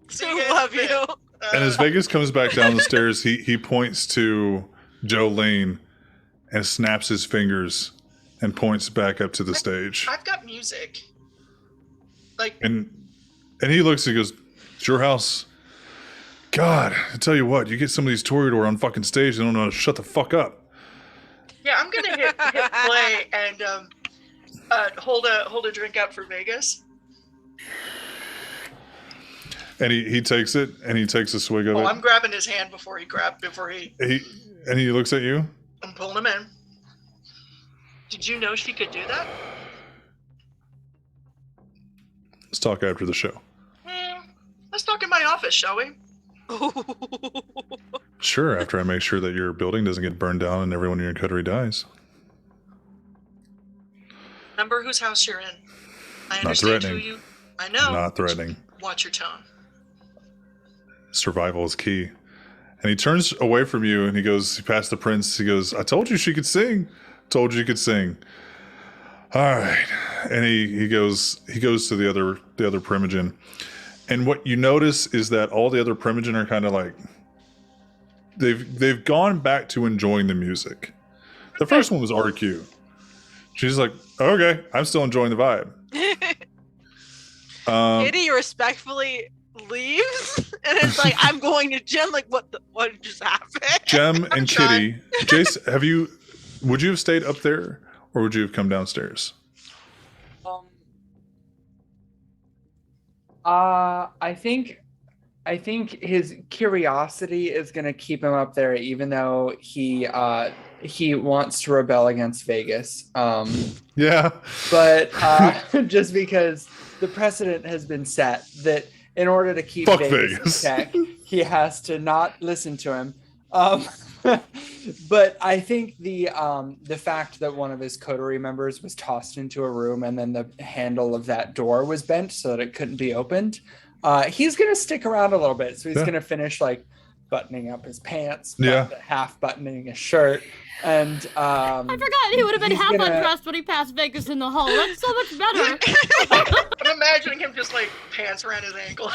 See you guys. Love you. And as Vegas comes back down the stairs, he points to Jolene and snaps his fingers and points back up to the stage. I've got music. And he looks and he goes, it's your house. God, I tell you what, you get some of these Toreador on fucking stage, they don't know how to shut the fuck up. Yeah, I'm gonna hit play and hold a drink out for Vegas. And he takes it and he takes a swig of it. I'm grabbing his hand before he And he looks at you. I'm pulling him in. Did you know she could do that? Let's talk after the show. Let's talk in my office, shall we? Sure, after I make sure that your building doesn't get burned down and everyone in your coterie dies. Remember whose house you're in. I Not understand threatening. who you... I know. Not threatening. Watch your tone. Survival is key. And he turns away from you and he past the prince, he goes, I told you she could sing. Told you could sing. All right. And he goes to the other primogen. And what you notice is that all the other primogen are kind of like they've gone back to enjoying the music. The first one was RQ. She's like, okay, I'm still enjoying the vibe. Kitty respectfully leaves and it's like, I'm going to gym. Like, what just happened? Jem and Kitty. Jace, would you have stayed up there or would you have come downstairs? I think his curiosity is gonna keep him up there, even though he wants to rebel against Vegas. Yeah. But just because the precedent has been set that in order to keep Vegas in check, he has to not listen to him. But I think the fact that one of his coterie members was tossed into a room and then the handle of that door was bent so that it couldn't be opened, he's gonna stick around a little bit. So he's gonna finish like buttoning up his pants, half buttoning his shirt, and I forgot he would have been half undressed when he passed Vegas in the hall. That's so much better. I'm imagining him just like pants around his ankle.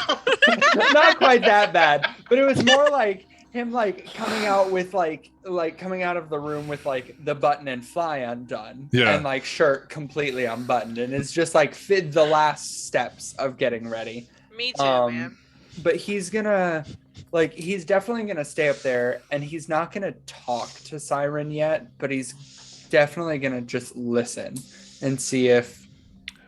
Not quite that bad, but it was more like him like coming out with like coming out of the room with like the button and fly undone, and like shirt completely unbuttoned, and it's just like the last steps of getting ready. Me too, man. But he's definitely gonna stay up there, and he's not gonna talk to Siren yet, but he's definitely gonna just listen and see if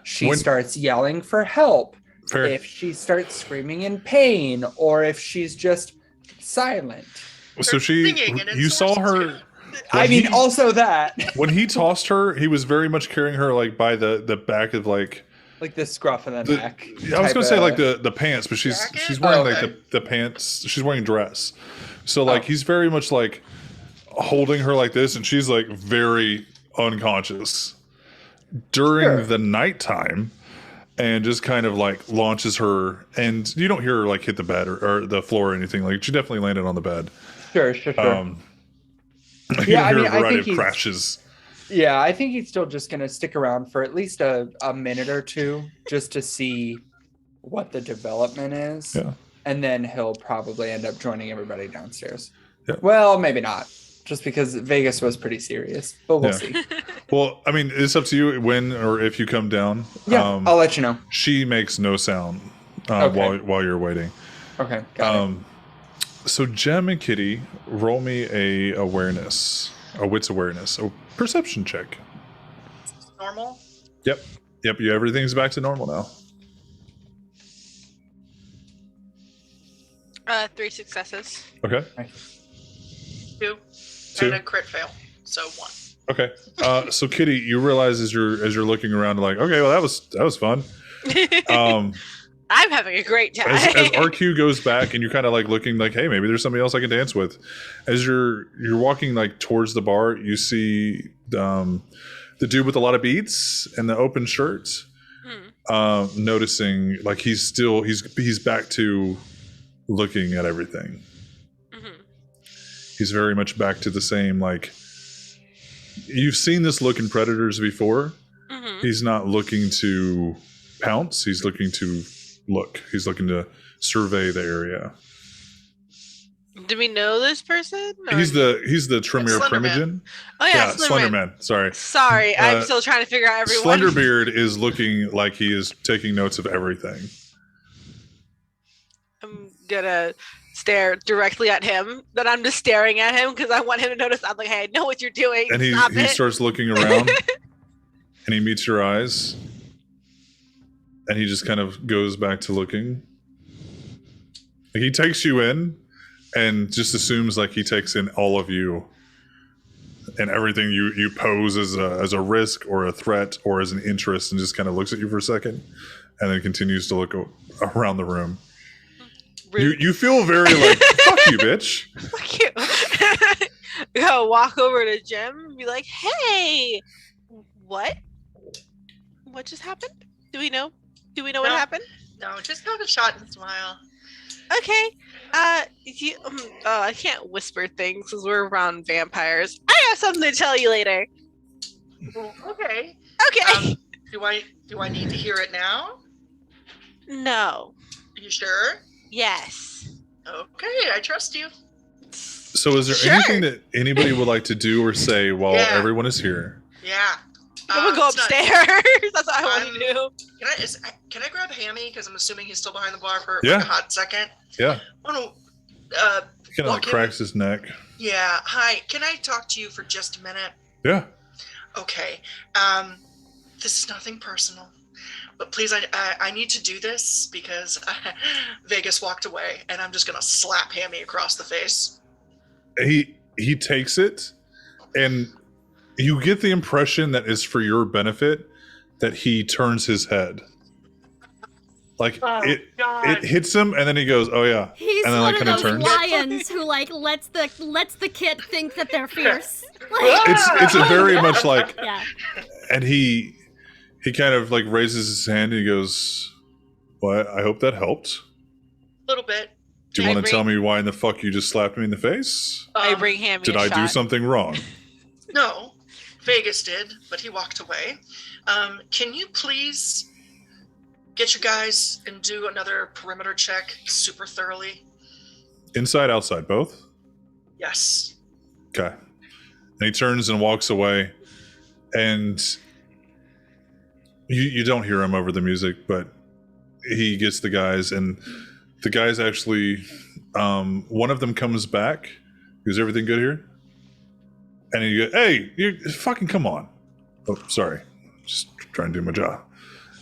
she starts yelling for help, if she starts screaming in pain, or if she's just silent. So you saw her. Also that. When he tossed her, he was very much carrying her like by the back of like Like the scruff of the neck. I was gonna say type like of- the pants, but she's Jacket? wearing Oh, okay. like the pants. She's wearing dress, so like Oh. he's very much like holding her like this, and she's like very unconscious during Sure. the nighttime, and just kind of like launches her, and you don't hear her like hit the bed or the floor or anything. Like she definitely landed on the bed. Sure. You Yeah, I hear mean, a I variety think of he's- crashes. Yeah, I think he's still just gonna stick around for at least a minute or two just to see what the development is. Yeah. And then he'll probably end up joining everybody downstairs. Yeah. Well, maybe not. Just because Vegas was pretty serious. But we'll Yeah. see. Well, I mean, it's up to you when or if you come down. Yeah, I'll let you know. She makes no sound Okay. while you're waiting. Okay, got it. So Jem and Kitty, roll me a wits awareness, a perception check. Normal. Yep. You everything's back to normal now. 3 successes. Okay. 2. 2. And a crit fail. So 1. Okay. So Kitty, you realize as you're looking around, like, okay, well that was fun. I'm having a great time. As RQ goes back and you're kind of like looking like, hey, maybe there's somebody else I can dance with. As you're walking like towards the bar, you see the dude with a lot of beads and the open shirt. Noticing like he's back to looking at everything. He's very much back to the same, like, you've seen this look in Predators before. He's not looking to pounce. He's looking to look. He's looking to survey the area. Do we know this person? Or- He's the Tremere Slender Primogen. Man. Oh yeah, Slender Man. Sorry. Sorry, I'm still trying to figure out everyone. Slenderbeard is looking like he is taking notes of everything. I'm gonna stare directly at him. Then I'm just staring at him because I want him to notice. I'm like, hey, I know what you're doing. And he Stop it. starts looking around and he meets your eyes. And he just kind of goes back to looking. Like, he takes you in and just assumes like he takes in all of you and everything you pose as a risk or a threat or as an interest, and just kind of looks at you for a second and then continues to look around the room. You feel very like, fuck you, bitch. Fuck you. Go walk over to Jim and be like, hey, what just happened? Do we know what No. happened? No, just have a shot and smile. Okay. I can't whisper things because we're around vampires. I have something to tell you later. Well, okay. Okay. Do I need to hear it now? No. Are you sure? Yes. Okay, I trust you. So is there Sure. anything that anybody would like to do or say while Yeah. everyone is here? Yeah. I'm gonna go it's not- upstairs. That's what I want to do. Can I grab Hammy? Because I'm assuming he's still behind the bar for Yeah. like a hot second. Yeah. I want to. He kind of like Walk in. cracks his neck. Yeah. Hi. Can I talk to you for just a minute? Yeah. Okay. This is nothing personal, but please, I need to do this because Vegas walked away, and I'm just gonna slap Hammy across the face. He takes it, and you get the impression that is for your benefit that he turns his head. Like it hits him, and then he goes, "Oh yeah," He's and then one like of kind of those turns. lions who like lets the kid think that they're fierce. Like, It's a very much like, yeah. and he kind of like raises his hand and he goes, "Well, I hope that helped. A little bit. Do you I want to tell agree. me why in the fuck you just slapped me in the face? I bring Hammy Did a I shot. do something wrong?" No, Vegas did, but he walked away. Can you please get your guys and do another perimeter check super thoroughly? Inside, outside, both? Yes. Okay. And he turns and walks away, and you don't hear him over the music, but he gets the guys, and the guys actually, one of them comes back. Is everything good here? And he goes, "Hey, you fucking come on." Oh, sorry. Just trying to do my job.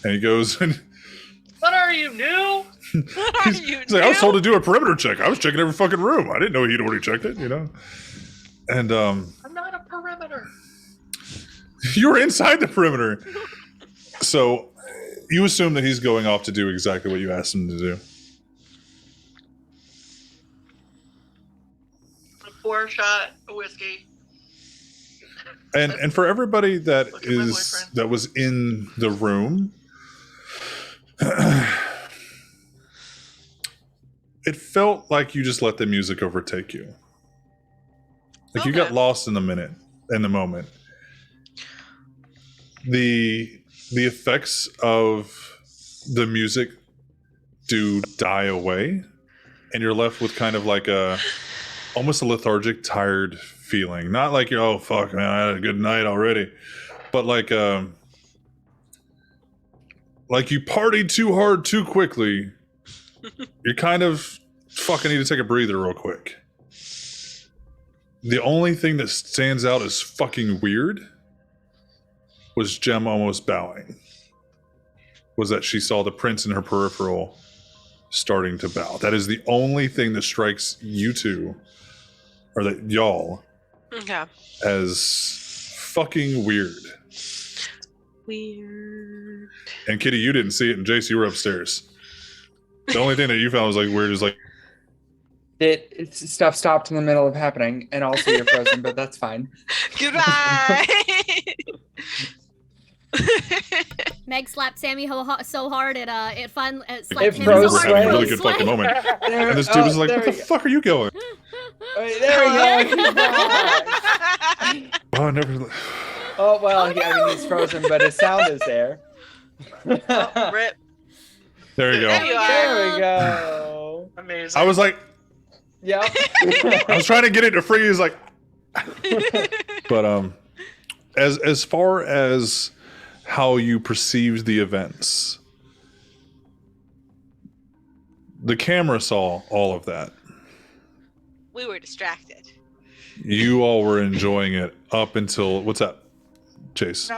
And he goes, and What are you, new? he's like, "I was told to do a perimeter check. I was checking every fucking room. I didn't know he'd already checked it, you know?" And I'm not a perimeter. you were inside the perimeter. So You assume that he's going off to do exactly what you asked him to do. Pour a shot of whiskey. And for everybody that Look at my is boyfriend. that was in the room, it felt like you just let the music overtake you. Like you got Okay. lost in the moment. The effects of the music do die away, and you're left with kind of like almost a lethargic, tired feeling. Not like you're, oh fuck man, I had a good night already, but like you partied too hard too quickly. You kind of fucking need to take a breather real quick. The only thing that stands out as fucking weird was Jem almost bowing. Was that she saw the prince in her peripheral starting to bow. That is the only thing that strikes you two, or that y'all, Okay. as fucking weird. Weird. And Kitty, you didn't see it, and Jace, you were upstairs. The only thing that you found was like weird is like, Stuff stopped in the middle of happening, and also you're frozen, but that's fine. Goodbye. Meg slapped Sammy so hard it finally It slapped him froze so had hard a it really froze good fucking Sway. moment. There, And this dude was like, there "What the we go. fuck are you going?" Wait, there we go. He's back. Oh, I never. Oh well, Oh, I mean no. he's frozen, but his sound is there. Oh, rip. There you There go. you There we go. Amazing. I was like, Yep. I was trying to get it to freeze, like. But as far as how you perceived the events, the camera saw all of that. We were distracted. You all were enjoying it up until what's up, Chase?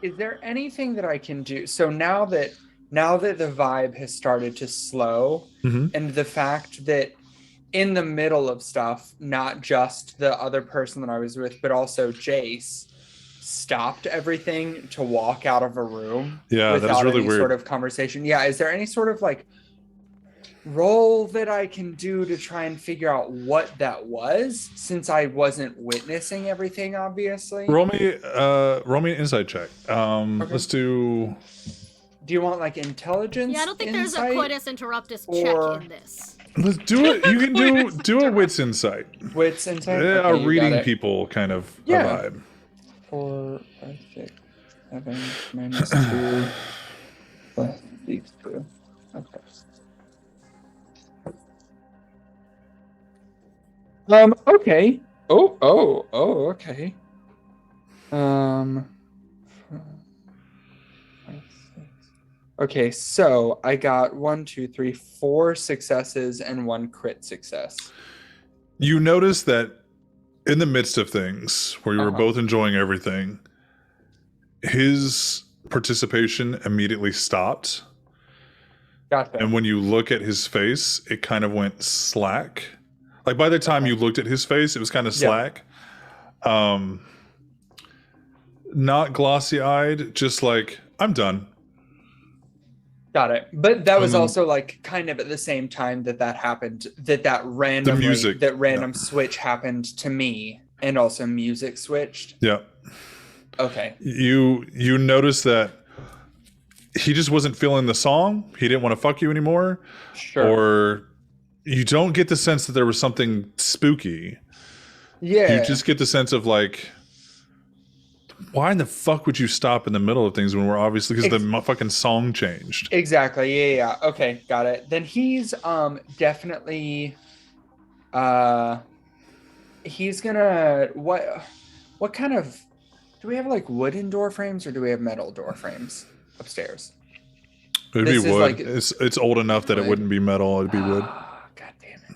Is there anything that I can do? So now that the vibe has started to slow, Mhm. and the fact that in the middle of stuff, not just the other person that I was with, but also Jace stopped everything to walk out of a room Yeah, that is without really any weird. sort of conversation. Yeah, is there any sort of like role that I can do to try and figure out what that was, since I wasn't witnessing everything, obviously? Roll me an insight check. Let's do. Do you want like intelligence? Yeah, I don't think insight? there's a coitus interruptus Or- check in this. Let's do it. You can do a wits insight. Wits insight? Yeah, Okay, you got reading it. people kind of Yeah. a vibe. 4, 5, 6, 7, minus 2, plus these 2. Okay. Okay. Okay. 5, 6. Okay, so I got 1, 2, 3, 4 successes and 1 crit success. You notice that in the midst of things where you were Uh-huh. both enjoying everything, his participation immediately stopped. Gotcha. And when you look at his face, it kind of went slack. Like by the time you looked at his face, it was kind of Yeah. slack. Not glossy eyed, just like, I'm done. Got it. But that was then- also like kind of at the same time that happened, that random music, random switch happened to me, and also music switched. Yeah. Okay. You notice that he just wasn't feeling the song. He didn't want to fuck you anymore. Sure. Or you don't get the sense that there was something spooky. Yeah. You just get the sense of like, why in the fuck would you stop in the middle of things when we're obviously, because the fucking song changed. Exactly. Yeah. Okay. Got it. Then he's definitely he's gonna what kind of, do we have like wooden door frames or do we have metal door frames upstairs? It'd This be is wood. like- It's old enough that it Wood. wouldn't be metal. It'd be wood. God damn it.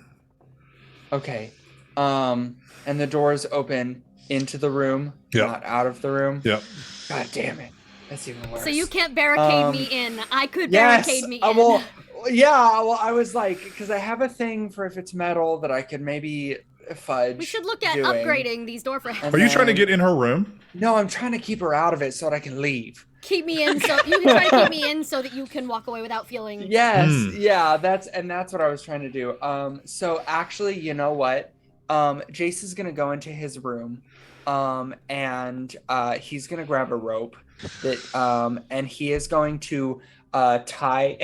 Okay. And the doors open into the room, Yep. not out of the room. Yep. God damn it. That's even worse. So you can't barricade me in. I could Yes. barricade me in. Well, yeah. Well, I was like, because I have a thing for if it's metal that I could maybe Fudge. We should look at doing? upgrading these door frames. And Are you trying to then- get in her room? No, I'm trying to keep her out of it so that I can leave. Keep me in, so you can try to keep me in so that you can walk away without feeling. Yes, Hmm. yeah, that's what I was trying to do. So actually, you know what? Jace is gonna go into his room, and he's gonna grab a rope that, and he is going to tie.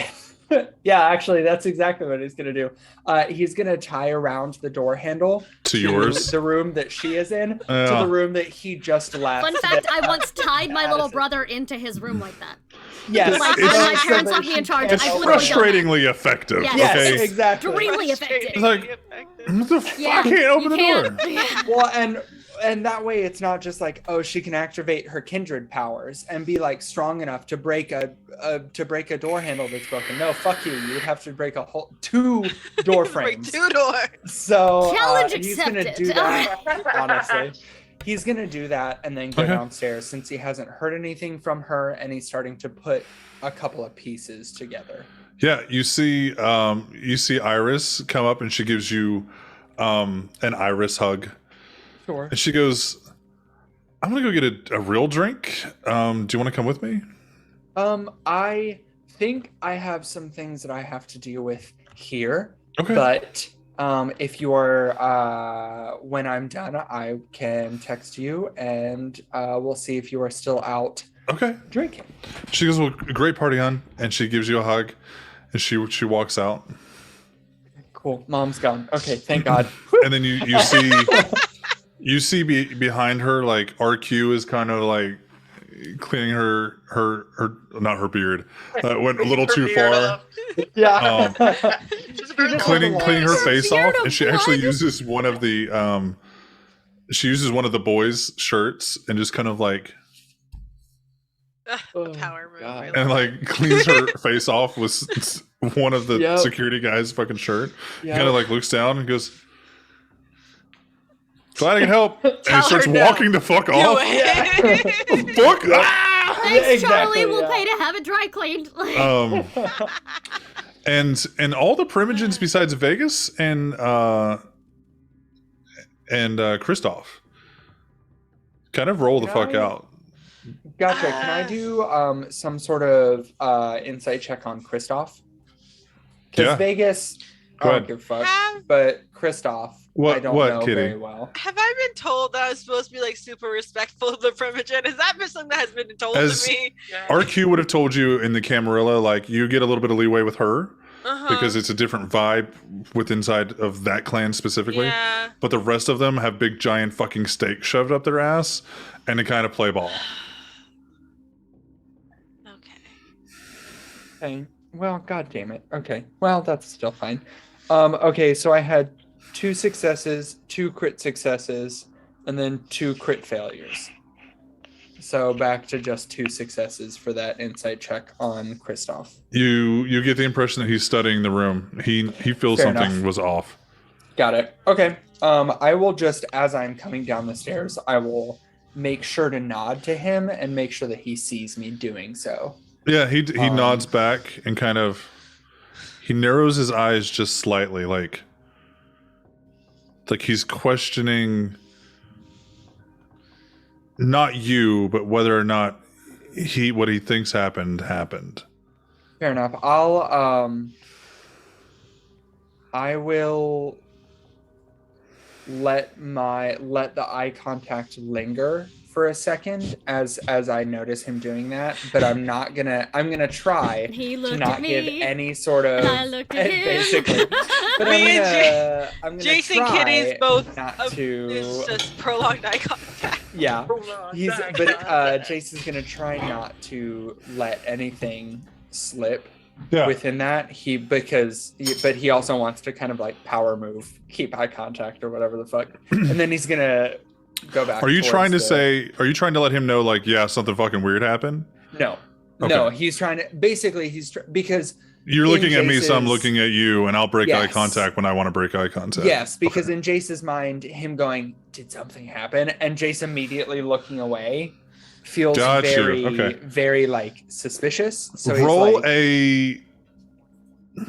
Yeah, actually, that's exactly what he's gonna do. He's gonna tie around the door handle To yours? the room that she is in, to Yeah. the room that he just left. Fun fact: that, I once tied my little Addison- brother into his room like that. Yes, Like, It's- my parents left me in charge. It's I've literally done that. frustratingly effective. Yes. Yes, Okay. exactly. Extremely effective. It's like, what the fuck? I can't open the door. Yeah. Well, and that way it's not just like, oh, she can activate her kindred powers and be like strong enough to break a door handle that's broken. No, fuck you. You would have to break a whole 2 door Break frames. 2 doors. So Challenge he's gonna accepted. do that. Honestly, he's gonna do that and then go Okay. downstairs since he hasn't heard anything from her and he's starting to put a couple of pieces together. Yeah, you see Iris come up and she gives you an Iris hug. Sure. And she goes, I'm gonna go get a real drink. Do you want to come with me? I think I have some things that I have to deal with here. Okay. But if you're when I'm done, I can text you and we'll see if you are still out Okay. drinking. She goes, well, great party, hon. And she gives you a hug and she walks out. Cool. Mom's gone. Okay, thank God. And then you see behind her, like RQ is kind of like cleaning her not her beard. Went a little too far. Yeah. She's a very Cleaning her face Beard off, of and she actually blood. uses one of the boys' shirts and just kind of like Power move. God. I and love like cleans her face off with one of the Yep. security guys' fucking shirt. Yeah. Kind of like looks down and goes, glad I can help. And he Tell starts her no. walking the fuck Do off. it. Fuck! Ah! Thanks, Exactly, Charlie. We'll yeah. pay to have it dry cleaned. And all the primogens besides Vegas and Kristoff kind of roll the fuck Can I- out. Gotcha. Can I do some sort of insight check on Kristoff? Because Yeah. Vegas, Go I ahead. don't give a fuck. Have, But Kristoff, What- I don't what, know Kitty? very well. have I been told that I was supposed to be like super respectful of the primogen? Is that something that has been told As- to me? RQ would have told you in the Camarilla, like, you get a little bit of leeway with her Uh-huh. because it's a different vibe with inside of that clan specifically. Yeah. But the rest of them have big giant fucking stakes shoved up their ass and they kind of play ball. Okay. Okay. Well, god damn it. Okay. Well, that's still fine. Okay, so I had 2 successes, 2 crit successes, and then 2 crit failures. So back to just 2 successes for that insight check on Kristoff. You get the impression that he's studying the room. He feels Fair something enough. was off. Got it. Okay. I will just, as I'm coming down the stairs, I will make sure to nod to him and make sure that he sees me doing so. Yeah, he nods back and kind of he narrows his eyes just slightly, like he's questioning not you, but whether or not what he thinks happened. Fair enough. I will let the eye contact linger for a second as I notice him doing that, but I'm gonna try He to looked not at give me. any sort of And I looked at him. basically. But Me and I'm gonna Jason try Kitty's both not It's to just prolonged eye contact. yeah. Jason's gonna try not to let anything slip Yeah. within that. But he also wants to kind of like power move, keep eye contact or whatever the fuck, and then he's gonna go back. Are you towards trying to the- are you trying to let him know, like, yeah, something fucking weird happened? No, Okay. no. He's trying to basically because You're in looking at me, so I'm Jace's- looking at you, and I'll break eye Yes. contact when I want to break eye contact. yes, because in Jace's mind, him going, "Did something happen?" and Jace immediately looking away feels Got you. very, Okay. very like suspicious. So roll he's like,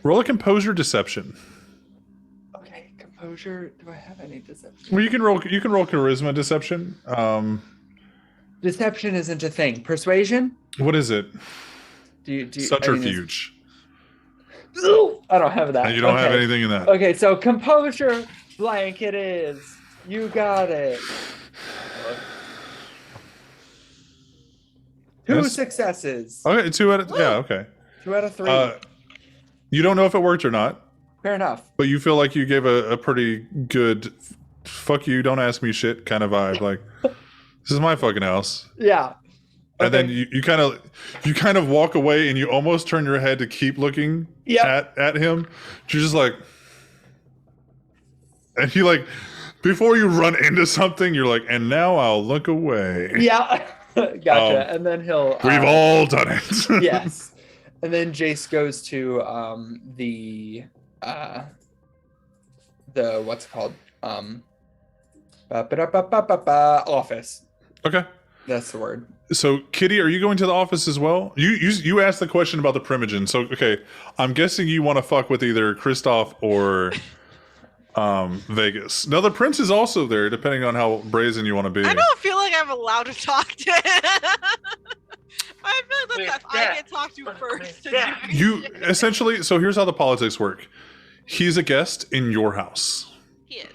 roll a composure deception. okay, composure composure. Do I have any deception? Well, you can roll charisma deception. Deception isn't a thing. Persuasion? What is it? Do you Subterfuge. I don't have that. And you don't have anything in that. Okay, so composure blank it is. You got it. Two Yes. successes. Okay, 2 out of okay. 2 out of 3. You don't know if it worked or not, Fair enough. but you feel like you gave a pretty good "fuck you, don't ask me shit" kind of vibe. Like, this is my fucking house. Yeah. And then Okay. you kind of walk away, and you almost turn your head to keep looking at him. You're just like, and he like, before you run into something, you're like, and now I'll look away. Yeah. Gotcha. And then he'll. We've all done it. Yes. And then Jace goes to the what's it called? Office. Okay. That's the word. So, Kitty, are you going to the office as well? You asked the question about the primogen. So, okay, I'm guessing you want to fuck with either Kristoff or Vegas. Now, the prince is also there, depending on how brazen you want to be. I don't feel like I'm allowed to talk to him. I feel like that's I get talked to first. You essentially. So here's how the politics work. He's a guest in your house. He is.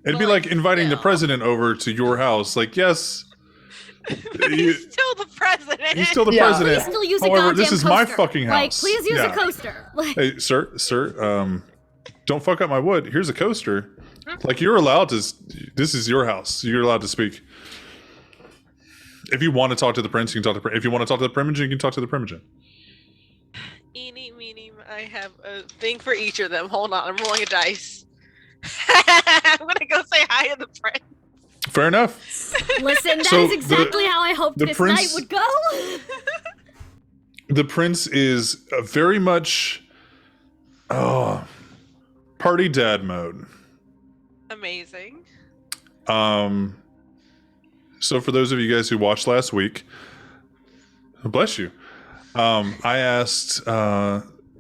It'd be like inviting the president over to your house. Like, yes. He's still the president. He's still the Yeah. president. Please still use a However, goddamn this is my coaster. fucking house. Like, please use a Yeah. coaster. Like, Hey, sir, don't fuck up my wood. Here's a coaster. Like, you're allowed to. This is your house. You're allowed to speak. If you want to talk to the prince, you can talk to the prince. If you want to talk to the primogen, you can talk to the primogen. Eeny, meeny, I have a thing for each of them. Hold on, I'm rolling a dice. I'm gonna go say hi to the prince. Fair enough. listen, that is So exactly how I hoped the this prince- night would go. The prince is very much party dad mode. Amazing. So for those of you guys who watched last week, bless you. I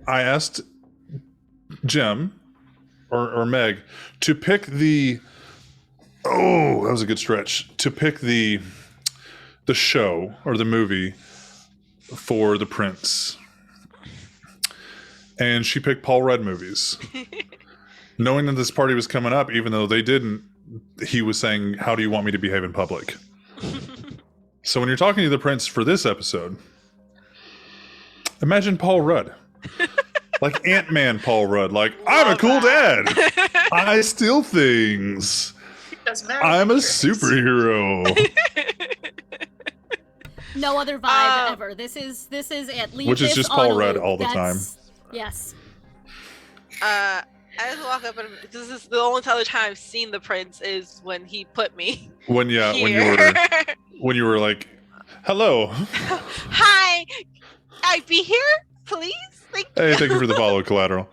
asked Jem or Meg to pick the. Oh, that was a good stretch. To pick the show or the movie for the prince, and she picked Paul Rudd movies, knowing that this party was coming up. Even though they didn't, he was saying, "How do you want me to behave in public?" So when you're talking to the prince for this episode, imagine Paul Rudd. Like Ant-Man Paul Rudd. Like, I'm a cool dad. I steal things. Doesn't matter. I'm a superhero. No other vibe ever. This is at least Which is this just on Paul a Rudd loop. all the That's- Yes. I just walk up and this is the only other time I've seen the prince is when he put me when here. when you were like, hello. Hi, I be here, please. Thank you. Hey, thank you for the follow, collateral.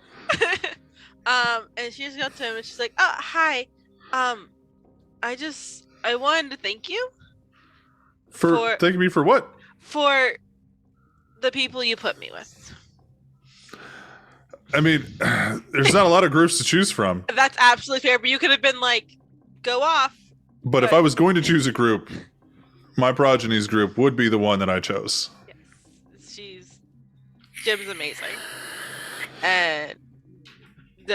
And she just got to him and she's like, "Oh, hi. I wanted to thank you For- Thank me for what? for the people you put me with." I mean, there's not a lot of groups to choose from. That's absolutely fair, but you could have been like, "Go off." But if I was going to choose a group, my progeny's group would be the one that I chose. Jim's amazing. And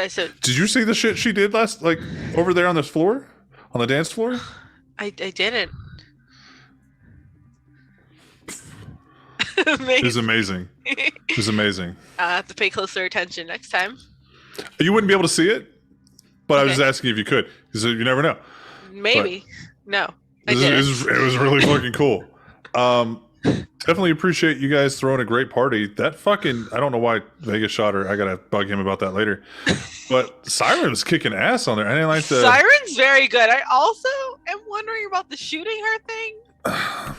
so Did you see the shit she did over there on this floor? On the dance floor? I didn't. It was amazing. It was amazing. I'll have to pay closer attention next time. You wouldn't be able to see it, but I was just Okay. asking if you could, because you never know. Maybe. No, I It didn't. was really fucking cool. Definitely appreciate you guys throwing a great party. That fucking, I don't know why Vegas shot her. I gotta bug him about that later. But Siren was kicking ass on there. I didn't like the Siren's very good. I also am wondering about the shooting her thing.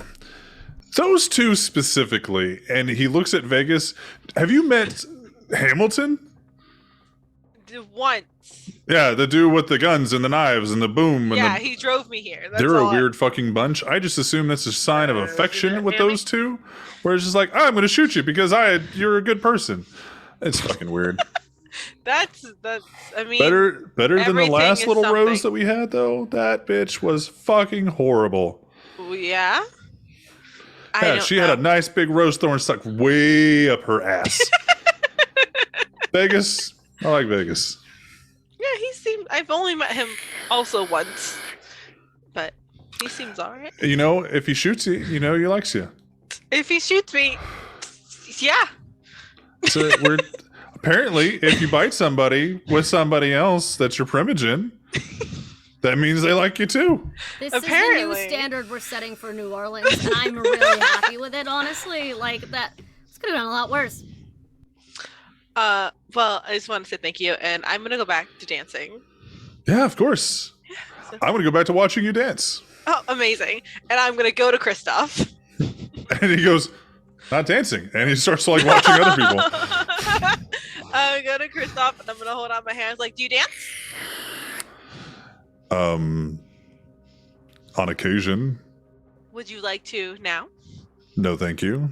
those two specifically. And he looks at Vegas. Have you met Hamilton? Once. Yeah, the dude with the guns and the knives and the boom. And Yeah, the, he drove me here. That's they're a all weird fucking bunch. I just assume that's a sign of affection with those two. Where it's just like, oh, I'm going to shoot you because you're a good person. It's fucking weird. That's. I mean, Better than the everything last is little rose something. that we had, though. That bitch was fucking horrible. Yeah. I Yeah, don't she know. had a nice big rose thorn stuck way up her ass. Vegas, I like Vegas. Yeah, he seemed. I've only met him also once, but he seems alright. You know, if he shoots you, you know he likes you. If he shoots me, yeah. So we're apparently, if you bite somebody with somebody else that's your primogen, that means they like you too. This is the Apparently. new standard we're setting for New Orleans, and I'm really happy with it, honestly. Like, that, this could have gone a lot worse. Well, I just want to say thank you, and I'm gonna go back to dancing. Yeah, of course. So- I'm gonna go back to watching you dance. Oh, amazing! And I'm gonna go to Christoph. And he goes, not dancing, and he starts like watching other people. I'm gonna go to Christoph, and I'm gonna hold out my hands like, do you dance? On occasion, Would you like to now? no, thank you.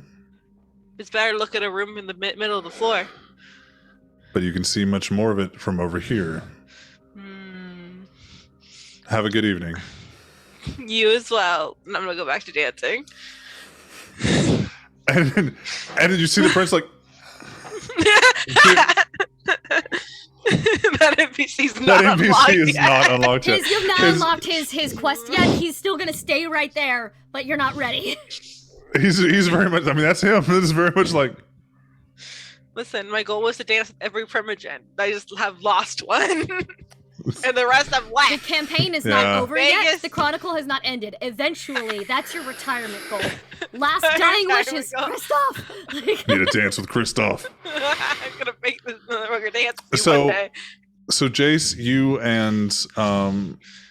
It's better to look at a room in the middle of the floor. But you can see much more of it from over here. Have a good evening. You as well. And I'm gonna go back to dancing. And then you see the prince like, That NPC's that not NPC unlocked is yet. not unlocked yet. You've not His- unlocked his quest yet. He's still gonna stay right there, but you're not ready. He's very much, I mean, that's him. This is very much like, Listen, my goal was to dance with every primogen. I just have lost one. And the rest I've The left. campaign is Yeah. not over yet. Vegas. The chronicle has not ended. Eventually, that's your retirement goal. Last dying Retirement wishes, goal. Christoph. Like, need to dance with Christoph. I'm gonna make this motherfucker dance with you So- one day. So Jace, you and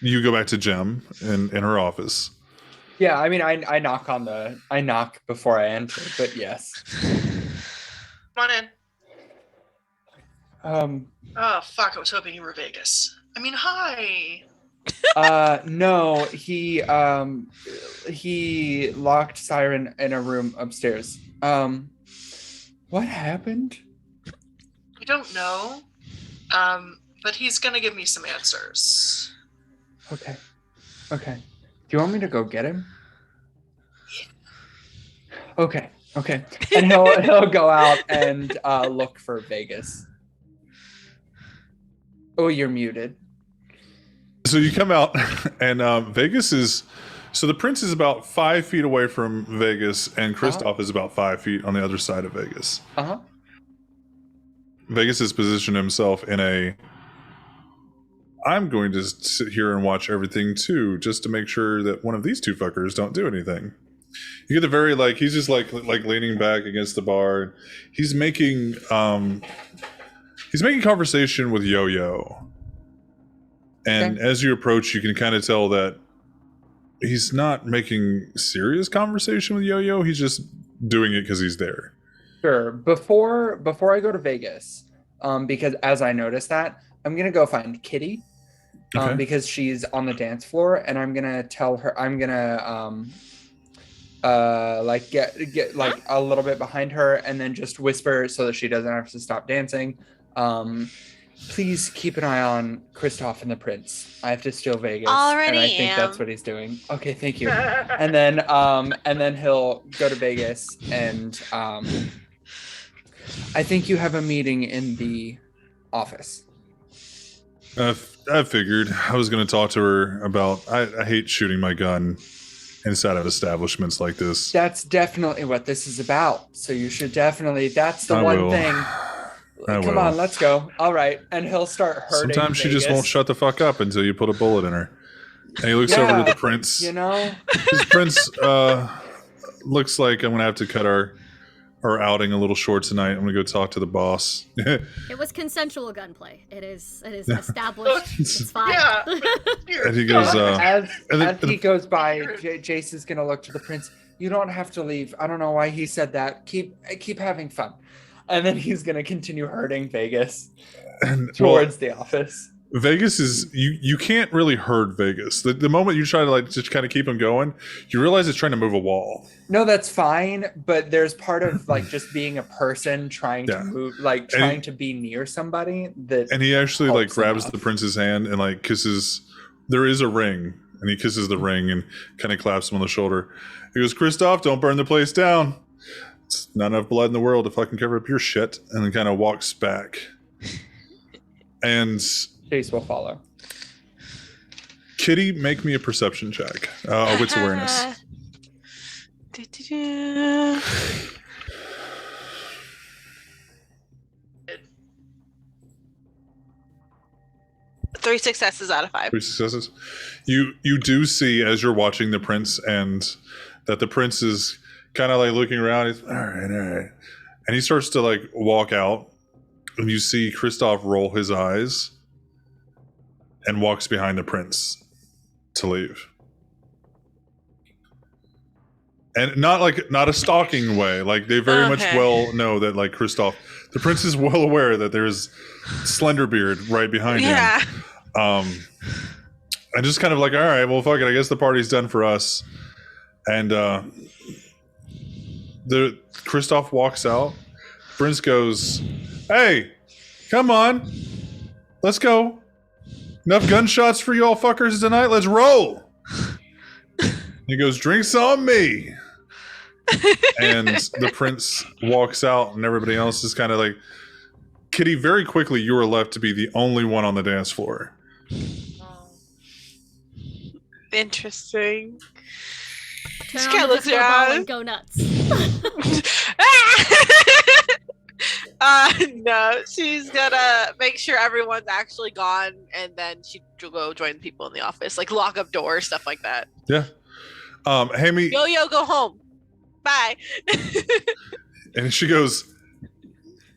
you go back to Jem in her office. Yeah, I mean, I knock before I enter, but yes. Come on in. Oh fuck! I was hoping you were Vegas. I mean, hi. No, he locked Siren in a room upstairs. What happened? I don't know. But he's gonna give me some answers. Okay. Do you want me to go get him? Okay. And he'll go out and look for Vegas. Oh, you're muted. So you come out, and Vegas is. So the prince is about 5 feet away from Vegas, and Christoph is about 5 feet on the other side of Vegas. Vegas has positioned himself in a. I'm going to sit here and watch everything too, just to make sure that one of these two fuckers don't do anything. You get the very he's just like leaning back against the bar. He's making conversation with Yo-Yo, and as you approach, you can kind of tell that he's not making serious conversation with Yo-Yo. He's just doing it because he's there. Sure. Before I go to Vegas, because as I noticed that, I'm gonna go find Kitty, Okay. because she's on the dance floor, and I'm gonna tell her. I'm gonna get like a little bit behind her, and then just whisper so that she doesn't have to stop dancing. Please keep an eye on Christoph and the Prince. I have to steal Vegas, Already and I think am. that's what he's doing. Okay, thank you. And then he'll go to Vegas, and I think you have a meeting in the office. I figured I was going to talk to her about. I hate shooting my gun inside of establishments like this. That's definitely what this is about. So you should definitely. That's the I one will. thing. I Come will. on, let's go. All right, and he'll start hurting. Sometimes she just Vegas. won't shut the fuck up until you put a bullet in her. And he looks over to the prince. You know, This prince looks like I'm gonna have to cut our outing a little short tonight. I'm gonna go talk to the boss. it was consensual gunplay. It is established. It's fine. Yeah. And he goes, as and then- he goes by, Jace is gonna look to the prince. You don't have to leave. I don't know why he said that. Keep having fun. And then he's gonna continue hurting Vegas and, towards the office. Vegas is you can't really herd Vegas. The moment you try to like just kind of keep him going, you realize it's trying to move a wall. No, that's fine, but there's part of like just being a person trying to move, like trying to be near somebody that. And he actually like grabs enough. the prince's hand and like kisses. There is a ring, and he kisses the ring and kind of claps him on the shoulder. He goes, "Christoph, don't burn the place down. It's not enough blood in the world if I can cover up your shit." And then kind of walks back. And Chase will follow. Kitty, make me a perception check. Wits awareness. 3 successes out of 5. 3 successes. You do see as you're watching the prince, and that the prince is kind of like looking around. He's all right, and he starts to like walk out, and you see Christoph roll his eyes and walks behind the prince to leave. And not a stalking way. Like they very much well know that like Christoph, the prince is well aware that there's Slenderbeard right behind him. And just kind of like, all right, well, fuck it. I guess the party's done for us. And the Christoph walks out. Prince goes, "Hey, come on, let's go. Enough gunshots for you all fuckers tonight. Let's roll." He goes, "Drinks on me." And the prince walks out, and everybody else is kind of like, Kitty, very quickly you are left to be the only one on the dance floor. Interesting. Turn This on guy the looks disco ball around. and go nuts. No, she's gonna make sure everyone's actually gone, and then she'll go join people in the office, like lock up doors, stuff like that. Yeah. Hammy. Yo, go home. Bye. And she goes,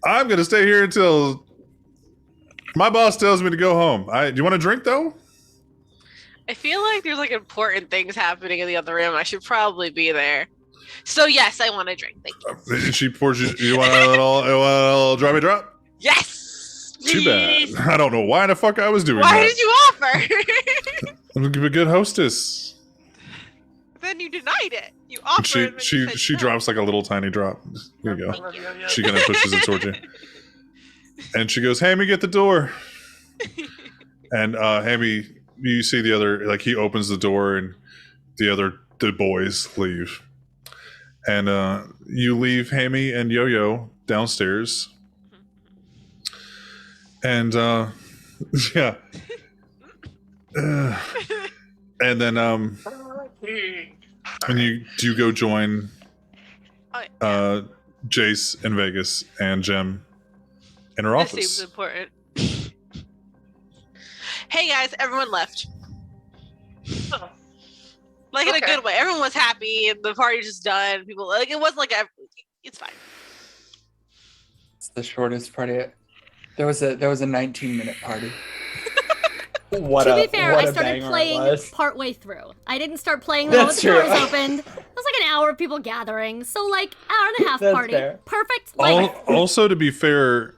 "I'm gonna stay here until my boss tells me to go home. Do you want a drink though?" I feel like there's like important things happening in the other room. I should probably be there. So yes, I want a drink. Thank you. And she pours you want a little droppy drop? Yes. Too please. bad. I don't know why the fuck I was doing Why that. did you offer? I'm a good hostess. Then you denied it. You offered. She drops like a little tiny drop. Here you go. Thank you. She kind of pushes it towards you. And she goes, "Hammy, get the door." And Hammy, you see the other, like he opens the door and the boys leave. And you leave Hammy and Yo-Yo downstairs. And yeah. And then and you go join Jace in Vegas and Jem in her This office. seems important. Hey guys, everyone left. Oh. Like in a good way. Everyone was happy and the party's just done. People like it wasn't like it's fine. It's the shortest party. There was a 19-minute party. To be fair, I started playing partway through. I didn't start playing the moment the doors opened. It was like an hour of people gathering. So like hour and a half That's party. fair. Perfect. Like, Also, to be fair,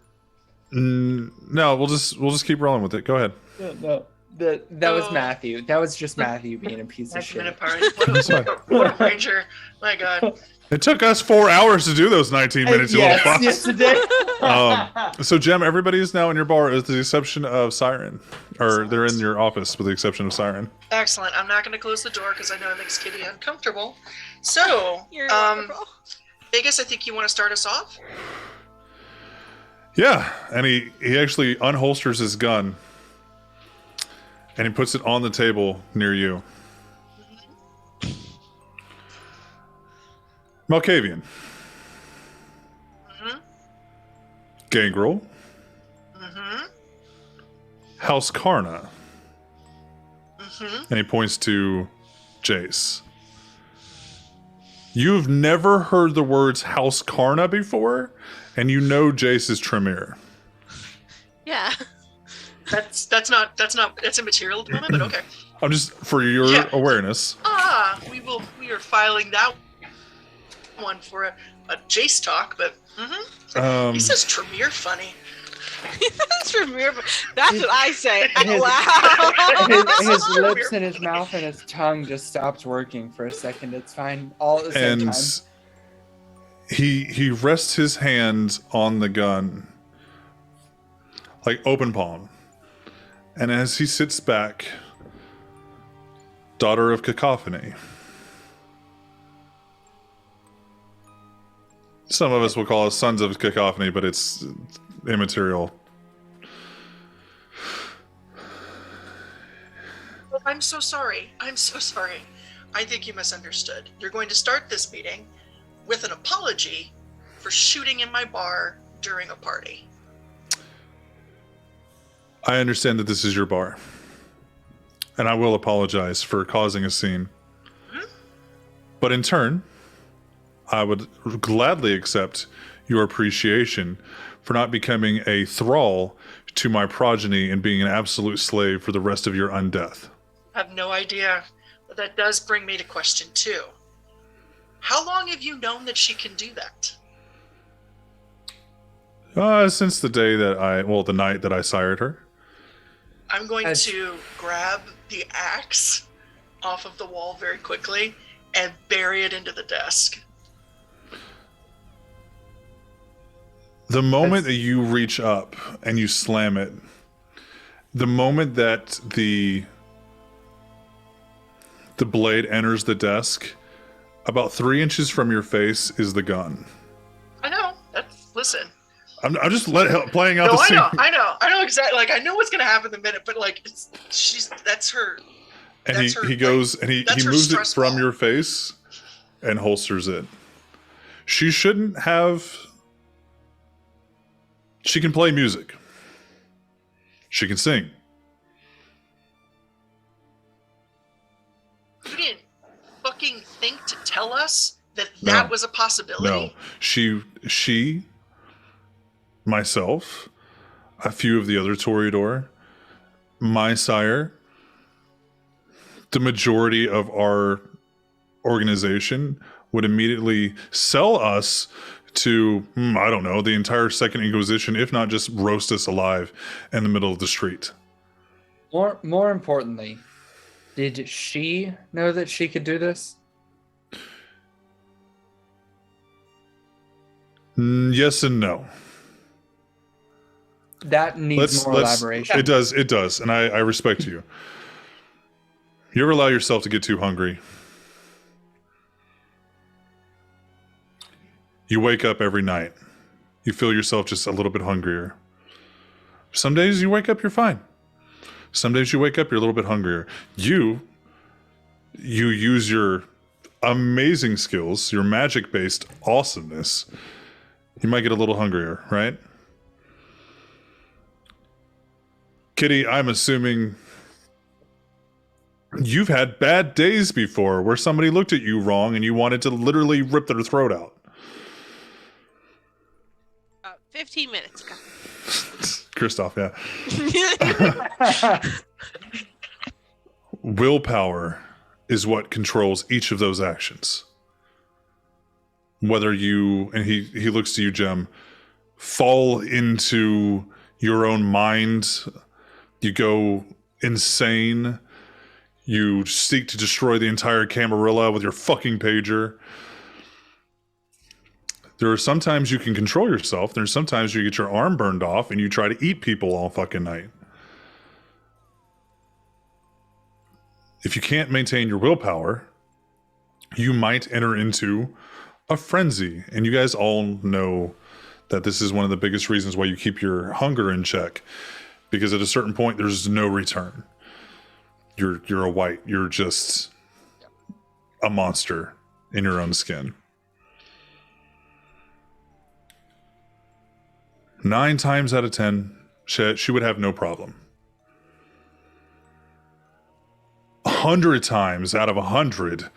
no, we'll just keep rolling with it. Go ahead. No, that was Matthew. That was just Matthew being a piece of shit. Minute party. What a ranger. My God. It took us 4 hours to do those 19 minutes, you little fucks. Yes, it did. So, Jem, everybody is now in your bar with the exception of Siren. Or they're in your office with the exception of Siren. Excellent. I'm not going to close the door because I know it makes Kitty uncomfortable. So, You're wonderful. Vegas, I think you want to start us off? Yeah, and he actually unholsters his gun. And he puts it on the table near you. Malkavian. Mm-hmm. Gangrel. Mm-hmm. House Karna. Mm-hmm. And he points to Jace. You've never heard the words House Karna before, and you know Jace is Tremere. Yeah. That's immaterial at the moment, but okay. I'm just for your awareness. We are filing that one for a Jace talk, but he says Tremere funny. That's what I say out loud. His lips and his mouth and his tongue just stopped working for a second. It's fine. All at the same And time. he rests his hand on the gun, like open palm. And as he sits back, daughter of cacophony. Some of us will call us sons of cacophony, but it's immaterial. I'm so sorry. I'm so sorry. I think you misunderstood. You're going to start this meeting with an apology for shooting in my bar during a party. I understand that this is your bar, and I will apologize for causing a scene. Hmm? But in turn, I would gladly accept your appreciation for not becoming a thrall to my progeny and being an absolute slave for the rest of your undeath. I have no idea, but that does bring me to question 2. How long have you known that she can do that? Since the night that I sired her. I'm going to grab the axe off of the wall very quickly and bury it into the desk. The moment that you reach up and you slam it, the moment that the blade enters the desk, about 3 inches from your face is the gun. I know. Listen. I'm just playing out No, the scene. I know exactly. Like, I know what's gonna happen in a minute, but like, that's her. And that's he her, goes and he moves it stress from ball. your face and holsters it. She shouldn't have. She can play music. She can sing. You didn't fucking think to tell us that No. was a possibility? No, she, myself, a few of the other Toreador, my sire, the majority of our organization would immediately sell us to, I don't know, the entire Second Inquisition, if not just roast us alive in the middle of the street. More importantly, did she know that she could do this? Yes and no. That needs more elaboration. It does, and I respect you. You ever allow yourself to get too hungry? You wake up every night. You feel yourself just a little bit hungrier. Some days you wake up, you're fine. Some days you wake up, you're a little bit hungrier. You use your amazing skills, your magic-based awesomeness. You might get a little hungrier, right? Kitty, I'm assuming you've had bad days before where somebody looked at you wrong and you wanted to literally rip their throat out. 15 minutes ago. Christoph, yeah. Willpower is what controls each of those actions. Whether you, and he looks to you, Jem, fall into your own mind, you go insane, you seek to destroy the entire Camarilla with your fucking pager. There are sometimes you can control yourself. There's sometimes you get your arm burned off and you try to eat people all fucking night. If you can't maintain your willpower, you might enter into a frenzy. And you guys all know that this is one of the biggest reasons why you keep your hunger in check. Because at a certain point, there's no return. You're a white. You're just a monster in your own skin. 9 times out of 10, she would have no problem. 100 times out of 100,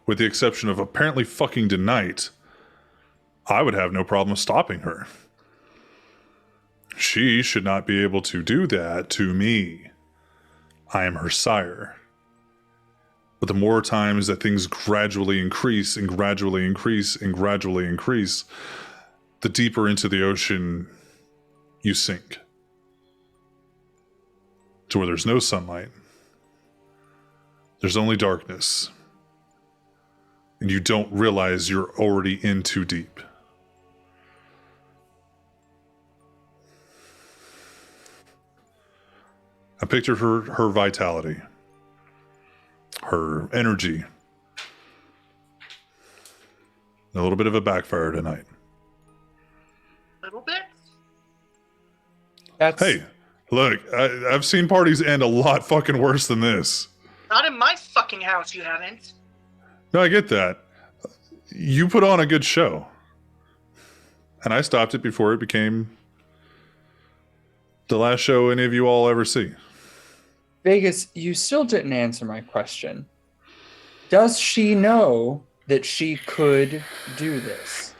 with the exception of apparently fucking tonight, I would have no problem stopping her. She should not be able to do that to me. I am her sire. But the more times that things gradually increase and gradually increase and gradually increase, the deeper into the ocean you sink. to where there's no sunlight. There's only darkness. And you don't realize you're already in too deep. I pictured her vitality, her energy. A little bit of a backfire tonight. A little bit? Hey, look, I've seen parties end a lot fucking worse than this. Not in my fucking house, you haven't. No, I get that. You put on a good show. And I stopped it before it became the last show any of you all ever see. Vegas, you still didn't answer my question. Does she know that she could do this?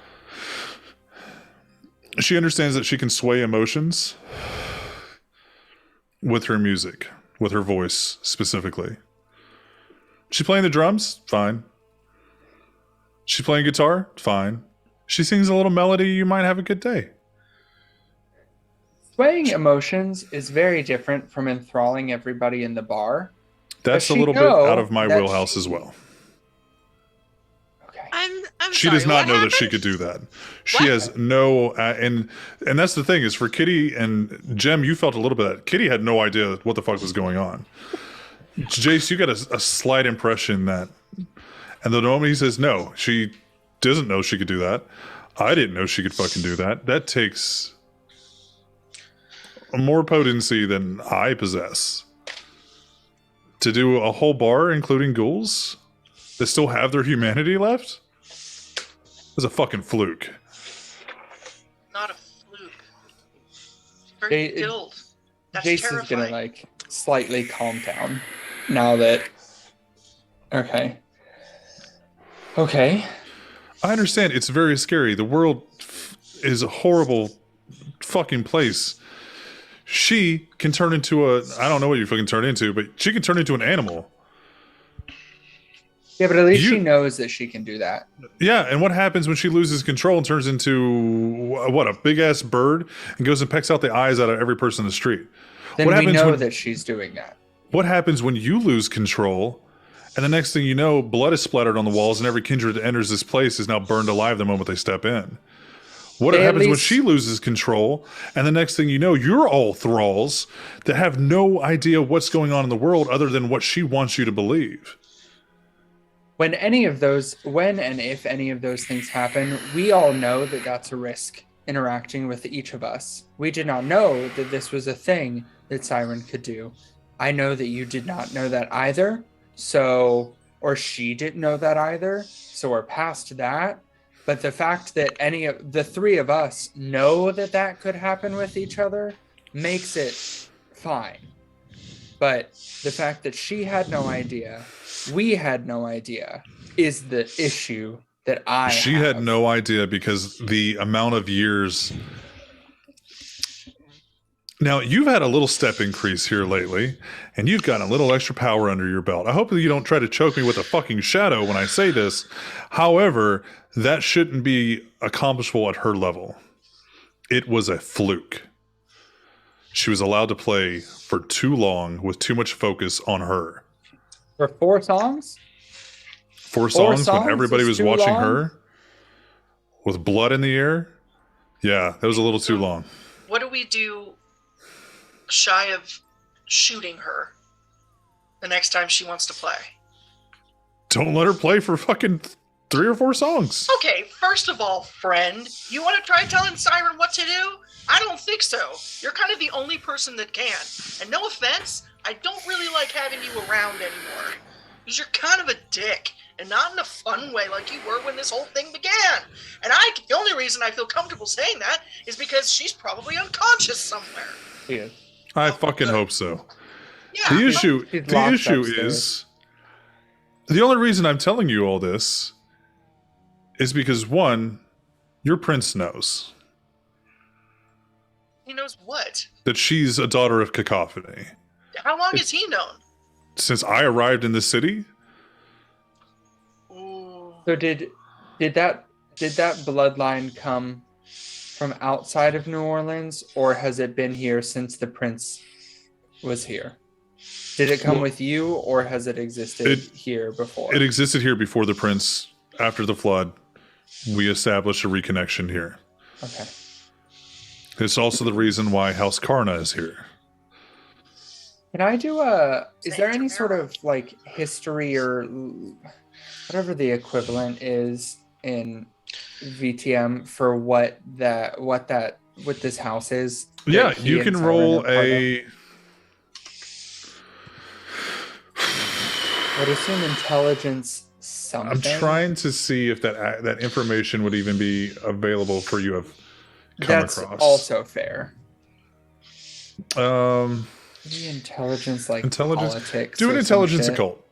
She understands that she can sway emotions with her music, with her voice specifically. She playing the drums? Fine. She playing guitar? Fine. She sings a little melody, you might have a good day. Swaying emotions is very different from enthralling everybody in the bar. That's a little bit out of my wheelhouse as well. Okay. I'm She sorry, does not what know that happened? she could do that. She What? has no, and that's the thing is for Kitty and Jem, you felt a little bit of that. Kitty had no idea what the fuck was going on. Jace, you got a slight impression that, and the moment he says no, she doesn't know she could do that. I didn't know she could fucking do that. That takes more potency than I possess. To do a whole bar, including ghouls, that still have their humanity left? It's a fucking fluke. Not a fluke. Very They- skilled. That's Jason's terrifying. gonna like slightly calm down now that. Okay. Okay. I understand it's very scary. The world is a horrible fucking place. She can turn into I don't know what you fucking turn into, but she can turn into an animal. Yeah, but at least You- she knows that she can do that. Yeah, and what happens when she loses control and turns into, a big-ass bird and goes and pecks out the eyes out of every person in the street? Then What we happens know when- that she's doing that. What happens when you lose control and the next thing you know, blood is splattered on the walls and every kindred that enters this place is now burned alive the moment they step in? What They at happens when least- she loses control and the next thing you know, you're all thralls that have no idea what's going on in the world other than what she wants you to believe? When and if any of those things happen, we all know that that's a risk interacting with each of us. We did not know that this was a thing that Siren could do. I know that you did not know that either. So, or she didn't know that either. So we're past that. But the fact that any of the three of us know that that could happen with each other makes it fine. But the fact that she had no idea, we had no idea, is the issue that She have. had no idea because the amount of years. Now, you've had a little step increase here lately, and you've gotten a little extra power under your belt. I hope that you don't try to choke me with a fucking shadow when I say this. However, that shouldn't be accomplishable at her level. It was a fluke. She was allowed to play for too long with too much focus on her. For 4 songs? Four 4 songs when songs everybody is was too watching long? her with blood in the air. Yeah, that was a little too long. What do we do shy of shooting her the next time she wants to play? Don't let her play for fucking 3 or 4 songs. Okay, first of all, friend, you want to try telling Siren what to do? I don't think so. You're kind of the only person that can. And no offense, I don't really like having you around anymore. Because you're kind of a dick. And not in a fun way like you were when this whole thing began. And the only reason I feel comfortable saying that is because she's probably unconscious somewhere. She is. I fucking hope so. Yeah. The issue She's locked is upstairs. the only reason I'm telling you all this is because one, your prince knows He knows what? that she's a daughter of cacophony. How long has he known? Since I arrived in the city, Ooh. So did that bloodline come from outside of New Orleans, or has it been here since the prince was here? Did it come with you, or has it existed here before? It existed here before the prince. After the flood, we established a reconnection here. Okay. It's also the reason why House Karna is here. Can I do is there any sort of like history or whatever the equivalent is in VTM for what this house is? Yeah, you can roll a... I'd assume intelligence something. I'm trying to see if that information would even be available for you to come across. That's also fair. Maybe intelligence, like politics. Do an intelligence occult.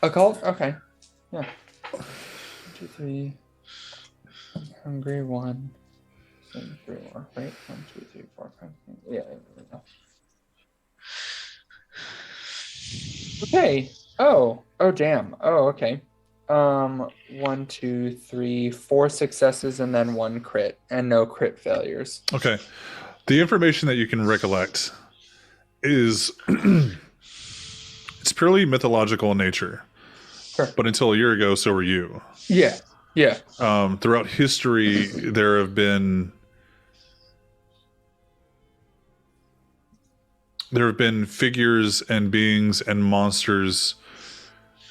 Occult? Okay. Yeah. 1, 2, 3. I'm hungry. 1, 2, 3, 4. Right? 1, 2, 3, 4, 5. Yeah. There we go. Okay. Oh, damn. Oh, okay. 1, 2, 3, 4 successes and then 1 crit, and no crit failures. Okay. The information that you can recollect is it's purely mythological in nature. Sure. But until a year ago, so were you. Yeah. Yeah. Throughout history, there have been figures and beings and monsters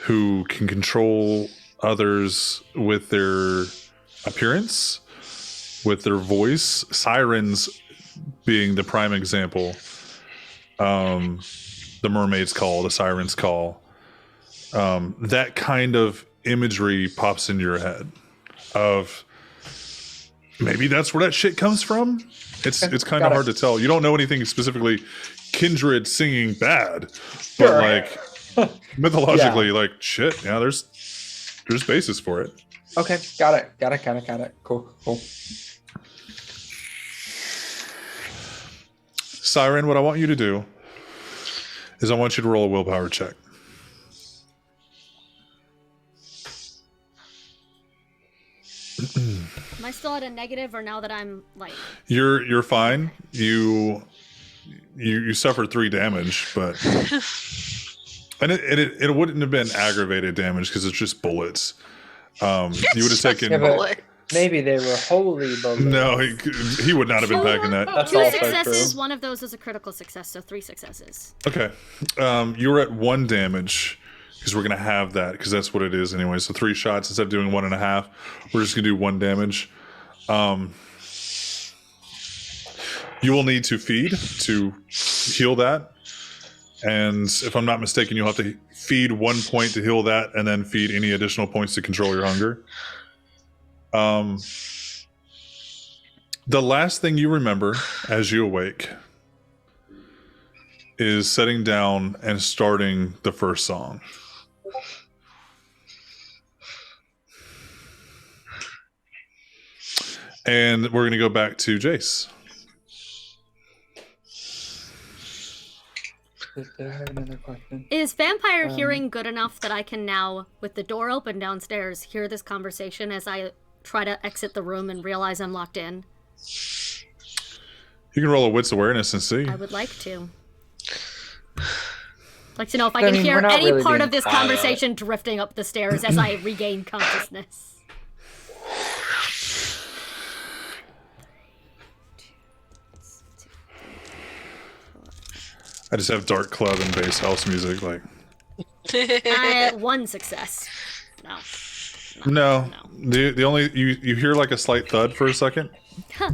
who can control others with their appearance, with their voice. Sirens being the prime example. The mermaid's call, the siren's call. That kind of imagery pops into your head of maybe that's where that shit comes from. It's kind of hard to tell. You don't know anything specifically kindred singing bad, but like mythologically, like shit. Yeah, there's basis for it. Okay, got it. Cool. Siren, what I want you to do is I want you to roll a willpower check. Am I still at a negative, or now that I'm like? You're fine. You suffered 3 damage, but and it wouldn't have been aggravated damage because it's just bullets. You would have taken. Yeah, maybe they were holy bullets. No, he would not have been packing that. That's 2 successes. True. One of those is a critical success, so 3 successes. Okay, you were at 1 damage because we're gonna have that because that's what it is anyway. So 3 shots instead of doing 1.5. We're just gonna do 1 damage. You will need to feed to heal that, and if I'm not mistaken, you'll have to feed 1 point to heal that, and then feed any additional points to control your hunger. The last thing you remember as you awake is sitting down and starting the first song. And we're going to go back to Jace. Did I have another question? Is vampire hearing good enough that I can now, with the door open downstairs, hear this conversation as I try to exit the room and realize I'm locked in? You can roll a wits awareness and see. I would like to. Like to know if I can hear any really part of this conversation drifting up the stairs as I regain consciousness. I just have dark club and bass house music, like. 1 success. No. The only you hear like a slight thud for a second. Huh.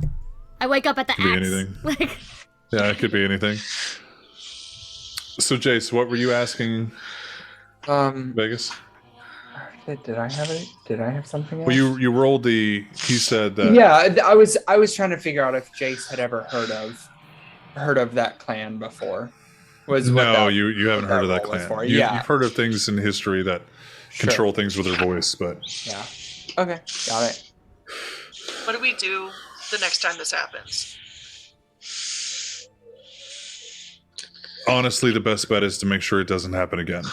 I wake up at the axe. Could be anything. Yeah, it could be anything. So, Jace, what were you asking? Vegas. Did I have it? Did I have something else? Well, you rolled the. He said that. Yeah, I was trying to figure out if Jace had ever heard of that clan before. No, you haven't heard of that clan. You've heard of things in history that control things with their voice, but yeah. Okay, got it. What do we do the next time this happens? Honestly, the best bet is to make sure it doesn't happen again.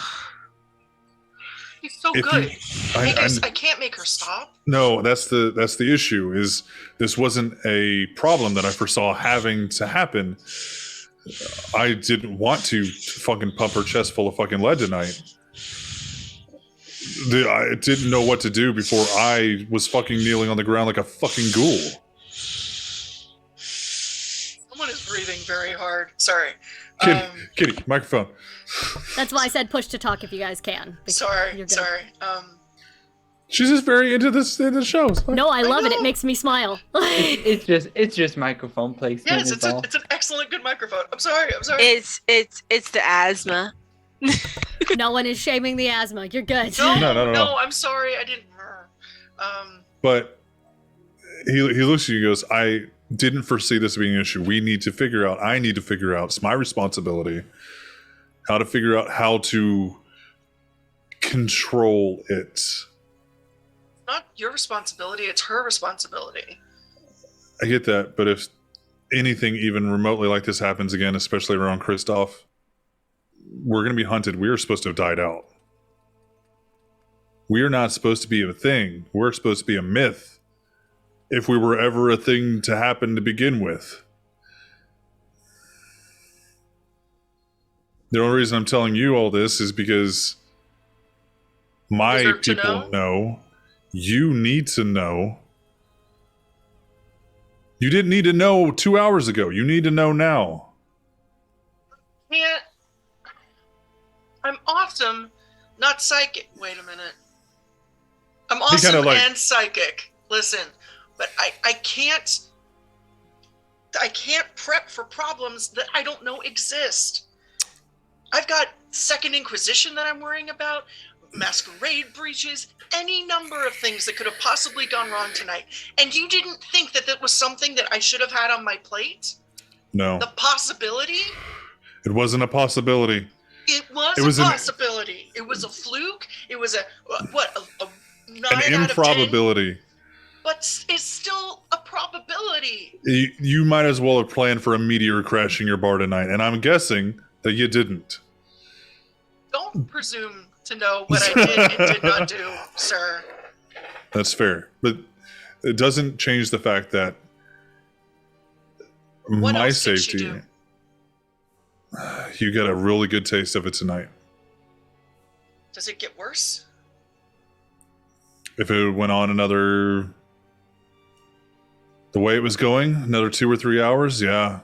He's so good. I can't make her stop. No, that's the issue. Is this wasn't a problem that I foresaw having to happen. I didn't want to fucking pump her chest full of fucking lead tonight. I didn't know what to do before I was fucking kneeling on the ground like a fucking ghoul. Someone is breathing very hard. Sorry. Kitty, microphone. That's why I said push to talk if you guys can. Sorry. She's just very into the shows. No, I love it. know. It makes me smile. It's just microphone placement. Yes, it's an excellent good microphone. I'm sorry. It's the asthma. No one is shaming the asthma. You're good. No, I'm sorry. I didn't. But he looks at you and goes, I didn't foresee this being an issue. I need to figure out, it's my responsibility, how to figure out how to control it. Not your responsibility, it's her responsibility. I get that, but if anything even remotely like this happens again, especially around Kristoff, we're going to be hunted. We are supposed to have died out. We are not supposed to be a thing. We're supposed to be a myth. If we were ever a thing to happen to begin with. The only reason I'm telling you all this is because my people know. You need to know. You didn't need to know 2 hours ago. You need to know now. I'm awesome, not psychic. Wait a minute. I'm awesome and psychic. Listen, but I can't prep for problems that I don't know exist. I've got Second Inquisition that I'm worrying about, masquerade breaches, any number of things that could have possibly gone wrong tonight. And you didn't think that was something that I should have had on my plate? No. The possibility? It wasn't a possibility. It was a possibility. It was a fluke. It was a 9 an improbability. out of 10. But it's still a probability. You might as well have planned for a meteor crashing your bar tonight, and I'm guessing that you didn't. Don't presume to know what I did and did not do, sir. That's fair. But it doesn't change the fact that what my else did safety, she do? You get a really good taste of it tonight. Does it get worse? If it went on the way it was going, another 2 or 3 hours, yeah.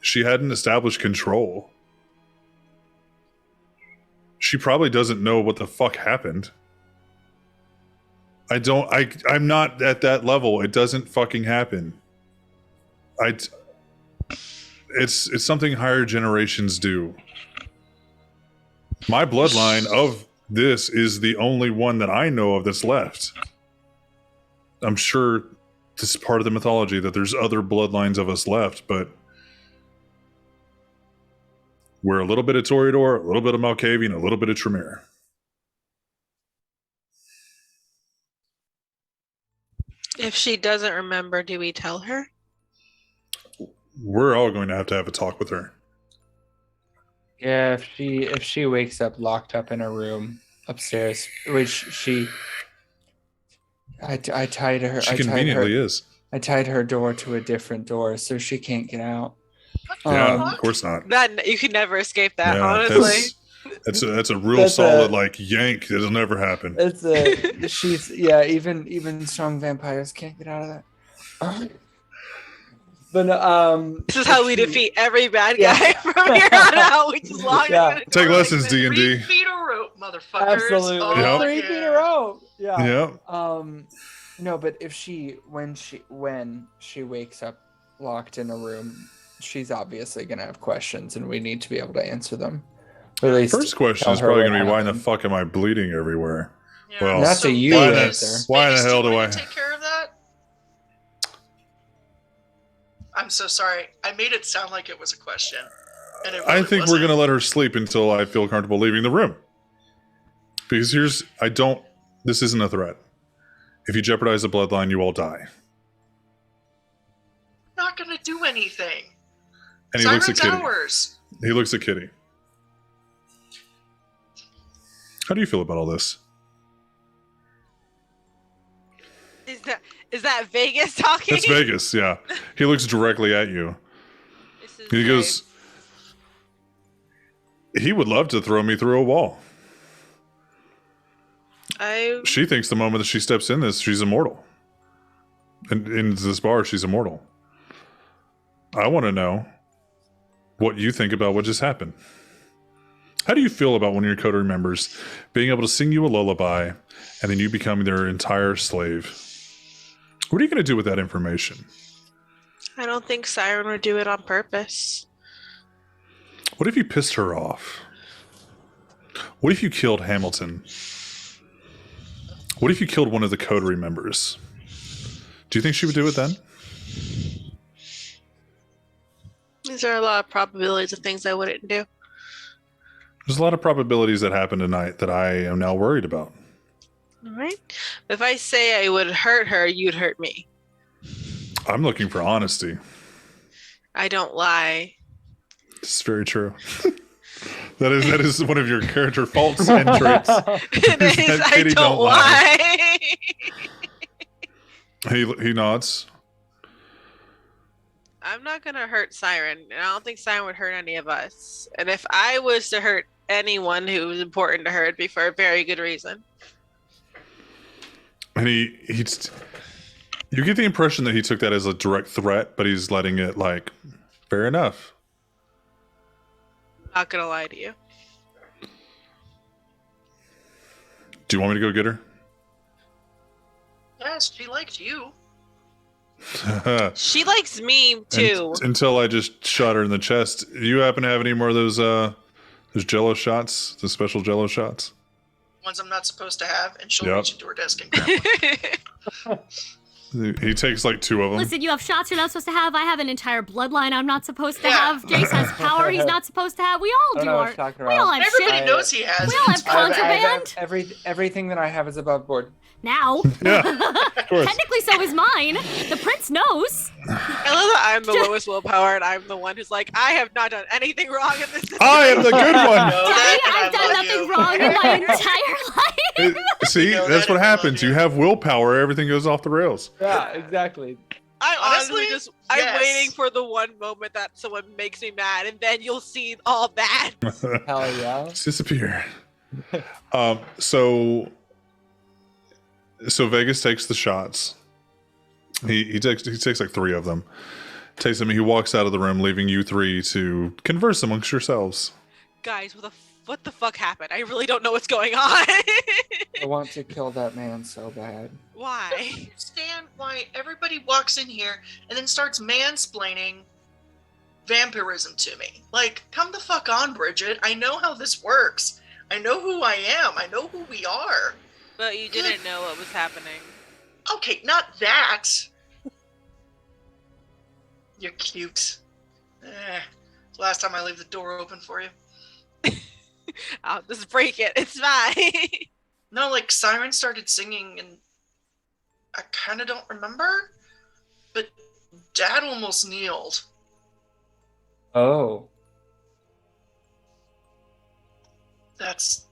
She hadn't established control. She probably doesn't know what the fuck happened. I'm not at that level. It doesn't fucking happen. It's something higher generations do. My bloodline of this is the only one that I know of that's left. I'm sure this is part of the mythology that there's other bloodlines of us left, but we're a little bit of Toreador, a little bit of Malkavian, a little bit of Tremere. If she doesn't remember, do we tell her? We're all going to have a talk with her. Yeah, if she wakes up locked up in a room upstairs, which I tied her. She conveniently is. I tied her door to a different door so she can't get out. Yeah, of course not. That you could never escape that. Yeah, honestly, that's a real solid yank. It'll never happen. Even strong vampires can't get out of that. But this is how we defeat every bad guy from here on out. We just lock them in a Take door lessons, like this. D&D. 3 feet of rope, motherfuckers. Absolutely. Oh, 3 feet of rope. Yeah. Yep. No, but when she wakes up locked in a room, she's obviously gonna have questions, and we need to be able to answer them. Or at least first question is probably gonna be, why in the fuck am I bleeding everywhere? Yeah. Well, That's a you answer. Why in the hell do I take care of that? I'm so sorry. I made it sound like it was a question. And it really I think we're wasn't. gonna let her sleep until I feel comfortable leaving the room. Because this isn't a threat. If you jeopardize the bloodline, you all die. Not gonna do anything. And he looks at Kitty. Ours. He looks at Kitty. How do you feel about all this? Is that Vegas talking? That's Vegas, yeah. He looks directly at you. This is He goes, he would love to throw me through a wall. She thinks the moment that she steps in this, she's immortal. And in this bar, she's immortal. I want to know what you think about what just happened. How do you feel about one of your coterie members being able to sing you a lullaby and then you become their entire slave? What are you going to do with that information? I don't think Siren would do it on purpose. What if you pissed her off? What if you killed Hamilton? What if you killed one of the coterie members? Do you think she would do it then? These are a lot of probabilities of things I wouldn't do. There's a lot of probabilities that happen tonight that I am now worried about. All right. If I say I would hurt her, you'd hurt me. I'm looking for honesty. I don't lie. It's very true. That is one of your character faults and traits. It is. I don't lie. He nods. I'm not gonna hurt Siren, and I don't think Siren would hurt any of us. And if I was to hurt anyone who was important to her, it'd be for a very good reason. And you get the impression that he took that as a direct threat, but he's letting it like, fair enough. Not gonna lie to you. Do you want me to go get her? Yes, she liked you. She likes me too. Until I just shot her in the chest. Do you happen to have any more of those Jello shots, the special Jello shots? Ones I'm not supposed to have, and she'll Yep. reach into her desk and grab one. He takes like 2 of them. Listen, you have shots you're not supposed to have. I have an entire bloodline I'm not supposed to Yeah. have. Jace has power he's not supposed to have. We all I do. don't know what you're talking We all about. have Everybody shit. knows he has. We all have It's fine. contraband. Everything that I have is above board. Now. Yeah, of course. Technically, so is mine. The prince knows. I love that I'm the lowest willpower, and I'm the one who's like, I have not done anything wrong in this. I am the good one. know Daddy, that, and I've I done love nothing you. wrong in my entire life. See, You know that's that what and I love happens. you. You have willpower, everything goes off the rails. Yeah, exactly. I'm honestly Honestly, I'm yes. waiting for the one moment that someone makes me mad, and then you'll see all that. Hell yeah. Disappear. So Vegas takes the shots. He takes like 3 of them. Takes them. He walks out of the room, leaving you 3 to converse amongst yourselves. Guys, what the fuck happened? I really don't know what's going on. I want to kill that man so bad. Why? Understand why everybody walks in here and then starts mansplaining vampirism to me. Like, come the fuck on, Bridget. I know how this works. I know who I am. I know who we are. But you didn't know what was happening. Okay, not that. You're cute. Last time I leave the door open for you. I'll just break it. It's fine. No, like Siren started singing and I kind of don't remember, but Dad almost kneeled. Oh. That's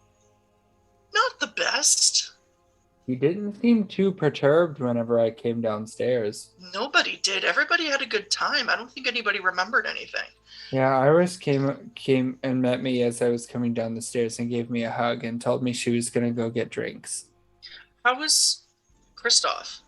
not the best. He didn't seem too perturbed whenever I came downstairs. Nobody did. Everybody had a good time. I don't think anybody remembered anything. Yeah, Iris came and met me as I was coming down the stairs and gave me a hug and told me she was gonna go get drinks. How was Kristoff?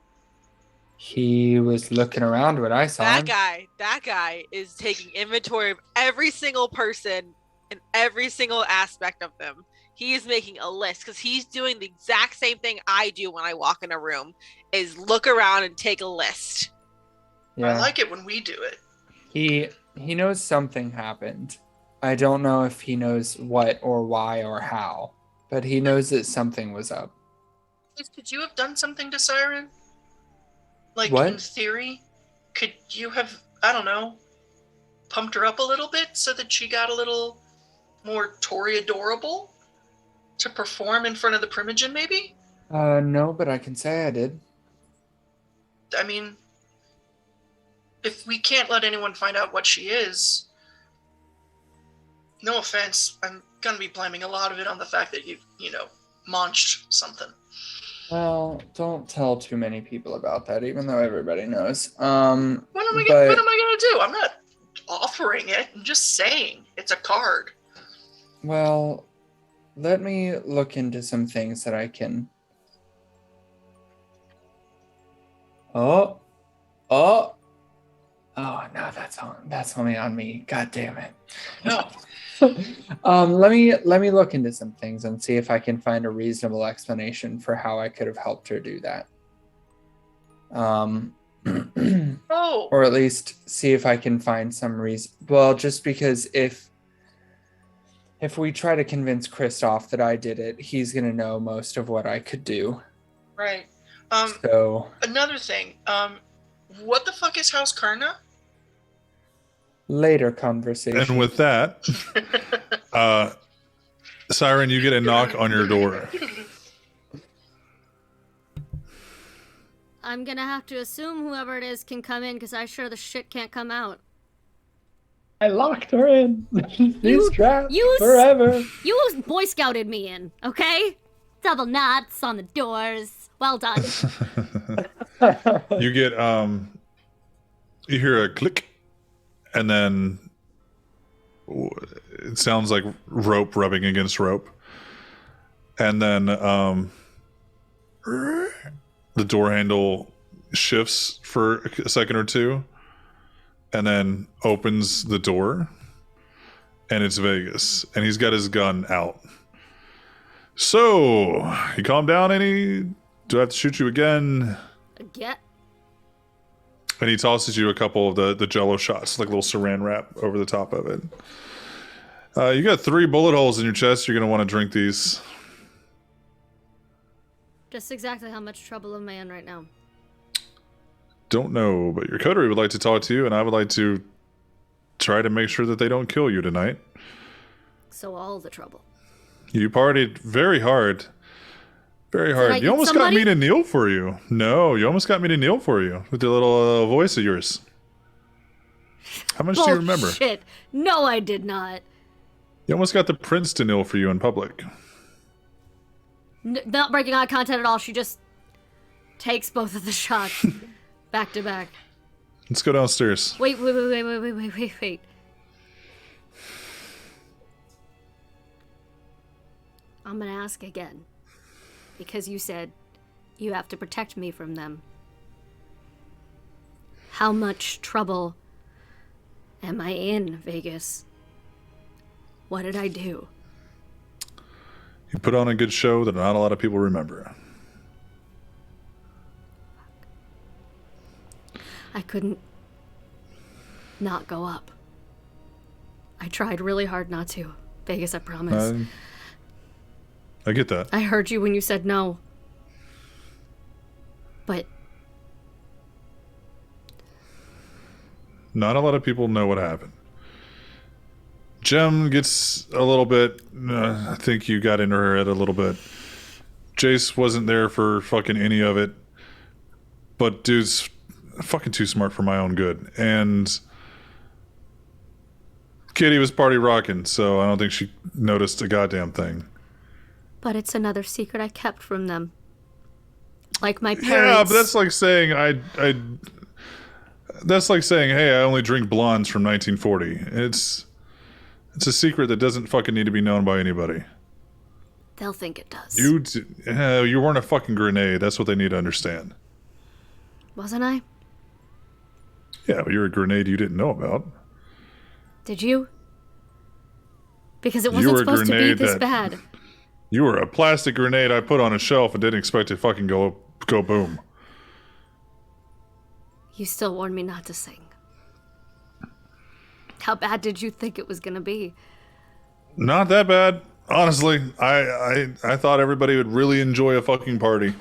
He was looking around when I saw him. That guy is taking inventory of every single person and every single aspect of them. He is making a list because he's doing the exact same thing I do when I walk in a room, is look around and take a list. Yeah. I like it when we do it. He knows something happened. I don't know if he knows what or why or how, but he knows that something was up. Could you have done something to Siren? Like, What? in theory, could you have, I don't know, pumped her up a little bit so that she got a little more Tory adorable to perform in front of the primogen, maybe? No, but I can say I did. I mean, if we can't let anyone find out what she is, no offense, I'm gonna be blaming a lot of it on the fact that you know, maunched something. Well, don't tell too many people about that, even though everybody knows. What am I gonna do? I'm not offering it. I'm just saying it's a card. Well, let me look into some things that I can. Oh, no, that's only on me. God damn it. No. Let me look into some things and see if I can find a reasonable explanation for how I could have helped her do that. Oh. Or at least see if I can find some reason. Well, just because if we try to convince Christoph that I did it, he's gonna know most of what I could do. Right. So Another thing. What the fuck is House Karna? later conversation. And with that, Siren, you get a knock on your door. I'm gonna have to assume whoever it is can come in because I sure the shit can't come out. I locked her in. She's trapped you forever. You Boy Scouted me in, okay? Double knots on the doors. Well done. You get you hear a click, and then it sounds like rope rubbing against rope, and then the door handle shifts for a second or two, and then opens the door, and it's Vegas, and he's got his gun out. So, you calm down any? Do I have to shoot you again? Get. And he tosses you a couple of the jello shots, like a little saran wrap over the top of it. You got 3 bullet holes in your chest. You're going to want to drink these. Just exactly how much trouble am I in right now? Don't know, but your coterie would like to talk to you, and I would like to try to make sure that they don't kill you tonight. So all the trouble. You partied very hard. Very hard. You almost got me to kneel for you. No, you almost got me to kneel for you with the little voice of yours. How much do you remember? Shit. No, I did not. You almost got the prince to kneel for you in public. Not breaking eye contact at all. She just takes both of the shots back to back. Let's go downstairs. Wait. I'm gonna ask again. Because you said you have to protect me from them. How much trouble am I in, Vegas? What did I do? You put on a good show that not a lot of people remember. I couldn't not go up. I tried really hard not to. Vegas, I promise. I get that. I heard you when you said no. But not a lot of people know what happened. Jem gets a little bit, I think you got into her head a little bit. Jace wasn't there for fucking any of it. But dude's fucking too smart for my own good. And Kitty was party rocking, so I don't think she noticed a goddamn thing. But it's another secret I kept from them. Like my parents. Yeah, but that's like saying that's like saying, hey, I only drink blondes from 1940. It's a secret that doesn't fucking need to be known by anybody. They'll think it does. You weren't a fucking grenade. That's what they need to understand. Wasn't I? Yeah, but you're a grenade you didn't know about. Did you? Because it wasn't supposed to be this bad. You were a plastic grenade I put on a shelf and didn't expect it to fucking go boom. You still warned me not to sing. How bad did you think it was gonna be? Not that bad. Honestly, I thought everybody would really enjoy a fucking party.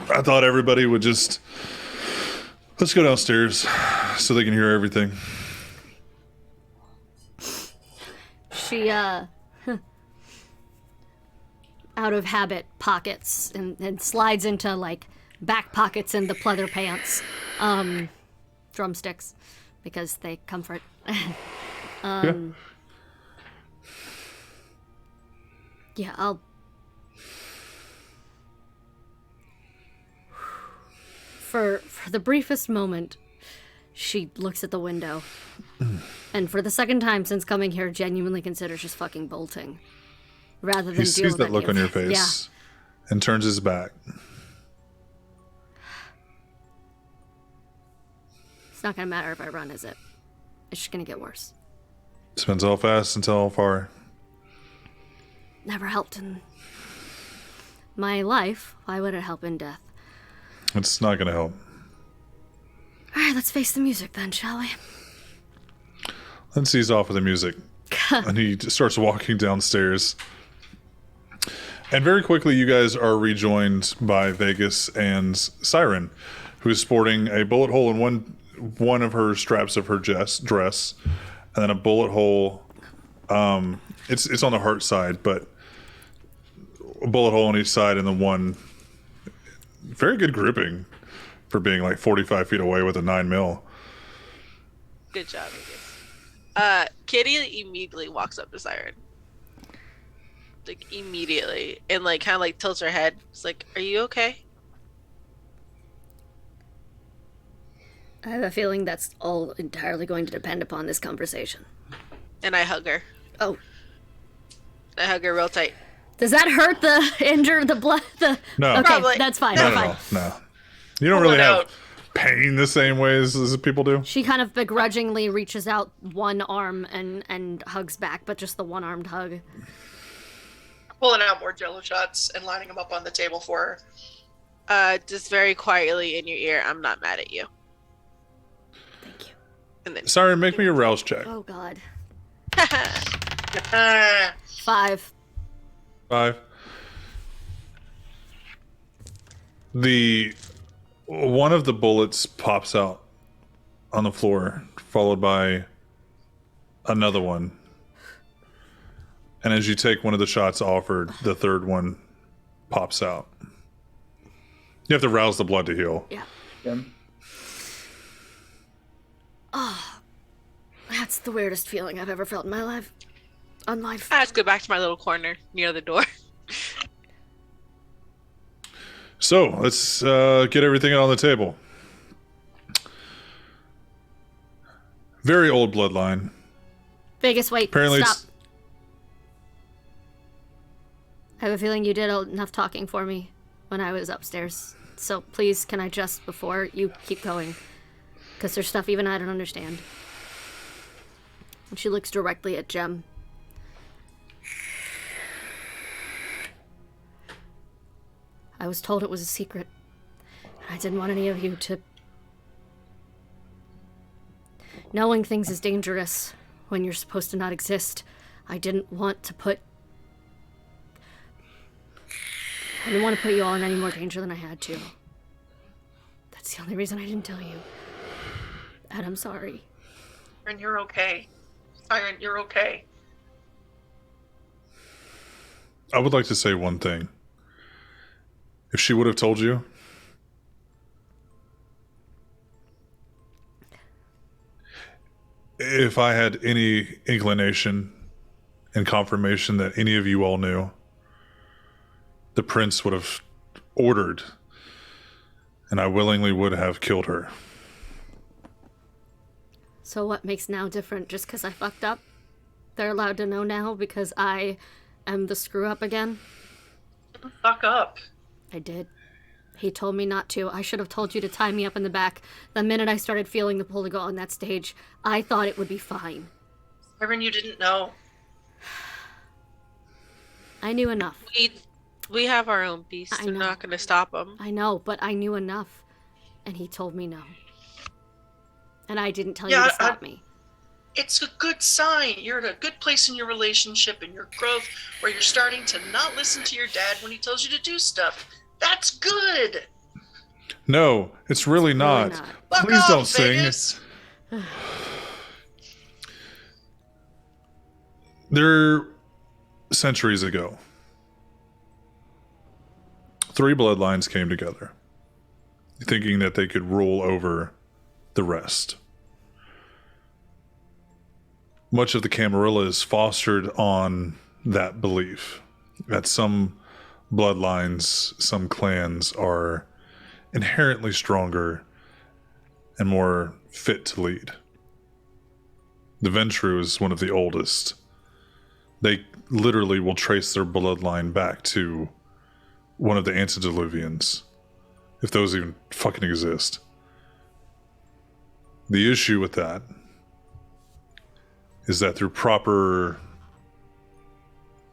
I thought everybody would just... Let's go downstairs so they can hear everything. She, out of habit pockets and slides into like back pockets in the pleather pants drumsticks because they comfort. Yeah, For the briefest moment, she looks at the window. And for the second time since coming here, genuinely considers just fucking bolting. Rather than He sees that look on your face and turns his back. It's not gonna matter if I run, is it? It's just gonna get worse. Depends how fast and how far. Never helped in my life. Why would it help in death? It's not going to help. Alright, let's face the music then, shall we? Then he's off with the music. And he starts walking downstairs. And very quickly, you guys are rejoined by Vegas and Siren, who's sporting a bullet hole in one of her straps of her dress, and then a bullet hole. It's on the heart side, but a bullet hole on each side, and then one very good grouping for being like 45 feet away with a 9mm. Good job, Vegas. Kitty immediately walks up to Siren. Like, immediately. And, like, kind of, like, tilts her head. It's like, are you okay? I have a feeling that's all entirely going to depend upon this conversation. And I hug her. Oh. I hug her real tight. Does that hurt the blood? No. Okay, Probably. that's fine. Not That's at fine. all. No. You don't really have pain the same way as people do. She kind of begrudgingly reaches out one arm and hugs back, but just the one-armed hug. Pulling out more Jello shots and lining them up on the table for her. Just very quietly in your ear, I'm not mad at you. Thank you. And then Siren, make me a rouse check. Oh, God. Ah, 5. 5. One of the bullets pops out on the floor, followed by another one. And as you take one of the shots offered, the third one pops out. You have to rouse the blood to heal. Yeah. Yeah. Oh, that's the weirdest feeling I've ever felt in my life. On life. I just go back to my little corner near the door. So, let's get everything on the table. Very old bloodline. Vegas, wait. Apparently Stop. it's... I have a feeling you did enough talking for me when I was upstairs. So please, can I just, before you keep going? Because there's stuff even I don't understand. And she looks directly at Jem. I was told it was a secret. I didn't want any of you to... Knowing things is dangerous when you're supposed to not exist. I didn't want to put... I didn't want to put you all in any more danger than I had to. That's the only reason I didn't tell you. And I'm sorry. Siren, you're okay. Siren, you're okay. I would like to say one thing. If she would have told you, if I had any inclination and confirmation that any of you all knew, the prince would have ordered, and I willingly would have killed her. So what makes now different? Just because I fucked up? They're allowed to know now because I am the screw-up again? Fuck up. I did. He told me not to. I should have told you to tie me up in the back. The minute I started feeling the pull to go on that stage, I thought it would be fine. Siren, you didn't know. I knew enough. We have our own beasts. I We're know. not going to stop them. I know, but I knew enough. And he told me no. And I didn't tell you Yeah, to stop me. It's a good sign. You're at a good place in your relationship and your growth where you're starting to not listen to your dad when he tells you to do stuff. That's good. No, it's really not. not. Fuck Please off, don't sing. Vegas. There, centuries ago, 3 bloodlines came together, thinking that they could rule over the rest. Much of the Camarilla is fostered on that belief that some bloodlines, some clans are inherently stronger and more fit to lead. The Ventru is one of the oldest. They literally will trace their bloodline back to one of the antediluvians, if those even fucking exist. The issue with that is that through proper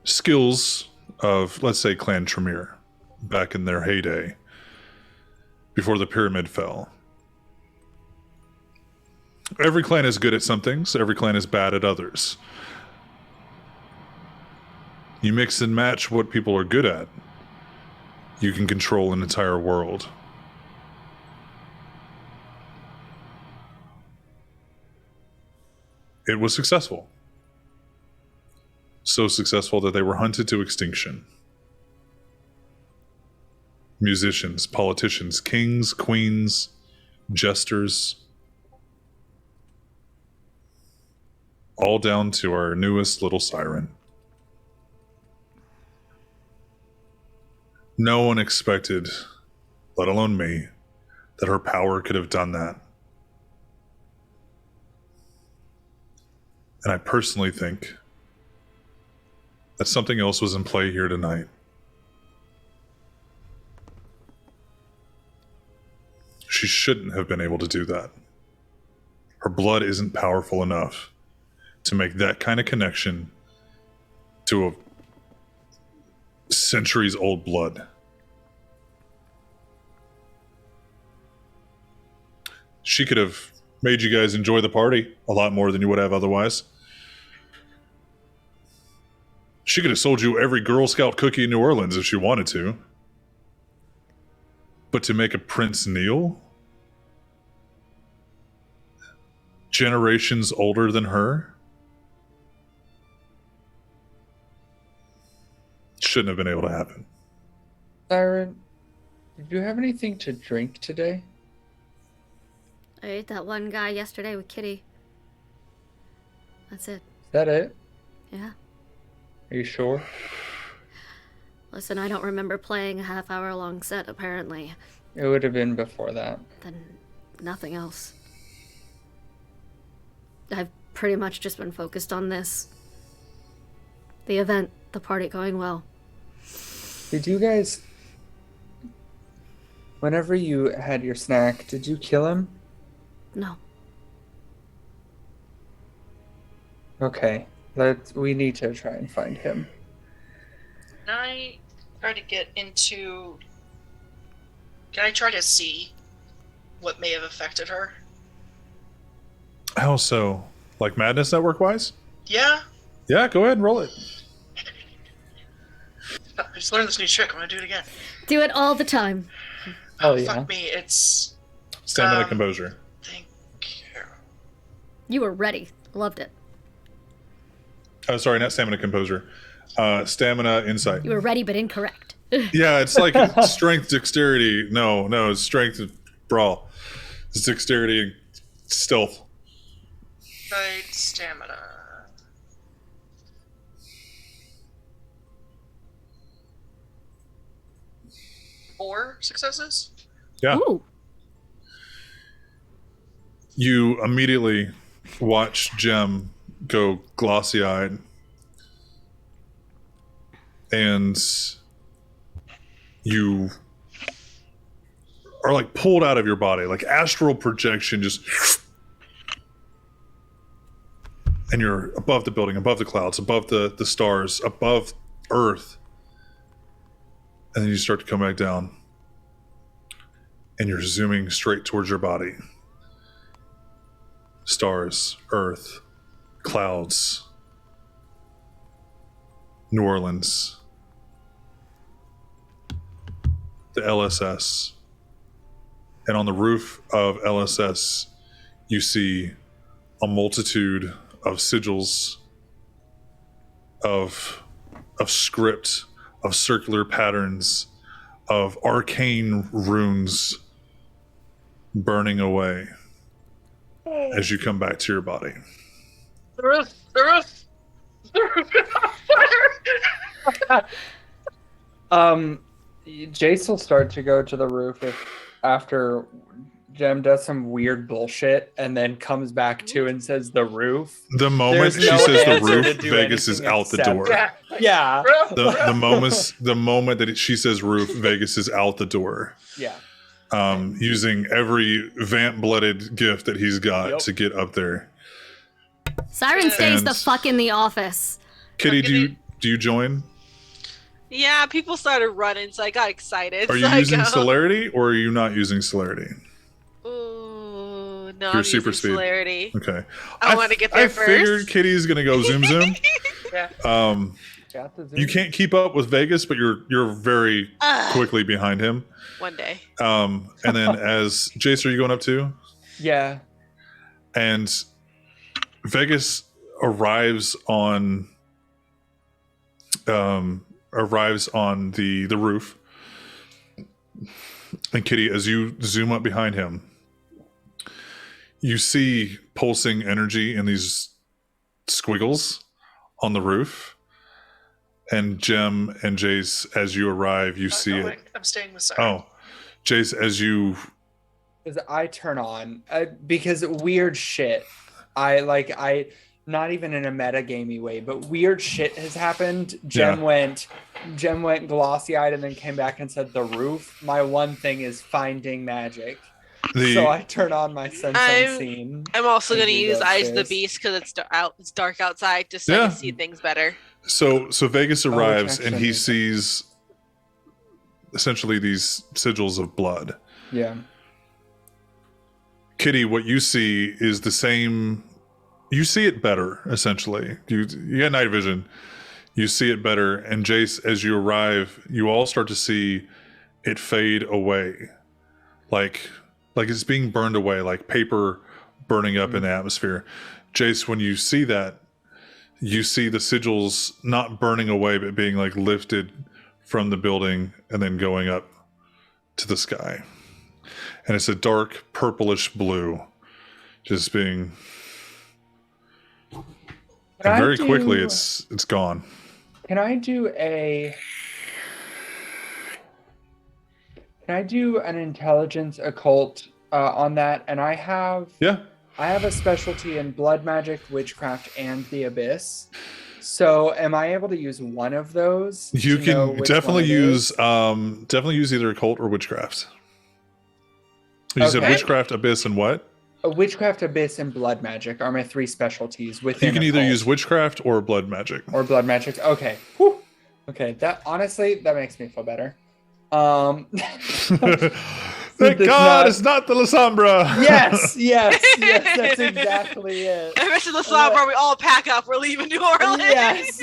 skills of, let's say, Clan Tremere, back in their heyday, before the pyramid fell, every clan is good at some things, every clan is bad at others. You mix and match what people are good at, you can control an entire world. It was successful. So successful that they were hunted to extinction. Musicians, politicians, kings, queens, jesters, all down to our newest little Siren. No one expected, let alone me, that her power could have done that. And I personally think that something else was in play here tonight. She shouldn't have been able to do that. Her blood isn't powerful enough to make that kind of connection to a centuries old blood. She could have made you guys enjoy the party a lot more than you would have otherwise. She could have sold you every Girl Scout cookie in New Orleans if she wanted to. But to make a prince kneel? Generations older than her? Shouldn't have been able to happen. Siren, did you have anything to drink today? I ate that one guy yesterday with Kitty. That's it. Is that it? Yeah. Are you sure? Listen, I don't remember playing a half-hour-long set, apparently. It would have been before that. Then nothing else. I've pretty much just been focused on this. The event, the party going well. Did you guys... Whenever you had your snack, did you kill him? No. Okay. We need to try and find him. Can I try to get into... Can I try to see what may have affected her? How so? Like Madness Network-wise? Yeah? Yeah, go ahead and roll it. I just learned this new trick. I'm gonna do it again. Do it all the time. Oh, yeah. Fuck me, it's... Stamina Composure. Thank you. You were ready. Loved it. Oh, sorry, not Stamina Composure. Stamina Insight. You were ready but incorrect. Yeah, it's like Strength, Dexterity. No, it's Strength and Brawl. It's Dexterity and Stealth. Right, stamina. Four successes? Yeah. Ooh. You immediately watch Jem go glossy-eyed, and you are like pulled out of your body, like astral projection, just, and you're above the building, above the clouds, above the stars, above Earth, and then you start to come back down, and you're zooming straight towards your body. Stars, Earth, clouds, New Orleans, the LSS. And on the roof of LSS, you see a multitude of sigils, of script, of circular patterns, of arcane runes burning away as you come bac to your body. The roof! Jace will start to go to the roof after Jem does some weird bullshit and then comes back to and says the roof. The moment There's she no says the answer roof, to do Vegas is anything out the except- door. Yeah. The moment that she says roof, Vegas is out the door. Yeah. Using every vamp-blooded gift that he's got to get up there. Siren stays the And- fuck in the office. Kitty, do you join? Yeah, people started running, so I got excited. Are you so I using go, celerity or are you not using celerity? Ooh, no, Your I'm super using speed. celerity. Okay. I want to get there I figured first. Kitty's gonna go zoom zoom. Yeah. Got the zoom. You can't keep up with Vegas, but you're very quickly behind him. One day. And then as Jace, are you going up too? Yeah. And Vegas arrives on the roof. And Kitty, as you zoom up behind him, you see pulsing energy in these squiggles on the roof. And Jem and Jace, as you arrive, you see it. I'm staying with Siren. Oh, Jace, as you Because I turn on because weird shit. I not even in a metagamey way, but weird shit has happened. Jem went glossy-eyed and then came back and said the roof. My one thing is finding magic. So I turn on my sense unseen. I'm also and going to do use those Eyes of the things. Beast because it's dark outside, just so I Yeah. can see things better. So Vegas arrives which and actually he makes sees essentially these sigils of blood. Yeah. Kitty, what you see is the same. You see it better, essentially. You get night vision. You see it better. And Jace, as you arrive, you all start to see it fade away. Like it's being burned away, like paper burning up in the atmosphere. Jace, when you see that, you see the sigils not burning away, but being like lifted from the building and then going up to the sky. And it's a dark purplish blue, just being. And very quickly, it's gone. Can I do an intelligence occult on that? And I have a specialty in blood magic, witchcraft, and the abyss. So am I able to use one of those? You to know can which definitely one it use is? either occult or witchcraft. You said Okay. witchcraft, abyss, and what? Witchcraft, abyss, and blood magic are my three specialties within. You can either occult. use witchcraft or blood magic. Or blood magic. Okay. Whew. Okay. That honestly, that makes me feel better. Thank Does God not- it's not the Lasombra. Yes. That's exactly it. If it's in the slump where we all pack up, we're leaving New Orleans. Yes.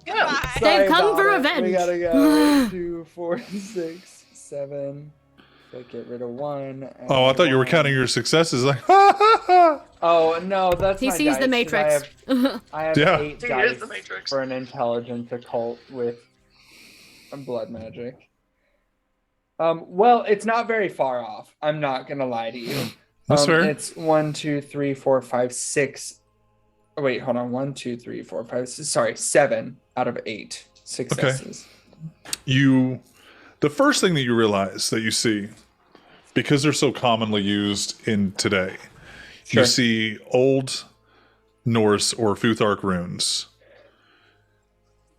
Goodbye. They've come about for it. revenge. We gotta go 2, 4, 6, 7. Get rid of 1. Oh, I thought you were counting your successes. Like, ha ha ha. Oh no, that's He my sees the dice, 'cause Matrix. I have Yeah. 8 He is the dice Matrix. for an intelligence occult with a blood magic. Well, it's not very far off. I'm not gonna lie to you. That's fair. It's 1, 2, 3, 4, 5, 6. Oh, wait, hold on. 1, 2, 3, 4, 5. Sorry, 7 out of 8 successes. The first thing that you realize that you see, because they're so commonly used in today, Sure. you see old Norse or Futhark runes.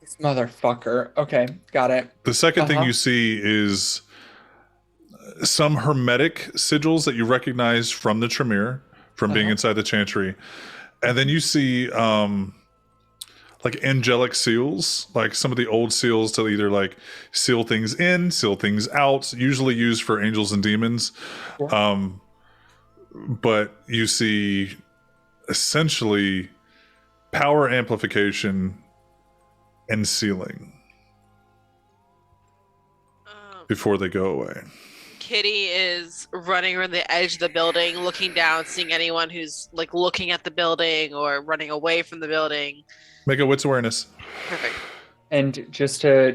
This motherfucker. Okay, got it. The second thing Uh-huh. you see is some hermetic sigils that you recognize from the Tremere, from being Uh-huh. inside the Chantry. And then you see like angelic seals, like some of the old seals to either like seal things in, seal things out, usually used for angels and demons. Sure. But you see essentially power amplification and sealing before they go away. Kitty is running around the edge of the building, looking down, seeing anyone who's like looking at the building or running away from the building. Make a wits awareness. Perfect. And just to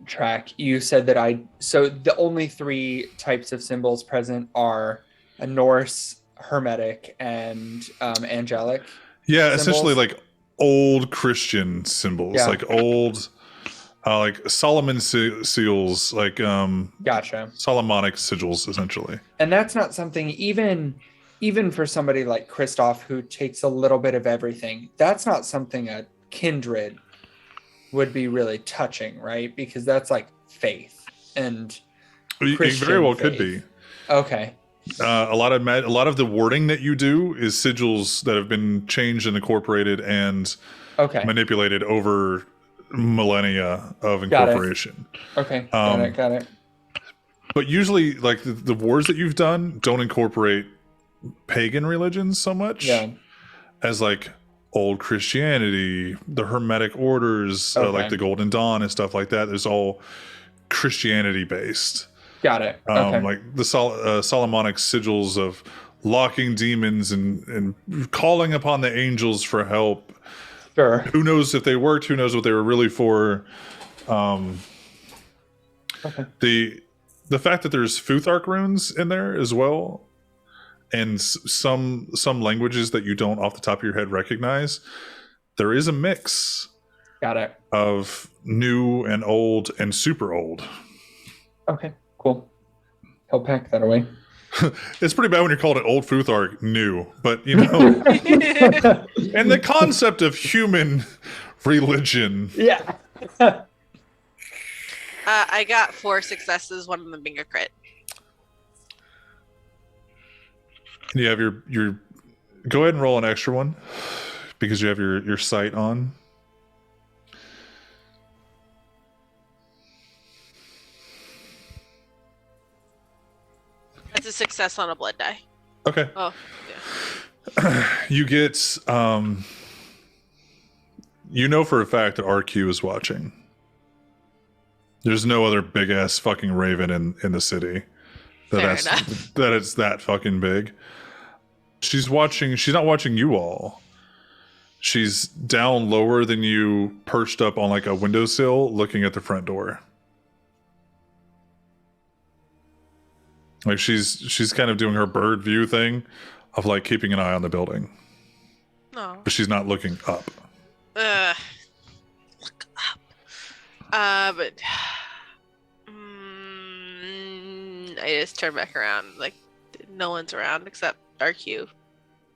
track, you said that so the only 3 types of symbols present are a Norse, hermetic, and angelic. Yeah, essentially Symbols? like old Christian symbols, Yeah. like old like Solomon seals, like Gotcha. Solomonic sigils, essentially. And that's not something even for somebody like Christoph who takes a little bit of everything. That's not something a kindred would be really touching, right? Because that's like faith and It very well faith. could be. Okay. A lot of the wording that you do is sigils that have been changed and incorporated and manipulated over millennia of incorporation. Okay, got it. But usually, like the wars that you've done don't incorporate pagan religions so much as like old Christianity, the Hermetic orders, like the Golden Dawn and stuff like that. There's all Christianity based. Got it. Okay. Like the Solomonic sigils of locking demons and calling upon the angels for help. Sure. Who knows if they worked? Who knows what they were really for? The fact that there's Futhark runes in there as well, and some languages that you don't off the top of your head recognize, there is a mix. Got it. Of new and old and super old. Okay. Cool. He'll pack that away. It's pretty bad when you're called an old Futhark new, but you know, and the concept of human religion. Yeah. I got 4 successes, one of them being a crit. You have your. Go ahead and roll an extra one because you have your sight on. That's a success on a blood die. Okay. Oh, yeah. You get, you know for a fact that RQ is watching. There's no other big ass fucking raven in the city that it's that fucking big. She's watching. She's not watching you all. She's down lower than you, perched up on like a windowsill, looking at the front door. Like she's kind of doing her bird view thing of like keeping an eye on the building. No. But she's not looking up. Look up. But I just turn back around. Like no one's around except RQ,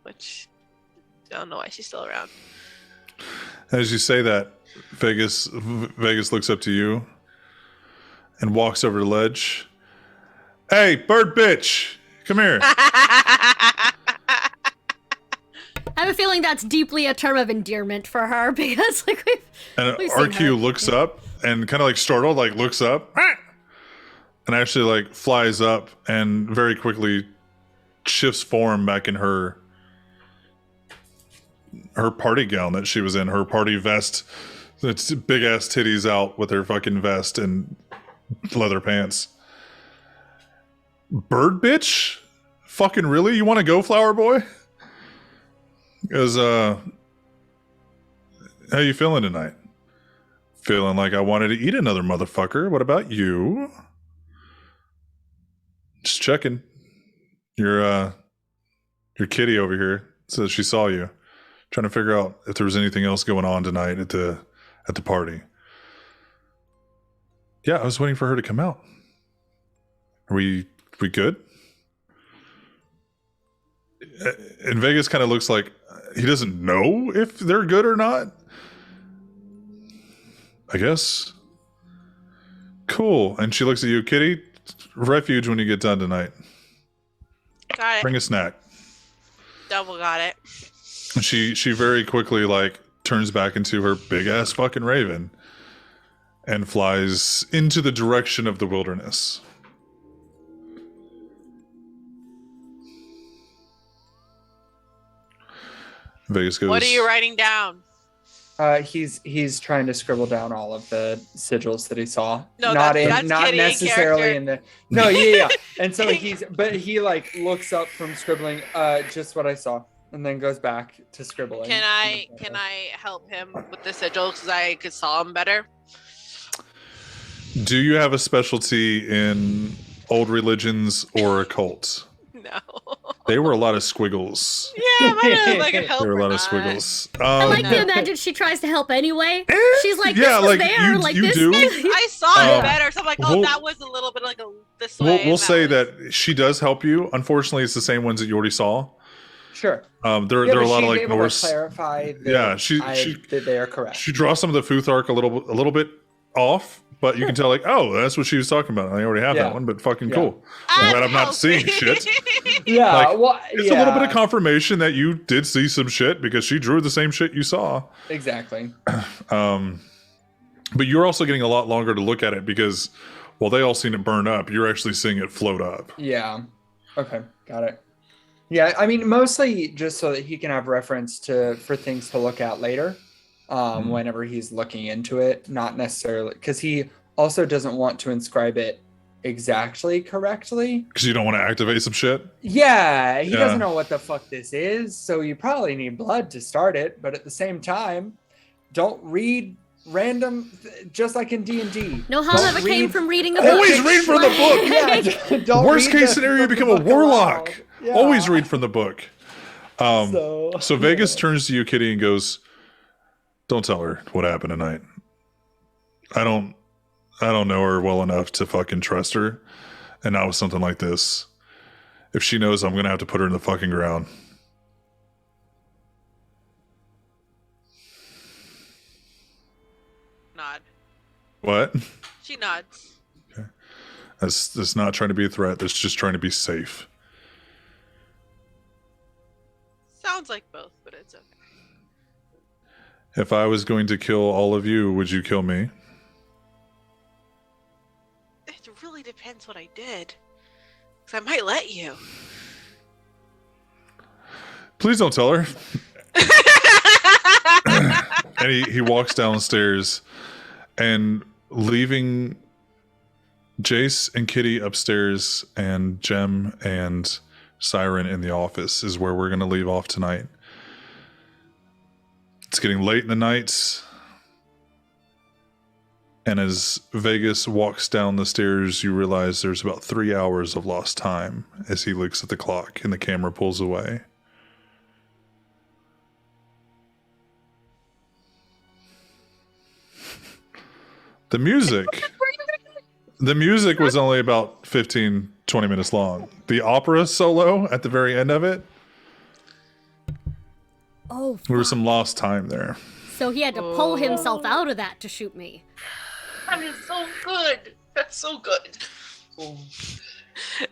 which I don't know why she's still around. As you say that, Vegas looks up to you and walks over the ledge. Hey, bird bitch, come here. I have a feeling that's deeply a term of endearment for her because, like, we've seen her. RQ looks up and kind of like startled, like looks up, and actually like flies up and very quickly shifts form back in her party gown that she was in, her party vest. It's big ass titties out with her fucking vest and leather pants. Bird bitch? Fucking really? You want to go, flower boy? Because, how you feeling tonight? Feeling like I wanted to eat another motherfucker. What about you? Just checking. Your kitty over here says she saw you. Trying to figure out if there was anything else going on tonight at the party. Yeah, I was waiting for her to come out. Are we good? And Vegas kind of looks like he doesn't know if they're good or not. I guess. Cool. And she looks at you, Kitty. Refuge when you get done tonight. Got it. Bring a snack. Double got it. And she very quickly like turns back into her big ass fucking raven and flies into the direction of the wilderness. Vegas goes. What are you writing down? He's trying to scribble down all of the sigils that he saw. No, not that's Kitty in necessarily character. in the. No, yeah. And so he like looks up from scribbling, just what I saw, and then goes back to scribbling. Can I help him with the sigils because I could saw him better? Do you have a specialty in old religions or occults? No. They were a lot of squiggles. Yeah, might have like a help. There were a or lot of not. squiggles. I like to imagine she tries to help anyway. She's like, yeah, this was like, there, you- like you this. do? I saw it Uh, better, so I'm like, oh, we'll- that was a little bit like a this way. We'll and say was- that she does help you. Unfortunately, it's the same ones that you already saw. Sure. There Yeah, are a but lot of she's like able Norse. to clarify that Yeah, she that they are correct. She draws some of the Futhark a little bit off, but you can tell like, oh, that's what she was talking about. I already have Yeah. that one, but fucking Yeah. cool. I'm glad I'm not Help seeing me. shit. Yeah, Like, well, It's a little bit of confirmation that you did see some shit because she drew the same shit you saw. exactly. But you're also getting a lot longer to look at it because while they all seen it burn up, you're actually seeing it float up. Yeah. Okay, got it. Yeah, I mean, mostly just so that he can have reference for things to look at later, whenever he's looking into it. Not necessarily because he also doesn't want to inscribe it exactly correctly. Because you don't want to activate some shit. Yeah, he Yeah. doesn't know what the fuck this is, so you probably need blood to start it. But at the same time, don't read random, just like in D&D. No harm Don't ever came read- from reading a book. Always read from the book. Yeah, don't Worst read case the- scenario, you the become a book warlock. aloud. Yeah. Always read from the book. So Vegas turns to you, Kitty, and goes, "Don't tell her what happened tonight. I don't know her well enough to fucking trust her, and not with something like this. If she knows, I'm gonna have to put her in the fucking ground." Nod. What? She nods. That's not trying to be a threat. That's just trying to be safe. Sounds like both, but it's okay. If I was going to kill all of you, would you kill me? It really depends what I did. Because I might let you. Please don't tell her. And he walks downstairs and leaving Jace and Kitty upstairs and Jem and Siren in the office is where we're going to leave off tonight. It's getting late in the night. And as Vegas walks down the stairs, you realize there's about 3 hours of lost time as he looks at the clock and the camera pulls away. The music was only about 15, 20 minutes long. The opera solo at the very end of it, Oh, there was some lost time there. so he had to pull himself out of that to shoot me. That is so good. That's so good.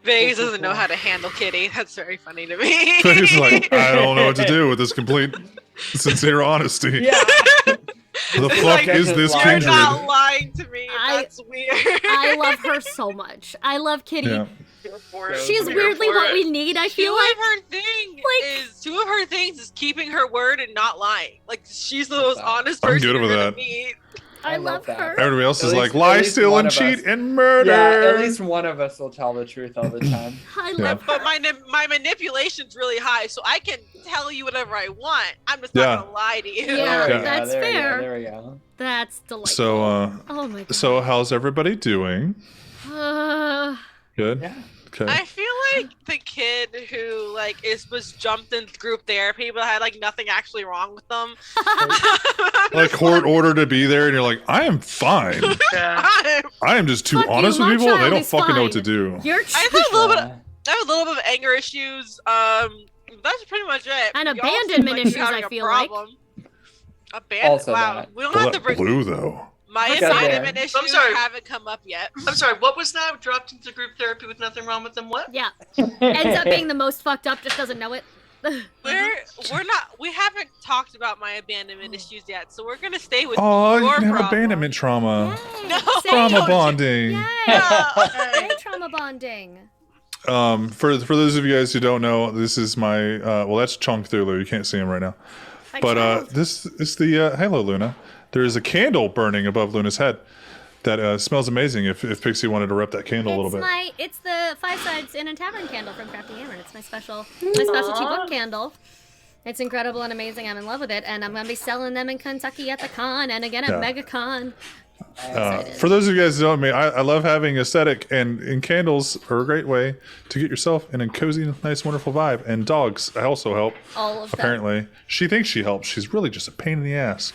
Vegas doesn't know how to handle Kitty. That's very funny to me. He's like, I don't know what to do with this complete sincere honesty. yeah. The He's fuck like, is this You're kindred? not lying to me. I- That's weird. I love her so much. I love Kitty. Yeah. She's weirdly what we need, I feel like. Two of her things is keeping her word and not lying. Like she's the most honest I'm person good you're with gonna that. meet. I I love love that. her. Everybody else At is least- like, lie, at least steal, one and of cheat, us. and murder. Yeah, at least one of us will tell the truth all the time. I Yeah. love But her. my manipulation's really high, so I can tell you whatever I want. I'm just Yeah. not gonna lie to you. Yeah. There we go, that's there we go, fair. there we go. That's delightful. So, oh my god. so how's everybody doing? Good. Yeah. Okay. I feel like the kid who was jumped in group therapy but had like nothing actually wrong with them. Like court order to be there, and you're like, I am fine. Yeah. I am just too Fuck you, honest with my people. They child don't is fucking know what to fine. do. You're I have a little bit. Yeah. I have a little bit of anger issues. That's pretty much it. And Y'all abandonment seem issues, you're having I a feel like. problem. Abandonment. Also Wow. that. We don't Well, have to that bring blue though. my What's that? abandonment issues. I'm sorry. Haven't come up yet. I'm sorry, what was that? Dropped into group therapy with nothing wrong with them? What? Yeah. Ends up being the most fucked up, just doesn't know it. We haven't talked about my abandonment issues yet, so we're gonna stay with Oh, you your can have problem. abandonment trauma. Yay. No. Say- Trauma don't you- bonding. Yay. Say trauma bonding. For those of you guys who don't know, this is my well, that's Chunk Thulu. You can't see him right now, My but child. this is the hello Luna. There is a candle burning above Luna's head that smells amazing. If Pixie wanted to rep that candle a little bit. It's the Five Sides in a Tavern candle from Crafty Hammer. It's my specialty book candle. It's incredible and amazing. I'm in love with it, and I'm gonna be selling them in Kentucky at the con, and again at Yeah. MegaCon For those of you guys who don't know me, I love having aesthetic, and candles are a great way to get yourself in a cozy, nice, wonderful vibe. And dogs also help. All of them. Apparently, she thinks she helps. She's really just a pain in the ass.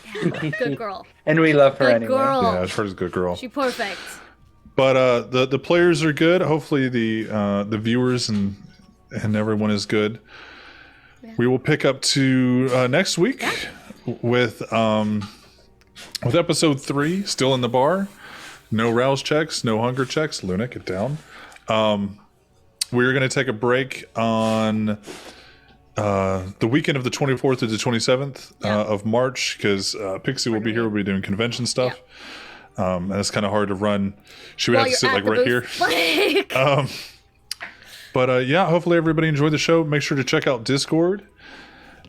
Good girl. And we love her Good anyway. girl. Yeah, she's a good girl. She perfect. But the players are good. Hopefully the viewers and everyone is good. Yeah. We will pick up to next week with episode 3, still in the bar. No rouse checks, no hunger checks. Luna, get down. We're going to take a break on the weekend of the 24th to the 27th of March, because Pixie will be here. We'll be doing convention stuff. And it's kind of hard to run. She would have to sit like right here. But yeah, hopefully everybody enjoyed the show. Make sure to check out Discord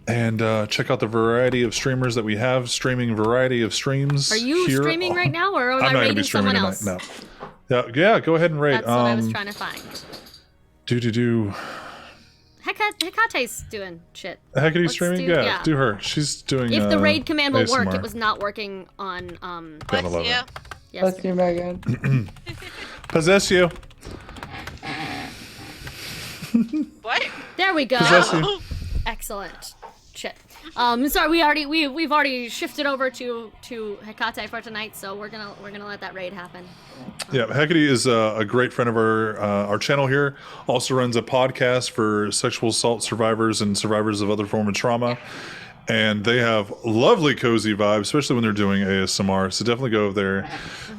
and check out the variety of streamers that we have, streaming variety of streams. Are you here. streaming right now, or am I'm I not going to raiding be streaming someone tonight. else? No. Yeah, go ahead and raid. That's what I was trying to find. Hekate's doing shit. Hecate's streaming? Yeah. Do her. She's doing If the raid command will work, ASMR. it was not working on Gotta love Yeah. it. Bless you, Megan. Possess you. What? There we go. Possess you. Excellent. Shit. Sorry, we've already shifted over to Hekate for tonight, so we're gonna let that raid happen. Yeah, Hecate is a great friend of our channel here. Also runs a podcast for sexual assault survivors and survivors of other form of trauma. And they have lovely cozy vibes, especially when they're doing ASMR. So definitely go over there,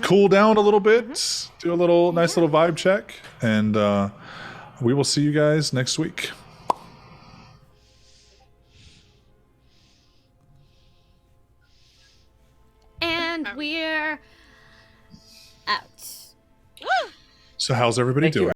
cool down a little bit, do a little nice little vibe check, and we will see you guys next week. And we're out. So how's everybody Thank you. doing?